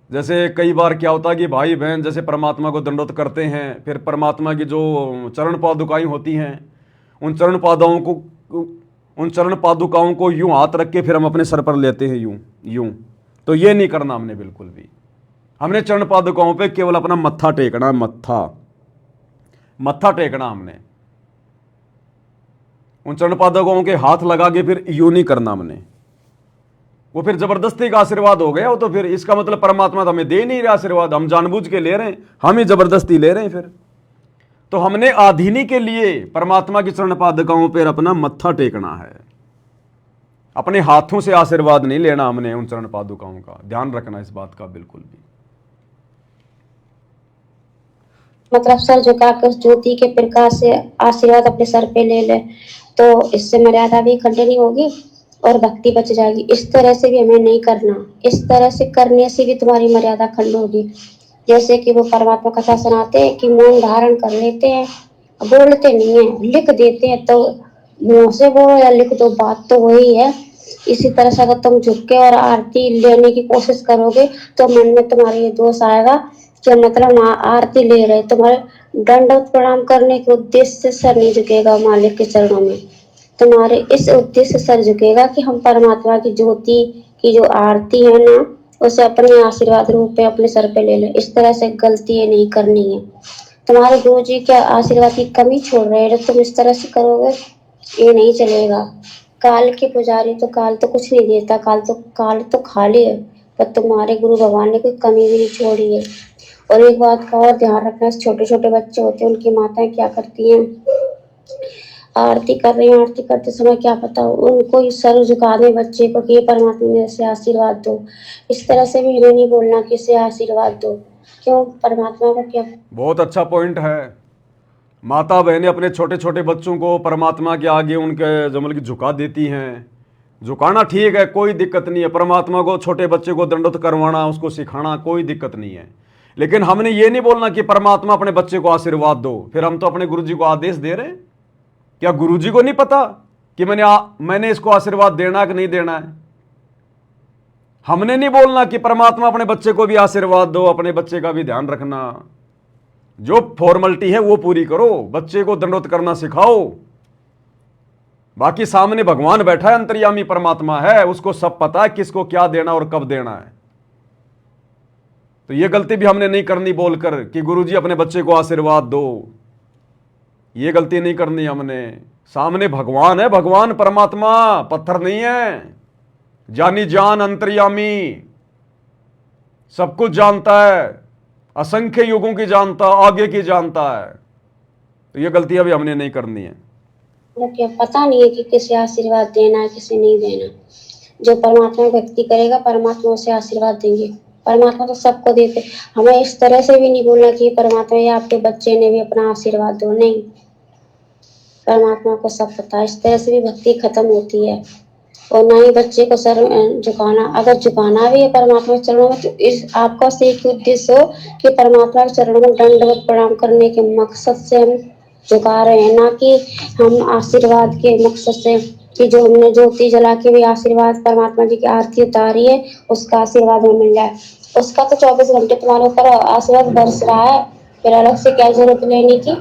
जैसे कई बार क्या होता है कि भाई बहन जैसे परमात्मा को दंडवत करते हैं, फिर परमात्मा की जो चरण पादुकाएं होती हैं, उन चरण पादुकाओं को यूं हाथ रख के फिर हम अपने सर पर लेते हैं, यूं यूं। तो ये नहीं करना हमने बिल्कुल भी। हमने चरण पादुकाओं पे केवल अपना मत्था टेकना, मत्था टेकना हमने। उन चरण पादुकाओं के हाथ लगा के फिर यूं नहीं करना हमने। वो फिर जबरदस्ती का आशीर्वाद हो गया। वो तो फिर इसका मतलब परमात्मा तो हमें दे नहीं रहा आशीर्वाद, हम जानबूझ के ले रहे हैं, हम ही जबरदस्ती ले रहे हैं। फिर तो हमने आधीनी के लिए परमात्मा की चरण पादुकाओं पर अपना मत्था टेकना है, अपने हाथों से आशीर्वाद नहीं लेना हमने उन चरण पादुकाओं का। ध्यान रखना इस बात का बिल्कुल भी। मतलब सर झुकाकर ज्योति के प्रकाश से आशीर्वाद अपने सर पे ले ले, तो इससे मर्यादा भी खंड नहीं होगी और भक्ति बच जाएगी। इस तरह से भी हमें नहीं करना, इस तरह से करने से भी तुम्हारी मर्यादा खंड होगी। जैसे कि वो परमात्मा कथा सुनाते हैं कि मौन धारण कर लेते हैं, बोलते नहीं है, लिख देते हैं, तो मुंह से बोलो या लिख दो, बात तो वही है। इसी तरह से अगर तुम झुक के और आरती लेने की कोशिश करोगे तो मन में तुम्हारे ये दोष आएगा कि मतलब आरती ले रहे, तुम्हारे दंडवत प्रणाम करने के उद्देश्य से सर नहीं झुकेगा मालिक के चरणों में। तुम्हारे इस उद्देश्य से सर झुकेगा कि हम परमात्मा की ज्योति की जो आरती है ना, उसे अपने आशीर्वाद रूप में अपने सर पे ले ले। इस तरह से गलती नहीं करनी है। तुम्हारे गुरु जी के आशीर्वाद की कमी छोड़ रहे हैं, तुम इस तरह से करोगे ये नहीं चलेगा। काल के पुजारी तो काल तो कुछ नहीं देता, काल तो खाली है, पर तुम्हारे गुरु भगवान ने कोई कमी भी नहीं छोड़ी है। और एक बात का और ध्यान रखना, छोटे छोटे बच्चे होते हैं, उनकी माताएं क्या करती हैं, आरती कर रही हैं, आरती करते समय क्या पता उनको इस सर झुका दे बच्चे को कि परमात्मा ने इसे आशीर्वाद दो। इस तरह से भी इन्हें नहीं बोलना कि इसे आशीर्वाद दो। क्यों? परमात्मा का क्या। बहुत अच्छा पॉइंट है। माता बहनें अपने छोटे छोटे बच्चों को परमात्मा के आगे उनके जमल की झुका देती हैं। झुकाना ठीक है, कोई दिक्कत नहीं है। परमात्मा को छोटे बच्चे को दंडवत करवाना, उसको सिखाना, कोई दिक्कत नहीं है। लेकिन हमने ये नहीं बोलना कि परमात्मा अपने बच्चे को आशीर्वाद दो। फिर हम तो अपने गुरुजी को आदेश दे रहे हैं। क्या गुरुजी को नहीं पता कि मैंने इसको आशीर्वाद देना कि नहीं देना है? हमने नहीं बोलना कि परमात्मा अपने बच्चे को भी आशीर्वाद दो, अपने बच्चे का भी ध्यान रखना। जो फॉर्मेलिटी है वो पूरी करो, बच्चे को दंडवत करना सिखाओ। बाकी सामने भगवान बैठा है, अंतर्यामी परमात्मा है, उसको सब पता है किसको क्या देना और कब देना है। तो ये गलती भी हमने नहीं करनी बोलकर कि गुरुजी अपने बच्चे को आशीर्वाद दो। ये गलती नहीं करनी हमने। सामने भगवान है, भगवान परमात्मा पत्थर नहीं है, जानी जान अंतर्यामी, सब कुछ जानता है, असंख्य युगों की जानता, आगे की जानता है। तो ये गलतियां भी हमने नहीं करनी है। क्या पता नहीं है कि किसे आशीर्वाद देना है, किसे नहीं देना। जो परमात्मा भक्ति करेगा परमात्मा उसे आशीर्वाद देंगे। परमात्मा तो सबको देते। हमें इस तरह से भी नहीं बोलना कि परमात्मा या आपके बच्चे ने भी अपना आशीर्वाद दो, नहीं। परमात्मा को सब पता है। इस तरह से भी भक्ति खत्म होती है। और ना ही बच्चे को सर झुकाना, अगर झुकाना भी है परमात्मा के चरणों में तो इस आपका से एक उद्देश्य हो कि परमात्मा के चरणों में दंडवत प्रणाम करने के मकसद से हम झुका रहे हैं, ना कि हम आशीर्वाद के मकसद से कि जो हमने ज्योति जला के भी आशीर्वाद परमात्मा जी की आरती उतारी है उसका आशीर्वाद हमें मिल जाए। उसका तो 24 घंटे तुम्हारे ऊपर आशीर्वाद बरस रहा है, फिर अलग से क्या जरूरत लेने की।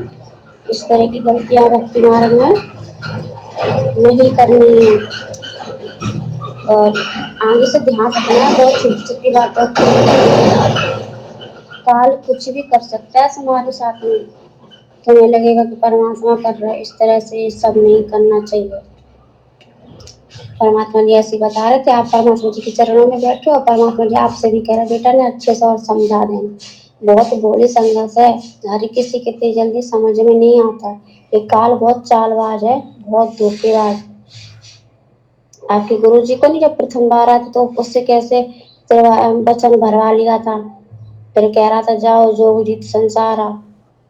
इस तरह की गलतियां भक्ति मार्ग में नहीं करनी है और आगे से ध्यान रखना। बहुत छोटी छोटी बातों काल कुछ भी कर सकता है हमारे साथ में। तुम्हें लगेगा कि परमात्मा कर रहा है, इस तरह से ये सब नहीं करना चाहिए। परमात्मा जी ऐसे बता रहे थे, आप परमात्मा जी के चरणों में बैठो और परमात्मा जी आपसे भी कह रहे बेटा ने अच्छे से और समझा देना। बहुत बोली संघर्ष है, हर किसी के इतनी जल्दी समझ में नहीं आता। ये काल बहुत चालबाज है, बहुत धोखेबाज। आपके गुरु जी को नहीं जब प्रथम बार आया था तो उससे कैसे वचन भरवा लिया था, फिर कह रहा था जाओ जोग जीत संसारा,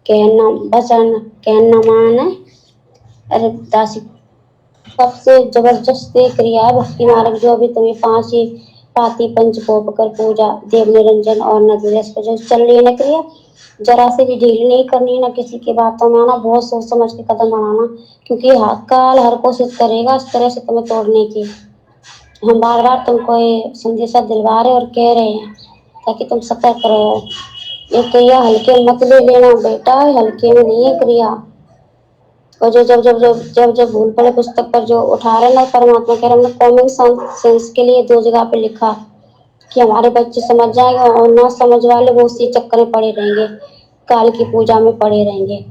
कहना वचन कहना मान। अरे दासी सबसे जबरदस्त क्रिया है भक्ति मार्ग, जो अभी तुम्हें 5 ही पाती पंच पोप कर पूजा देव निरंजन और नदरस पर जो चल रही है ना क्रिया, जरा से भी ढील नहीं करनी, ना किसी की बातों में आना, बहुत सोच समझ के कदम बढ़ाना, क्योंकि काल हर कोशिश करेगा इस तरह से तुम्हें तोड़ने की। हम बार बार तुमको ये संदेशा दिलवा रहे और कह रहे हैं ताकि तुम सतर्क रहो। ये क्रिया हल्के मत ले लेना बेटा, हल्के में नहीं है क्रिया। और जो जब जब जब जब जब भूल पड़े पुस्तक पर जो उठा रहे ना, परमात्मा कह रहे हमने कॉमन सेंस के लिए 2 जगह पे लिखा कि हमारे बच्चे समझ जाएंगे और ना समझ वाले वो उसी चक्कर में पड़े रहेंगे, काल की पूजा में पड़े रहेंगे।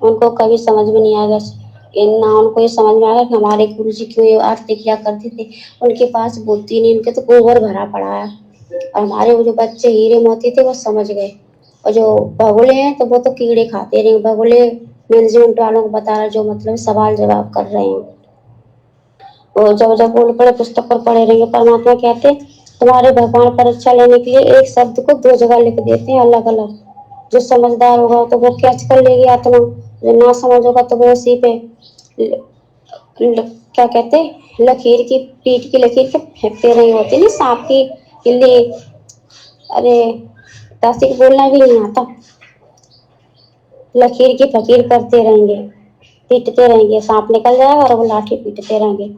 उनको कभी समझ में नहीं आएगा, ना उनको ये समझ में आएगा कि हमारे गुरु जी क्यों ये आरती किया करते थे। उनके पास बुद्धि नहीं, उनके तो गोबर भरा पड़ा है। और हमारे वो जो बच्चे हीरे मोती थे वो समझ गए, और जो भगोले हैं तो वो तो कीड़े खाते रहे। भगोले मैनेजमेंट वालों को बता रहा जो मतलब सवाल जवाब कर रहे हैं, और जब जब बोल पड़े पुस्तक पर पढ़े रहेंगे। परमात्मा कहते तुम्हारे भगवान परीक्षा लेने के लिए एक शब्द को 2 जगह लिख देते हैं अलग अलग। जो समझदार होगा तो वो कैच कर लेगी आत्मा, जो ना समझ होगा तो वो उसी पे क्या कहते लकीर की पीठ की लकीर के फेंकते रहे होते नहीं, सांप की किल्ली। अरे दासी को बोलना भी नहीं आता, लकीर की फकीर करते रहेंगे, पीटते रहेंगे, सांप निकल जाएगा और वो लाठी पीटते रहेंगे।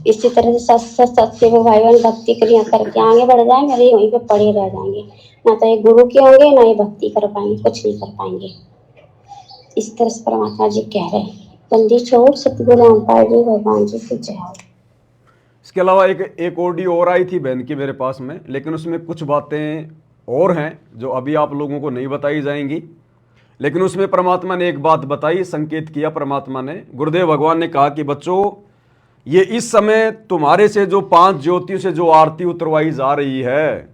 इसी तरह से सत्य में भाई बहन भक्ति क्रिया करके आगे बढ़ जाएंगे, अरे वहीं पे पड़े रह जाएंगे। ना तो ये गुरु के होंगे ना ये भक्ति कर पाएंगे, कुछ नहीं कर पाएंगे। इस तरह से परमात्मा जी कह रहे हैं। बंदी छोड़ सतगुरु रामपाल जी भगवान जी की जय। इसके अलावा एक ऑडियो और आई थी बहन की मेरे पास में, लेकिन उसमें कुछ बातें और हैं जो अभी आप लोगों को नहीं बताई जाएंगी। लेकिन उसमें परमात्मा ने एक बात बताई, संकेत किया परमात्मा ने, गुरुदेव भगवान ने कहा कि बच्चों ये इस समय तुम्हारे से जो 5 ज्योतियों से जो आरती उतरवाई जा रही है,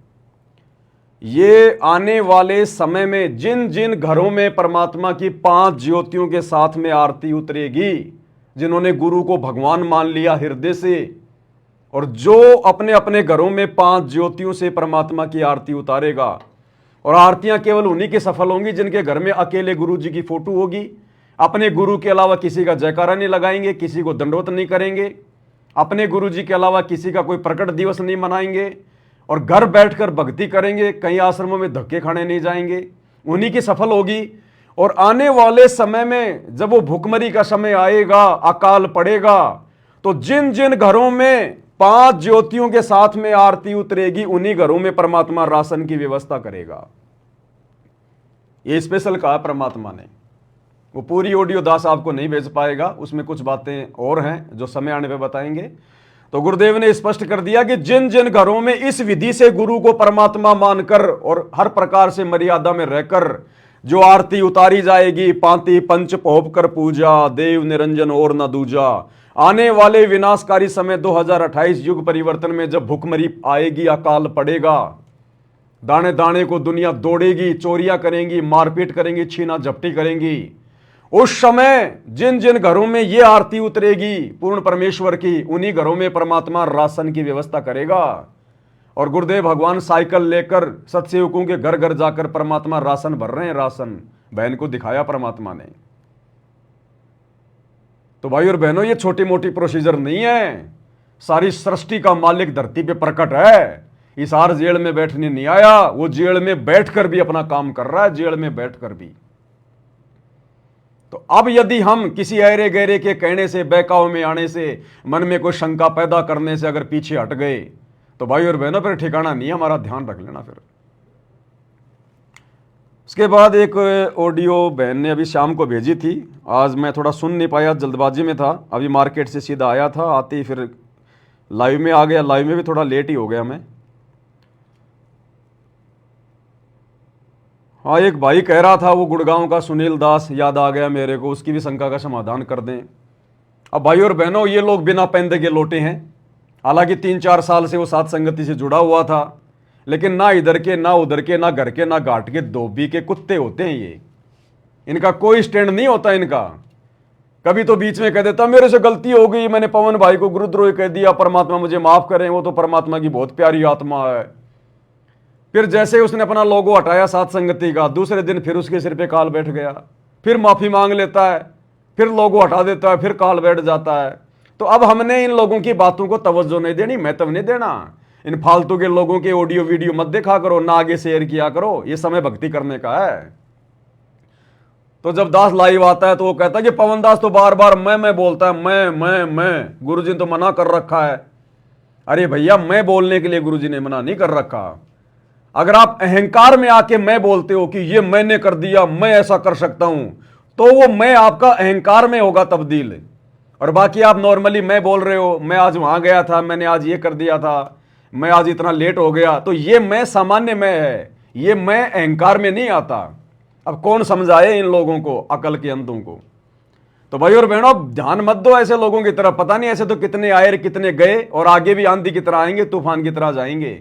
ये आने वाले समय में जिन जिन घरों में परमात्मा की 5 ज्योतियों के साथ में आरती उतरेगी, जिन्होंने गुरु को भगवान मान लिया हृदय से, और जो अपने अपने घरों में 5 ज्योतियों से परमात्मा की आरती उतारेगा, और आरतियां केवल उन्हीं की सफल होंगी जिनके घर में अकेले गुरु जी की फोटो होगी, अपने गुरु के अलावा किसी का जयकारा नहीं लगाएंगे, किसी को दंडवत नहीं करेंगे, अपने गुरु जी के अलावा किसी का कोई प्रकट दिवस नहीं मनाएंगे, और घर बैठकर भक्ति करेंगे, कई आश्रमों में धक्के खाने नहीं जाएंगे, उन्हीं की सफल होगी। और आने वाले समय में जब वो भूखमरी का समय आएगा, अकाल पड़ेगा, तो जिन जिन घरों में 5 ज्योतियों के साथ में आरती उतरेगी, उन्हीं घरों में परमात्मा राशन की व्यवस्था करेगा। ये स्पेशल कहा परमात्मा ने। वो पूरी ऑडियो दास आपको नहीं भेज पाएगा, उसमें कुछ बातें और हैं जो समय आने पे बताएंगे। तो गुरुदेव ने स्पष्ट कर दिया कि जिन जिन घरों में इस विधि से गुरु को परमात्मा मानकर और हर प्रकार से मर्यादा में रहकर जो आरती उतारी जाएगी, पांति पंच पोप कर पूजा देव निरंजन और न दूजा, आने वाले विनाशकारी समय 2028 युग परिवर्तन में जब भुखमरी आएगी, अकाल पड़ेगा, दाने दाने को दुनिया दौड़ेगी, चोरियां करेंगी, मारपीट करेंगी, छीना झपटी करेंगी, उस समय जिन जिन घरों में ये आरती उतरेगी पूर्ण परमेश्वर की, उन्हीं घरों में परमात्मा राशन की व्यवस्था करेगा। और गुरुदेव भगवान साइकिल लेकर सत्सेवकों के घर घर जाकर परमात्मा राशन भर रहे हैं। राशन बहन को दिखाया परमात्मा ने। तो भाई और बहनों, ये छोटी मोटी प्रोसीजर नहीं है, सारी सृष्टि का मालिक धरती पे प्रकट है। इस हार जेल में बैठने नहीं आया, वो जेल में बैठकर भी अपना काम कर रहा है, जेल में बैठकर भी। तो अब यदि हम किसी ऐरे गहरे के कहने से, बहकाव में आने से, मन में कोई शंका पैदा करने से अगर पीछे हट गए तो भाई और बहनों फिर ठिकाना नहीं है, हमारा ध्यान रख लेना। फिर उसके बाद एक ऑडियो बहन ने अभी शाम को भेजी थी, आज मैं थोड़ा सुन नहीं पाया, जल्दबाजी में था, अभी मार्केट से सीधा आया था, आते ही फिर लाइव में आ गया, लाइव में भी थोड़ा लेट ही हो गया मैं। हाँ, एक भाई कह रहा था वो गुड़गांव का सुनील दास, याद आ गया मेरे को, उसकी भी शंका का समाधान कर दें। अब भाई और बहनों, ये लोग बिना पैंदे के लौटे हैं, हालांकि 3-4 साल से वो साथ संगति से जुड़ा हुआ था, लेकिन ना इधर के ना उधर के, ना घर के ना घाट के, धोबी के कुत्ते होते हैं ये, इनका कोई स्टैंड नहीं होता इनका। कभी तो बीच में कह देता मेरे से गलती हो गई, मैंने पवन भाई को गुरुद्रोही कह दिया, परमात्मा मुझे माफ करें, वो तो परमात्मा की बहुत प्यारी आत्मा है। फिर जैसे उसने अपना लोगो हटाया साथ संगति का, दूसरे दिन फिर उसके सिर पे काल बैठ गया, फिर माफी मांग लेता है, फिर लोगो हटा देता है, फिर काल बैठ जाता है। तो अब हमने इन लोगों की बातों को तवज्जो नहीं देनी, महत्व नहीं देना। इन फालतू के लोगों के ऑडियो वीडियो मत देखा करो, ना आगे शेयर किया करो, ये समय भक्ति करने का है। तो जब दास लाइव आता है तो वो कहता है कि पवन दास तो बार बार मैं बोलता है, मैं गुरुजी ने तो मना कर रखा है। अरे भैया, मैं बोलने के लिए गुरुजी ने मना नहीं कर रखा। अगर आप अहंकार में आके मैं बोलते हो कि ये मैंने कर दिया, मैं ऐसा कर सकता हूं, तो वो मैं आपका अहंकार में होगा तब्दील। और बाकी आप नॉर्मली मैं बोल रहे हो, मैं आज वहां गया था, मैंने आज ये कर दिया था, मैं आज इतना लेट हो गया, तो ये मैं सामान्य मैं है, ये मैं अहंकार में नहीं आता। अब कौन समझाए इन लोगों को, अकल के अंधों को। तो भाई और बहनों, ध्यान मत दो ऐसे लोगों की तरफ, पता नहीं ऐसे तो कितने आए कितने गए, और आगे भी आंधी की तरह आएंगे, तूफान की तरह जाएंगे।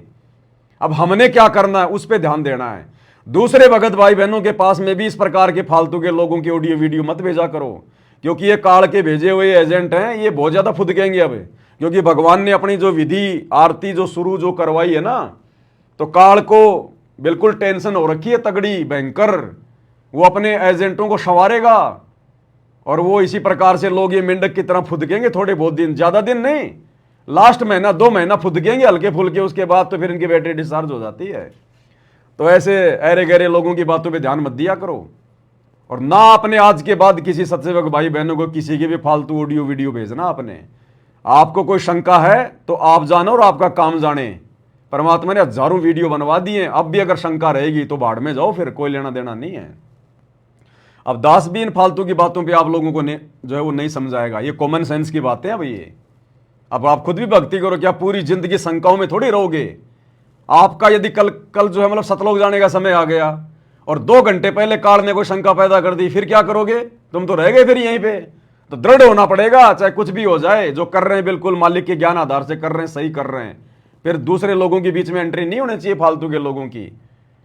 अब हमने क्या करना है, उस पर ध्यान देना है। दूसरे भगत भाई बहनों के पास में भी इस प्रकार के फालतू के लोगों की ऑडियो वीडियो मत भेजा करो, क्योंकि ये काल के भेजे हुए एजेंट हैं, ये बहुत ज्यादा फुदकेंगे अब। क्योंकि भगवान ने अपनी जो विधि आरती जो शुरू जो करवाई है ना, तो काल को बिल्कुल टेंशन हो रखी है तगड़ी भयंकर, वो अपने एजेंटों को संवारेगा, और वो इसी प्रकार से लोग ये मेंढक की तरह फुदकेंगे थोड़े बहुत दिन, ज्यादा दिन नहीं, लास्ट महीना 2 महीना फुदकेंगे हल्के फुल्के, उसके बाद तो फिर इनकी बैटरी डिस्चार्ज हो जाती है। तो ऐसे अरे गहरे लोगों की बातों पे ध्यान मत दिया करो, और ना अपने आज के बाद किसी सत्सेवक भाई बहनों को किसी की भी फालतू ऑडियो वीडियो भेजना। अपने आपको कोई शंका है तो आप जानो और आपका काम जाने। परमात्मा ने हजारों वीडियो बनवा दिए, अब भी अगर शंका रहेगी तो भाड़ में जाओ, फिर कोई लेना देना नहीं है। अब दास भी इन फालतू की बातों पे आप लोगों को जो है वो नहीं समझाएगा, ये कॉमन सेंस की बातें हैं भाई ये। अब आप खुद भी भक्ति करो, क्या पूरी जिंदगी शंकाओं में थोड़ी रहोगे। आपका यदि कल जो है मतलब सतलोक जाने का समय आ गया और 2 घंटे पहले काल ने कोई शंका पैदा कर दी, फिर क्या करोगे, तुम तो रह गए फिर यहीं पे। तो दृढ़ होना पड़ेगा, चाहे कुछ भी हो जाए, जो कर रहे हैं बिल्कुल मालिक के ज्ञान आधार से कर रहे हैं, सही कर रहे हैं। फिर दूसरे लोगों के बीच में एंट्री नहीं होनी चाहिए फालतू के लोगों की।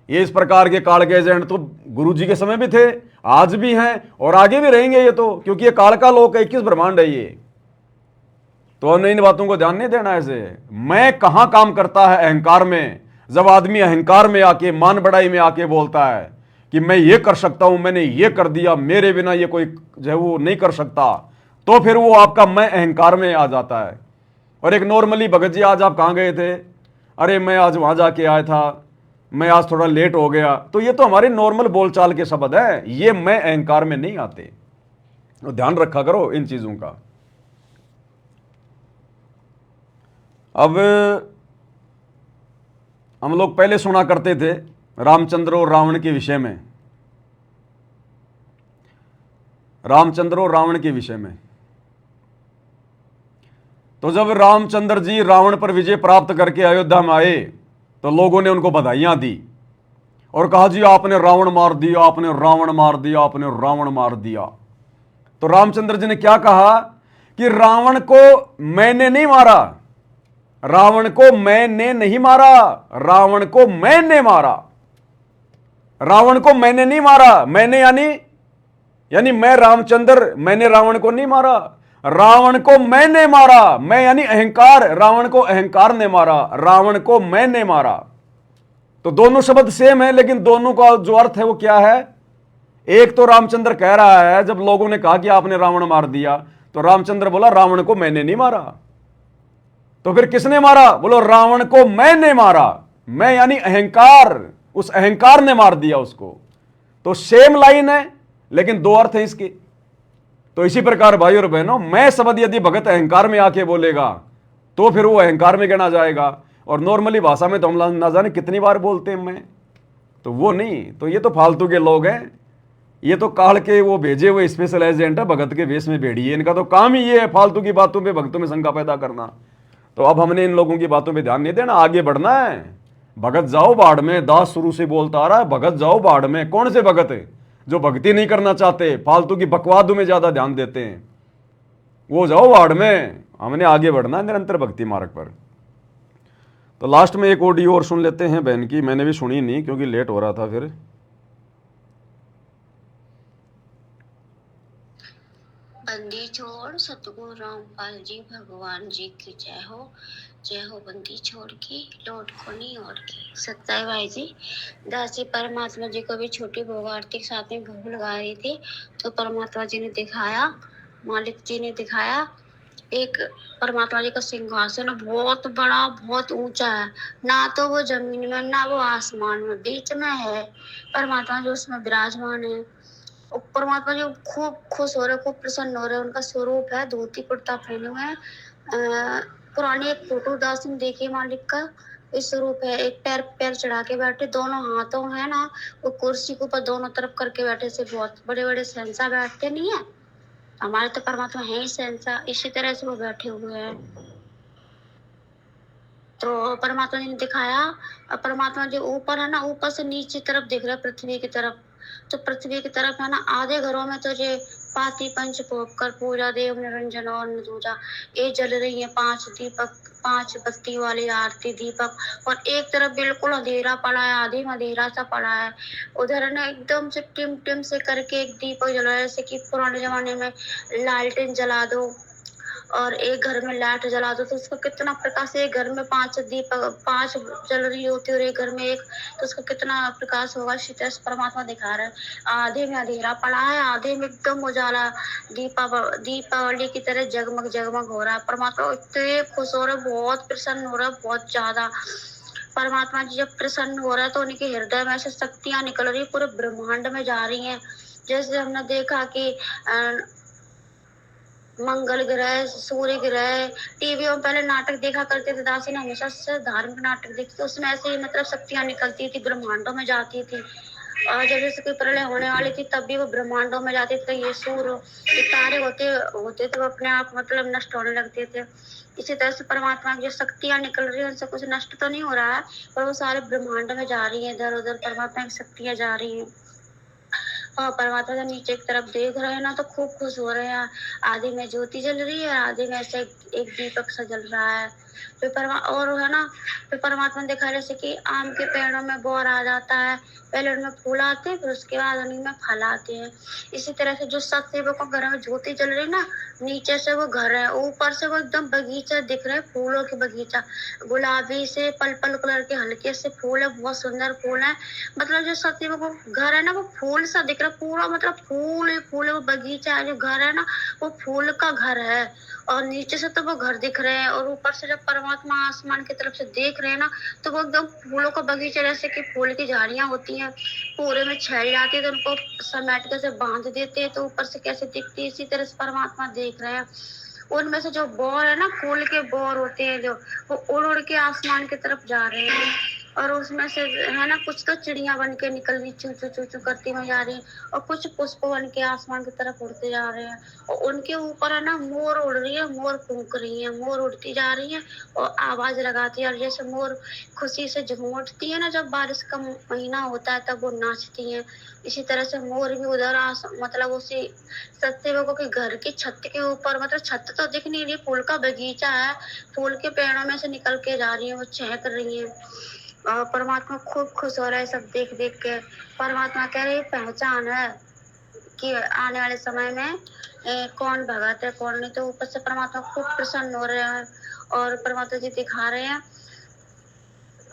ये इस प्रकार के काल के एजेंट तो गुरु जी के समय भी थे, आज भी हैं और आगे भी रहेंगे ये तो, क्योंकि ये काल का लोक है, 21 ब्रह्मांड है ये। तो हमने इन बातों को ध्यान नहीं देना। ऐसे मैं कहां काम करता है अहंकार में। जब आदमी अहंकार में आके, मान बढ़ाई में आके बोलता है कि मैं ये कर सकता हूं, मैंने ये कर दिया, मेरे बिना ये कोई जो है वो नहीं कर सकता, तो फिर वो आपका मैं अहंकार में आ जाता है। और एक नॉर्मली भगत जी आज आप कहां गए थे, अरे मैं आज वहां जाके आया था, मैं आज थोड़ा लेट हो गया, तो ये तो हमारे नॉर्मल बोलचाल के शब्द है, ये मैं अहंकार में नहीं आते। तो ध्यान रखा करो इन चीजों का। अब हम लोग पहले सुना करते थे रामचंद्र और रावण के विषय में, रामचंद्र और रावण के विषय में। तो जब रामचंद्र जी रावण पर विजय प्राप्त करके अयोध्या में आए तो लोगों ने उनको बधाइयां दी और कहा जी आपने रावण मार दिया, आपने रावण मार दिया, आपने रावण मार दिया। तो रामचंद्र जी ने क्या कहा कि रावण को मैंने नहीं मारा, रावण को मैंने नहीं मारा, रावण को मैंने मारा, रावण को मैंने नहीं मारा। मैंने यानी मैं रामचंद्र, मैंने रावण को नहीं मारा, रावण को मैंने मारा। मैं यानी अहंकार, रावण को अहंकार ने मारा, रावण को मैंने मारा। तो दोनों शब्द सेम है, लेकिन दोनों का जो अर्थ है वो क्या है। एक तो रामचंद्र कह रहा है, जब लोगों ने कहा कि आपने रावण मार दिया, तो रामचंद्र बोला रावण को मैंने नहीं मारा। तो फिर किसने मारा, बोलो रावण को मैंने मारा। मैं यानी अहंकार, उस अहंकार ने मार दिया उसको। तो सेम लाइन है, लेकिन 2 अर्थ है इसके। तो इसी प्रकार भाई और बहनों, मैं शब्द यदि भगत अहंकार में आके बोलेगा तो फिर वो अहंकार में गिना जाएगा। और नॉर्मली भाषा में तो हम ना जाने कितनी बार बोलते हैं मैं, तो वो नहीं। तो ये तो फालतू के लोग हैं, ये तो काल के वो भेजे हुए स्पेशल एजेंट है, भगत के वेश में भेड़िए। इनका तो काम ही ये है फालतू की बातों पे भक्तों में शंका पैदा करना। तो अब हमने इन लोगों की बातों पे ध्यान नहीं देना, आगे बढ़ना है। भगत जाओ बाढ़ में, दास शुरू से बोलता आ रहा है, भगत जाओ बाढ़ में। कौन से भगत है जो भक्ति नहीं करना चाहते, फालतू की बकवादों में ज्यादा ध्यान देते हैं, वो जाओ बाढ़ में। हमने आगे बढ़ना है निरंतर भक्ति मार्ग पर। तो लास्ट में एक ऑडियो और सुन लेते हैं बहन की, मैंने भी सुनी नहीं क्योंकि लेट हो रहा था फिर। बंदी छोड़ सतगुरु रामपाल जी भगवान जी की जय हो। जय हो बंदी छोड़ की लौट को नहीं और की। सत्ताई भाई जी दासी परमात्मा जी को भी छोटी भोग आरती के साथ में भोग लगा रही थी, तो परमात्मा जी ने दिखाया, मालिक जी ने दिखाया एक परमात्मा जी का सिंहासन बहुत बड़ा, बहुत ऊंचा है, ना तो वो जमीन में ना वो आसमान में, बीच में है परमात्मा जी, उसमें विराजमान है। और परमात्मा जी खूब खुश हो रहे, खूब प्रसन्न हो रहे। उनका स्वरूप है धोती कुर्ता पहने हुए हैं। पुरानी एक फोटो दास ने देखी मालिक का, इस स्वरूप है। एक पैर पैर चढ़ा के बैठे, दोनों हाथों है ना वो कुर्सी के ऊपर दोनों तरफ करके बैठे से, बहुत बड़े बड़े शहंशाह बैठते नहीं है, हमारे तो परमात्मा है ही शहंशाह, इसी तरह से वो बैठे हुए हैं। तो परमात्मा जी ने दिखाया, परमात्मा जी ऊपर है ना, ऊपर से नीचे तरफ दिख रहा है पृथ्वी की तरफ। तो पृथ्वी की तरफ है ना, आधे घरों में तो ये पाती पंच भोग कर पूजा देव निरंजन और दूजा ये जल रही है, 5 दीपक, 5 बत्ती वाली आरती दीपक। और एक तरफ बिल्कुल अंधेरा पड़ा है, आधी में अंधेरा सा पड़ा है। उधर है ना एकदम से टिम टिम से करके एक दीपक जला है, जैसे कि पुराने जमाने में लालटेन जला दो और एक घर में लाइट जला दो तो उसका कितना प्रकाश है। एक घर में 5 दीपक, 5 जल रही होती है और एक घर में एक, तो उसका कितना प्रकाश होगा। इसी तरह से परमात्मा दिखा रहे हैं, आधे में अंधेरा पड़ा है, आधे में एकदम उजाला, दीपावली की तरह जगमग जगमग हो रहा है। परमात्मा इतने खुश हो रहे, बहुत प्रसन्न हो रहा है, बहुत ज्यादा। परमात्मा जी जब प्रसन्न हो रहा है तो उनके हृदय में से शक्तियां निकल रही, पूरे ब्रह्मांड में जा रही हैं। जैसे हमने देखा कि मंगल ग्रह, सूर्य ग्रह, टीवी में पहले नाटक देखा करते थे दासी ने, हमेशा से धार्मिक नाटक देखते, उसमें ऐसे ही मतलब शक्तियां निकलती थी, ब्रह्मांडों में जाती थी। और जब जैसे कोई प्रलय होने वाली थी तब भी वो ब्रह्मांडों में जाते थे। ये सूर्य, ये तारे होते होते थे वो अपने आप मतलब नष्ट होने लगते थे। इसी तरह से परमात्मा की जो शक्तियां निकल रही है उनसे कुछ नष्ट तो नहीं हो रहा है, पर वो सारे ब्रह्मांड में जा रही है, इधर उधर परमात्मा की शक्तियां जा रही है। और परमात्मा जब नीचे की तरफ देख रहे हैं ना तो खूब खुश हो रहे हैं। आधे में ज्योति जल रही है, आधे में ऐसे एक दीपक सा जल रहा है। फिर और है ना, फिर परमात्मा दिखा जैसे कि आम के पेड़ों में बोर आ जाता है, पहले उनमें फूल आते हैं फिर उसके बाद उनमें फल आते हैं। इसी तरह से जो सत्सेवकों के घर में ज्योति जल रही ना, नीचे से वो घर है, ऊपर से वो एकदम बगीचा दिख रहा है, फूलों के बगीचा, गुलाबी से पल कलर के हल्के से फूल है, बहुत सुंदर फूल है। मतलब जो सत्सेवकों का घर है ना वो फूल सा दिख रहा है पूरा, मतलब फूल है, फूल है, वो बगीचा है, जो घर है ना वो फूल का घर है। और नीचे से तो वो घर दिख रहे हैं और ऊपर से जब परमात्मा आसमान की तरफ से देख रहे हैं ना तो वो एकदम फूलों का बगीचा, जैसे कि फूल की झाड़ियां होती हैं पूरे में छैल जाती है तो उनको समेट के से बांध देते हैं तो ऊपर से कैसे दिखती है, इसी तरह से परमात्मा देख रहे हैं। उनमें से जो बोर है ना, फूल के बोर होते हैं जो, वो उड़ उड़ के आसमान की तरफ जा रहे हैं। और उसमें से है ना कुछ तो चिड़िया बन के निकल रही, चू चू चू चू करती हुई जा रही है, और कुछ पुष्प बन के आसमान की तरफ उड़ते जा रहे हैं। और उनके ऊपर है ना मोर उड़ रही है, मोर कूक रही है, मोर उड़ती जा रही है और आवाज लगाती है। और जैसे मोर खुशी से झूम उठती है ना जब बारिश का महीना होता है तब वो नाचती है, इसी तरह से मोर भी उधर मतलब उसी सत्सेवकों के घर की छत के ऊपर, मतलब छत तो दिख नहीं रही, फूल का बगीचा है, फूल के पेड़ों में से निकल के जा रही है, वो चहक रही है। और परमात्मा खूब खुश हो रहा है सब देख देख के। परमात्मा कह रहे पहचान है कि आने वाले समय में कौन भगत है कौन नहीं। तो ऊपर से परमात्मा खूब प्रसन्न हो रहे हैं और परमात्मा जी दिखा रहे हैं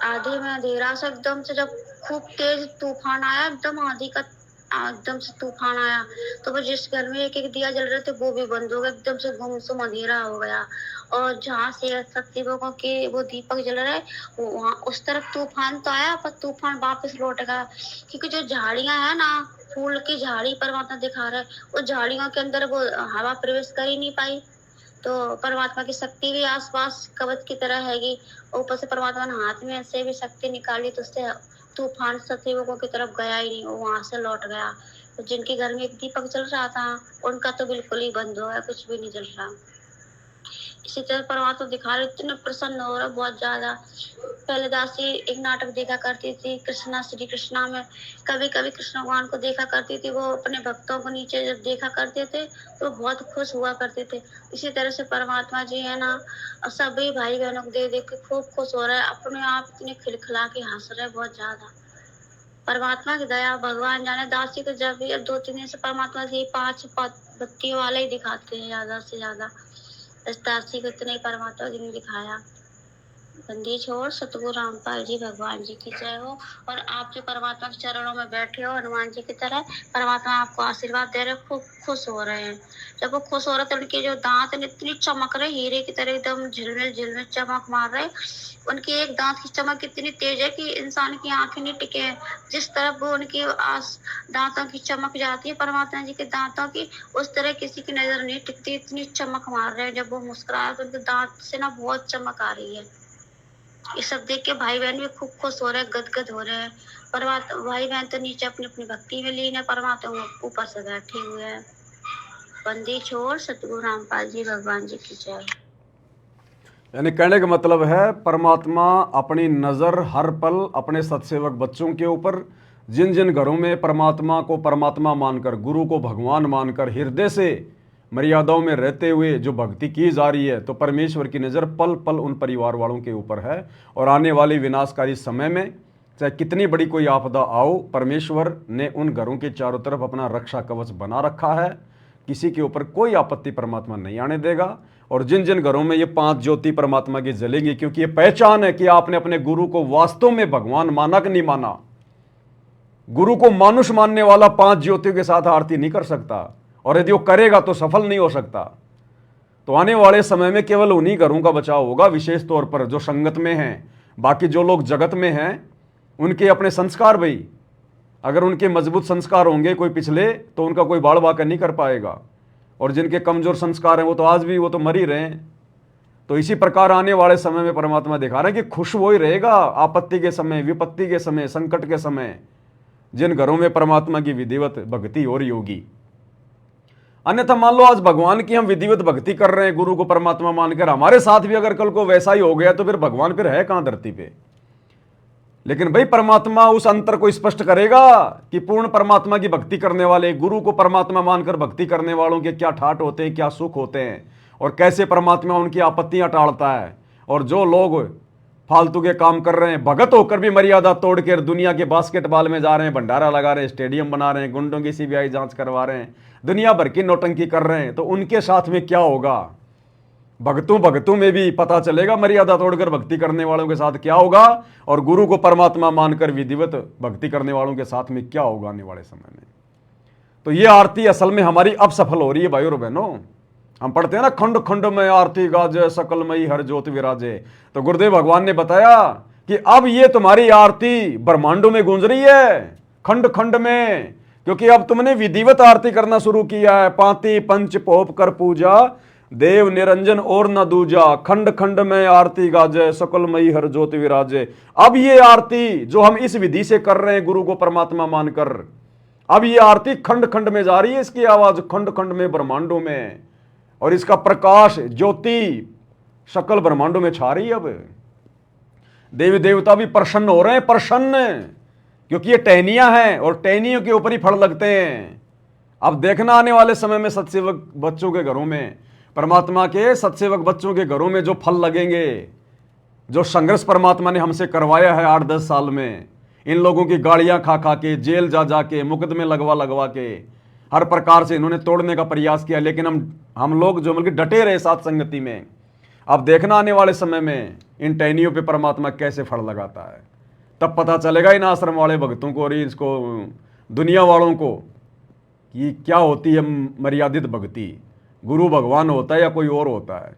आधी में अंधेरा से एकदम से जब खूब तेज तूफान आया, एकदम आधी का एकदम से तूफान आया, तो वो जिस घर में एक एक दिया जल रहे थे वो भी बंद हो गया, एकदम से गुमसुम अंधेरा हो गया। और जहाँ से सत्संगों के वो दीपक जल रहे वहाँ उस तरफ तूफान तो आया, पर तूफान वापस लौट गया, क्योंकि जो झाड़ियां है ना, फूल की झाड़ी परमात्मा दिखा रहे, वो झाड़ियों के अंदर वो हवा प्रवेश कर ही नहीं पाई। तो परमात्मा की शक्ति भी आसपास कवच की तरह हैगी। ऊपर से परमात्मा ने हाथ में ऐसे भी शक्ति निकाली, तो उससे तूफान सतयुगों की तरफ गया ही नहीं, वो वहां से लौट गया। तो जिनके घर में एक दीपक जल रहा था उनका तो बिल्कुल ही बंद हो गया, कुछ भी नहीं जल रहा। इसी तरह परमात्मा दिखा रहे, इतने प्रसन्न हो रहा बहुत ज्यादा। पहले दासी एक नाटक देखा करती थी कृष्णा श्री कृष्णा में, कभी कभी कृष्ण भगवान को देखा करती थी, वो अपने भक्तों को नीचे जब देखा करते थे तो बहुत खुश हुआ करते थे। इसी तरह से परमात्मा जी है ना, सभी भाई बहनों को देख देख के खूब खुश हो रहे हैं, अपने आप इतने खिलखिला के हंस रहे बहुत ज्यादा। परमात्मा की दया, भगवान जाने। दासी को जब भी 2-3 दिन से परमात्मा जी 5 बत्तियों वाले ही दिखाते हैं ज्यादा से ज्यादा। इस दासी को इतना ही परमात्मा जी ने दिखाया। बंदी छोड़ सतगुरु रामपाल जी भगवान जी की जय हो। और आप जो परमात्मा के चरणों में बैठे हो हनुमान जी की तरह, परमात्मा आपको आशीर्वाद दे रहे, खूब खुश हो रहे हैं। जब वो खुश हो रहे तो उनके जो दांत इतनी चमक रहे, हीरे की तरह एकदम झिलमिल झिलमिल चमक मार रहे। उनके एक दांत की चमक इतनी तेज है कि इंसान की आंखें नहीं टिके। जिस तरफ वो उनकी दांतों की चमक जाती है परमात्मा जी के दांतों की, उस तरह किसी की नजर नहीं टिकती, इतनी चमक मार रहे हैं। जब वो मुस्कुराए तो उनके दांत से ना बहुत चमक आ रही है। ये सब देख के भाई बहन भी खूब खुश हो रहे हैं, गदगद हो रहे हैं। परमात्मा भाई बहन तो नीचे अपनी अपनी भक्ति में लीन है, परमात्मा ऊपर से बैठे हुए हैं। बंदी छोड़ सतगुरु रामपाल जी भगवान जी की जय। यानी कहने का मतलब है परमात्मा अपनी नज़र हर पल अपने सत्सेवक बच्चों के ऊपर, जिन जिन घरों में परमात्मा को परमात्मा मानकर, गुरु को भगवान मानकर, हृदय से मर्यादाओं में रहते हुए जो भक्ति की जा रही है, तो परमेश्वर की नज़र पल पल उन परिवार वालों के ऊपर है। और आने वाले विनाशकारी समय में चाहे कितनी बड़ी कोई आपदा आओ, परमेश्वर ने उन घरों के चारों तरफ अपना रक्षा कवच बना रखा है। किसी के ऊपर कोई आपत्ति परमात्मा नहीं आने देगा। और जिन जिन घरों में ये 5 ज्योति परमात्मा की जलेंगी, क्योंकि ये पहचान है कि आपने अपने गुरु को वास्तव में भगवान माना कि नहीं माना। गुरु को मानुष मानने वाला 5 ज्योतियों के साथ आरती नहीं कर सकता, और यदि वो करेगा तो सफल नहीं हो सकता। तो आने वाले समय में केवल उन्हीं घरों का बचाव होगा, विशेष तौर पर जो संगत में हैं। बाकी जो लोग जगत में हैं उनके अपने संस्कार, भाई अगर उनके मजबूत संस्कार होंगे कोई पिछले, तो उनका कोई बाड़ बाकर नहीं कर पाएगा। और जिनके कमजोर संस्कार हैं वो तो आज भी वो तो मर ही रहे हैं। तो इसी प्रकार आने वाले समय में परमात्मा दिखा रहे हैं कि खुश वो ही रहेगा आपत्ति के समय, विपत्ति के समय, संकट के समय, जिन घरों में परमात्मा की विधिवत भक्ति हो रही होगी। अन्यथा मान लो आज भगवान की हम विधिवत भक्ति कर रहे हैं, गुरु को परमात्मा मानकर, हमारे साथ भी अगर कल को वैसा ही हो गया तो फिर भगवान फिर है कहां धरती पे। लेकिन भाई परमात्मा उस अंतर को स्पष्ट करेगा कि पूर्ण परमात्मा की भक्ति करने वाले, गुरु को परमात्मा मानकर भक्ति करने वालों के क्या ठाट होते हैं, क्या सुख होते हैं, और कैसे परमात्मा उनकी आपत्तियां टालता है। और जो लोग फालतू के काम कर रहे हैं, भगत होकर भी मर्यादा तोड़कर दुनिया के बास्केटबॉल में जा रहे हैं, भंडारा लगा रहे हैं, स्टेडियम बना रहे हैं, गुंडों की सीबीआई जांच करवा रहे हैं, दुनिया भर की नौटंकी कर रहे हैं, तो उनके साथ में क्या होगा। भक्तों में भी पता चलेगा मर्यादा तोड़कर भक्ति करने वालों के साथ क्या होगा, और गुरु को परमात्मा मानकर विधिवत भक्ति करने वालों के साथ में क्या होगा आने वाले समय में। तो ये आरती असल में हमारी अब सफल हो रही है भाई और बहनों। हम पढ़ते हैं ना, खंड खंड में आरती गाजे सकलमयी हर ज्योत विराजे। तो गुरुदेव भगवान ने बताया कि अब ये तुम्हारी आरती ब्रह्मांडों में गूंज रही है, खंड खंड में, क्योंकि अब तुमने विधिवत आरती करना शुरू किया है। पांति पंच पोप कर पूजा, देव निरंजन और न दूजा, खंड खंड में आरती गाजे सकलमयी हर ज्योत विराजे। अब ये आरती जो हम इस विधि से कर रहे हैं गुरु को परमात्मा मानकर, अब ये आरती खंड खंड में जा रही है, इसकी आवाज खंड खंड में ब्रह्मांडों में, और इसका प्रकाश ज्योति सकल ब्रह्मांडों में छा रही है। अब देवी देवता भी प्रसन्न हो रहे हैं, प्रसन्न, क्योंकि ये टहनियां हैं और टहनियों के ऊपर ही फल लगते हैं। अब देखना आने वाले समय में सत्सेवक बच्चों के घरों में, परमात्मा के सत्सेवक बच्चों के घरों में जो फल लगेंगे, जो संघर्ष परमात्मा ने हमसे करवाया है 8-10 साल में, इन लोगों की गाड़ियां खा खा के, जेल जा जा के, मुकदमे लगवा के, हर प्रकार से इन्होंने तोड़ने का प्रयास किया, लेकिन हम लोग जो बल्कि डटे रहे साथ संगति में। अब देखना आने वाले समय में इन टहनियों पे परमात्मा कैसे फल लगाता है, तब पता चलेगा इन आश्रम वाले भक्तों को और इसको दुनिया वालों को कि क्या होती है मर्यादित भक्ति, गुरु भगवान होता है या कोई और होता है,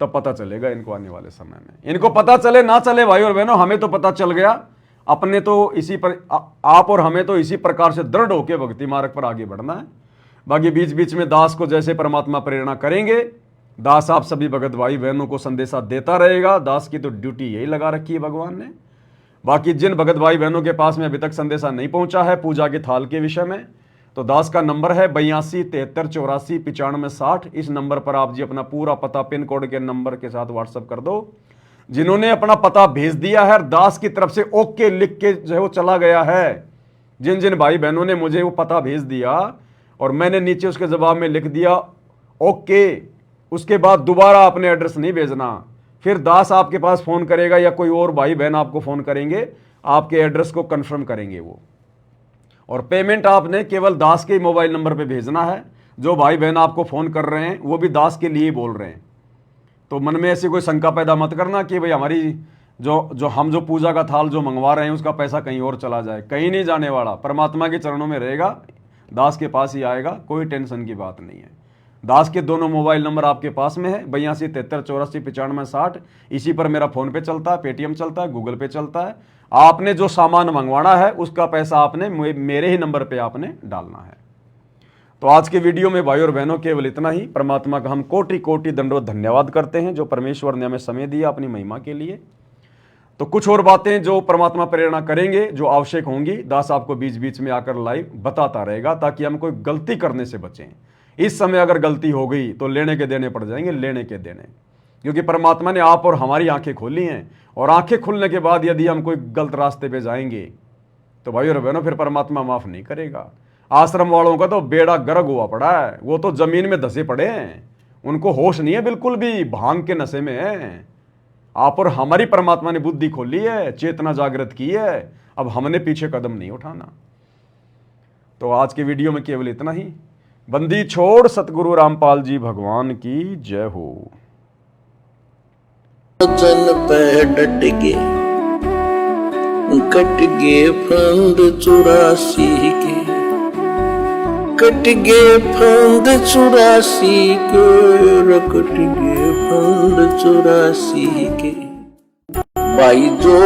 तब पता चलेगा इनको आने वाले समय में। इनको पता चले ना चले भाई और बहनों, हमें तो पता चल गया। अपने तो इसी पर आप और हमें तो इसी प्रकार से दृढ़ होकर भक्ति मार्ग पर आगे बढ़ना है। बाकी बीच बीच में दास को जैसे परमात्मा प्रेरणा करेंगे, दास आप सभी भगत भाई बहनों को संदेशा देता रहेगा। दास की तो ड्यूटी यही लगा रखी है भगवान ने। बाकी जिन भगत भाई बहनों के पास में अभी तक संदेशा नहीं पहुंचा है पूजा के थाल के विषय में, तो दास का नंबर है 82 73 84 95 60। इस नंबर पर आप जी अपना पूरा पता पिन कोड के नंबर के साथ व्हाट्सएप कर दो। जिन्होंने अपना पता भेज दिया है, दास की तरफ से ओके लिख के जो है वो चला गया है, जिन जिन भाई बहनों ने मुझे वो पता भेज दिया और मैंने नीचे उसके जवाब में लिख दिया ओके, उसके बाद दोबारा अपने एड्रेस नहीं भेजना। फिर दास आपके पास फोन करेगा या कोई और भाई बहन आपको फोन करेंगे, आपके एड्रेस को कंफर्म करेंगे वो, और पेमेंट आपने केवल दास के मोबाइल नंबर पे भेजना है। जो भाई बहन आपको फोन कर रहे हैं वो भी दास के लिए बोल रहे हैं, तो मन में ऐसी कोई शंका पैदा मत करना कि भाई हमारी हम जो पूजा का थाल जो मंगवा रहे हैं उसका पैसा कहीं और चला जाए। कहीं नहीं जाने वाला, परमात्मा के चरणों में रहेगा, दास के पास ही आएगा, कोई टेंशन की बात नहीं है। दास के दोनों मोबाइल नंबर आपके पास में है, 82 73 84 95 60। इसी पर मेरा फोन पे चलता है, पेटीएम चलता है, गूगल पे चलता है। आपने जो सामान मंगवाना है उसका पैसा आपने मेरे ही नंबर पे आपने डालना है। तो आज के वीडियो में भाई और बहनों केवल इतना ही। परमात्मा का हम कोटि कोटि दंडवत धन्यवाद करते हैं जो परमेश्वर ने हमें समय दिया अपनी महिमा के लिए। तो कुछ और बातें जो परमात्मा प्रेरणा करेंगे, जो आवश्यक होंगी, दास आपको बीच बीच में आकर लाइव बताता रहेगा ताकि हम कोई गलती करने से बचें। इस समय अगर गलती हो गई तो लेने के देने पड़ जाएंगे, लेने के देने, क्योंकि परमात्मा ने आप और हमारी आंखें खोली हैं, और आंखें खुलने के बाद यदि हम कोई गलत रास्ते पे जाएंगे तो भाई और बहनों फिर परमात्मा माफ नहीं करेगा। आश्रम वालों का तो बेड़ा गर्क हुआ पड़ा है, वो तो जमीन में धसे पड़े हैं, उनको होश नहीं है बिल्कुल भी, भांग के नशे में है। आप और हमारी परमात्मा ने बुद्धि खोली है, चेतना जागृत की है, अब हमने पीछे कदम नहीं उठाना। तो आज के वीडियो में केवल इतना ही। बंदी छोड़ सतगुरु रामपाल जी भगवान की जय हो। चल पे डट के कट गे फंद 84 के, कट गे फंद 84 के, कट गे फंद 84 के। भाई जो